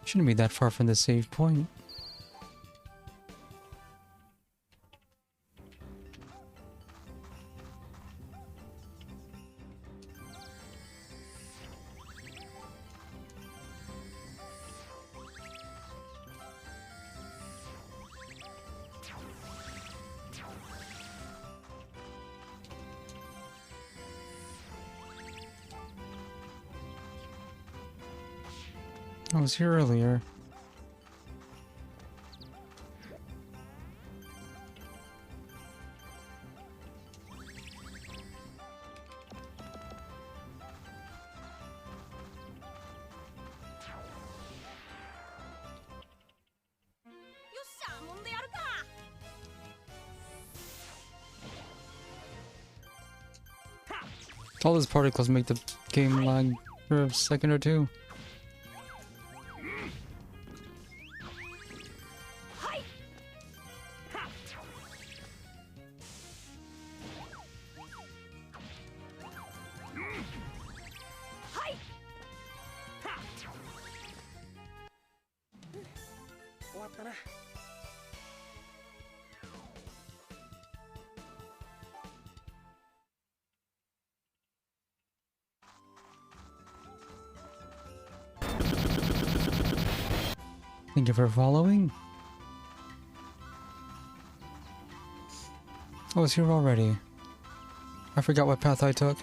Shouldn't be that far from the save point. I was here earlier. All those particles make the game lag for a second or two. Thank you for following. Oh, it's here already. I forgot what path I took.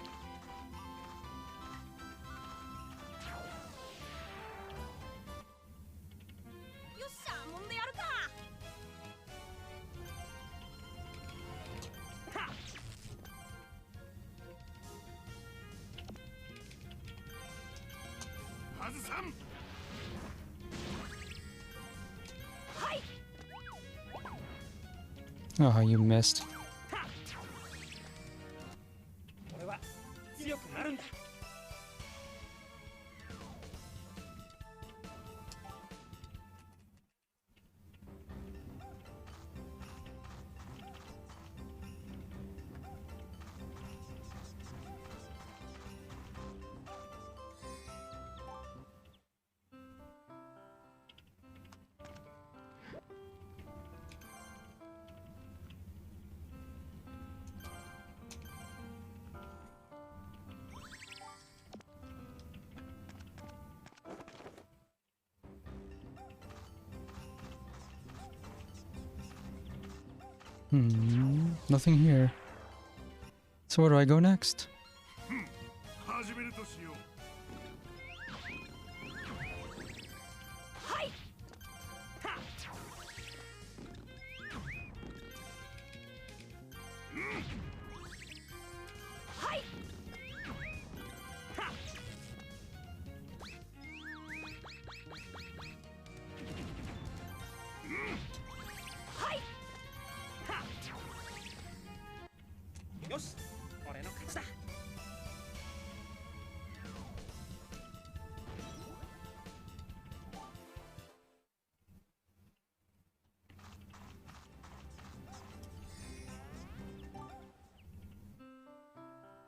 Oh, how you missed. 俺は強くなるんだ。 Nothing here. So where do I go next? 始めるとしよう。よし、俺の勝ちだ。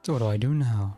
So what do I do now?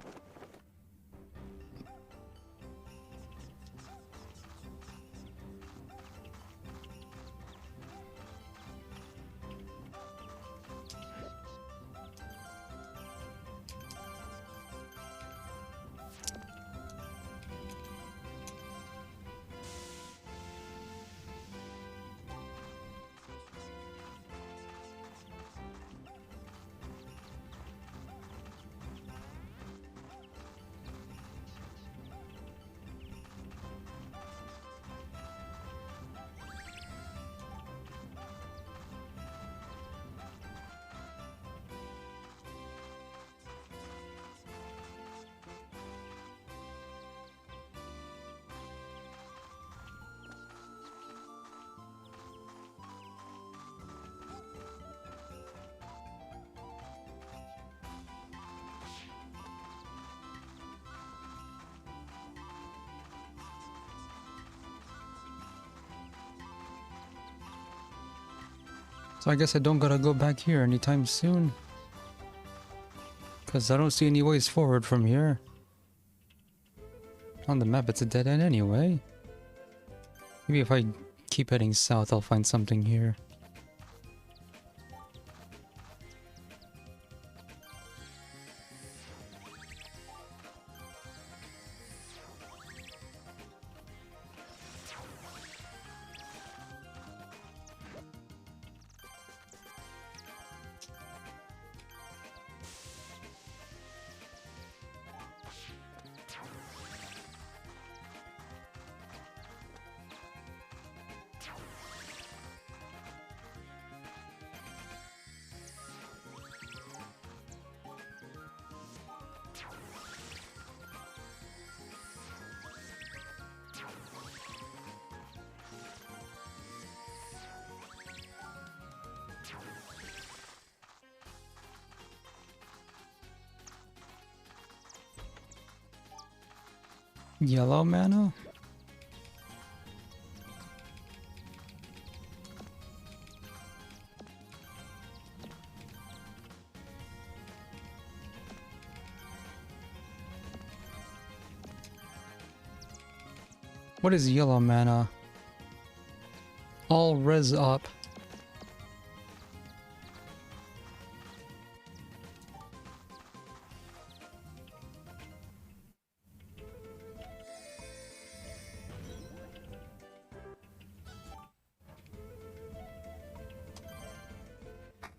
So I guess I don't gotta go back here anytime soon. Cause I don't see any ways forward from here. On the map it's a dead end anyway. Maybe if I keep heading south I'll find something here. Yellow mana? What is yellow mana? All res up.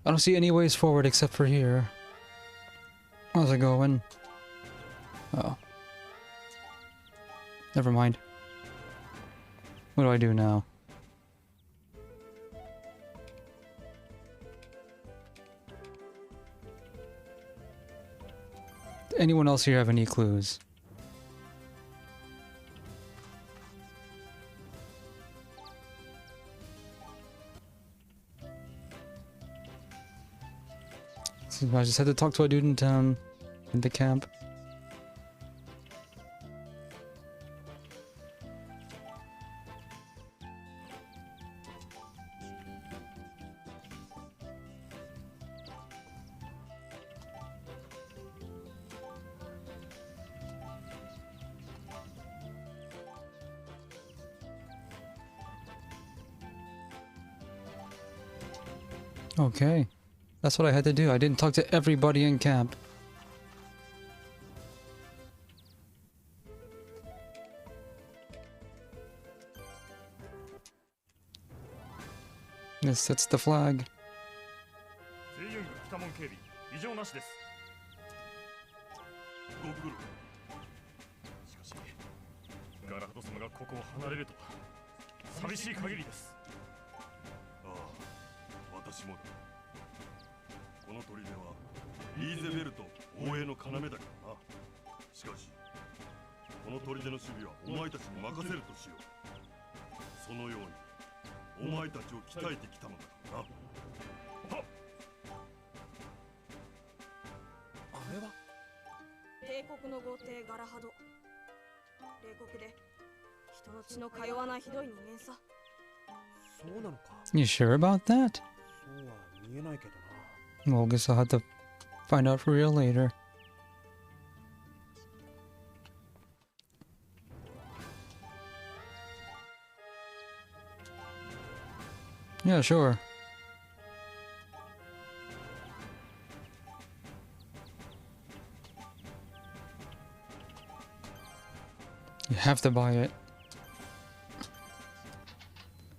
I don't see any ways forward except for here. How's it going? Oh. Never mind. What do I do now? Anyone else here have any clues? So I just had to talk to a dude in town, in the camp. Okay. That's what I had to do. I didn't talk to everybody in camp. Yes, that's the flag. 全ユング北門警備異常なしです。ご苦労。しかしガラハド様がここを離れるとは寂しい限りです。ああ、私もだ。この砦はリーゼベルト応援の要だからな。しかしこの砦の守備はお前たちに任せるとしよう。そのようにお前たちを鍛えてきたのだからな。はっ。あれは帝国の豪邸ガラハド。冷酷で人の血の通わないひどい人間さ。そうなのか。 You sure about that? そうは見えないけどな。 Well, I guess I'll have to find out for real later. Yeah, sure. You have to buy it.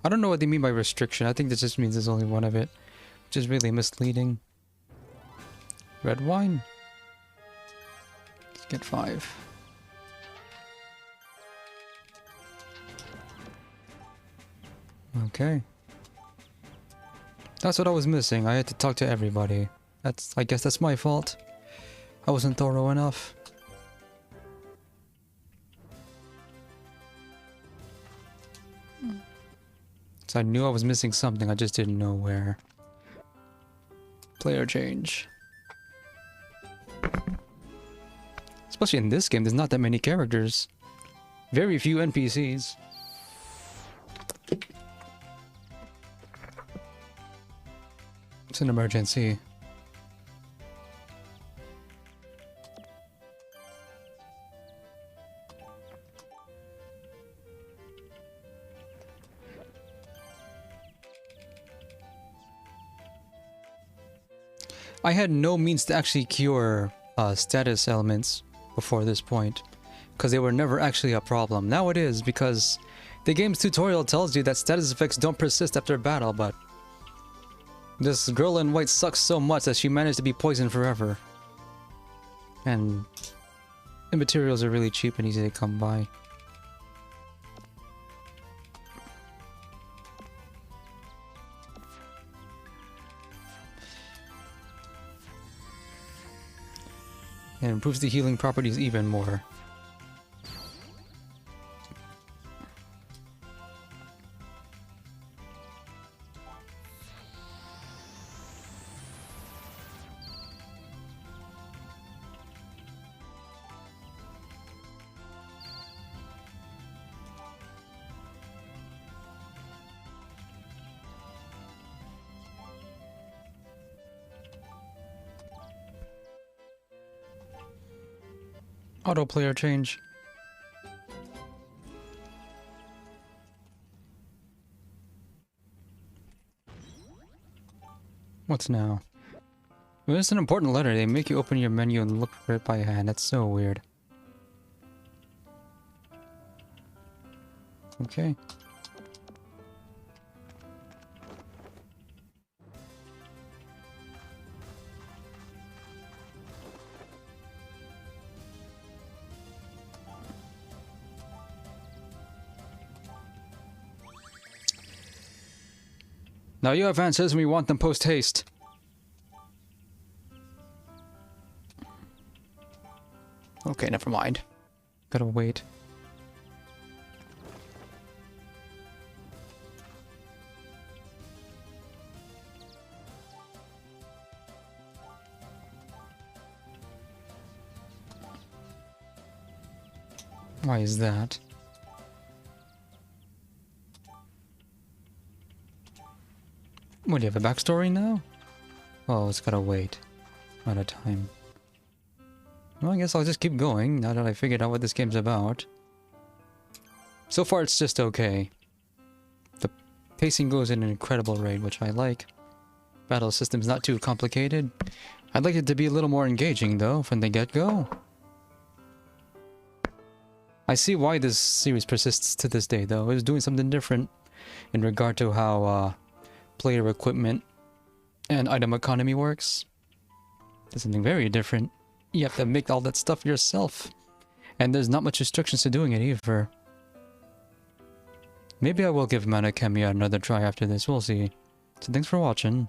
I don't know what they mean by restriction. I think this just means there's only one of it, which is really misleading. Red wine. Let's get 5. Okay. That's what I was missing. I had to talk to everybody. I guess that's my fault. I wasn't thorough enough. So I knew I was missing something, I just didn't know where. Player change. Especially in this game, there's not that many characters. Very few NPCs. It's an emergency. I had no means to actually cure status elements before this point, because they were never actually a problem. Now it is, because the game's tutorial tells you that status effects don't persist after battle, but this girl in white sucks so much that she managed to be poisoned forever. And the materials are really cheap and easy to come by. And improves the healing properties even more. Auto player change. What's now? When it's an important letter, they make you open your menu and look for it by hand. That's so weird. Okay. Now you have answers and we want them post-haste. Okay, never mind. Gotta wait. Why is that? What, do you have a backstory now? Oh, it's gotta wait. Out of time. Well, I guess I'll just keep going now that I figured out what this game's about. So far, it's just okay. The pacing goes at an incredible rate, which I like. Battle system's not too complicated. I'd like it to be a little more engaging, though, from the get-go. I see why this series persists to this day, though. It was doing something different in regard to how player equipment and item economy works. There's something very different. You have to make all that stuff yourself. And there's not much restrictions to doing it either. Maybe I will give Mana Khemia another try after this, we'll see. So thanks for watching.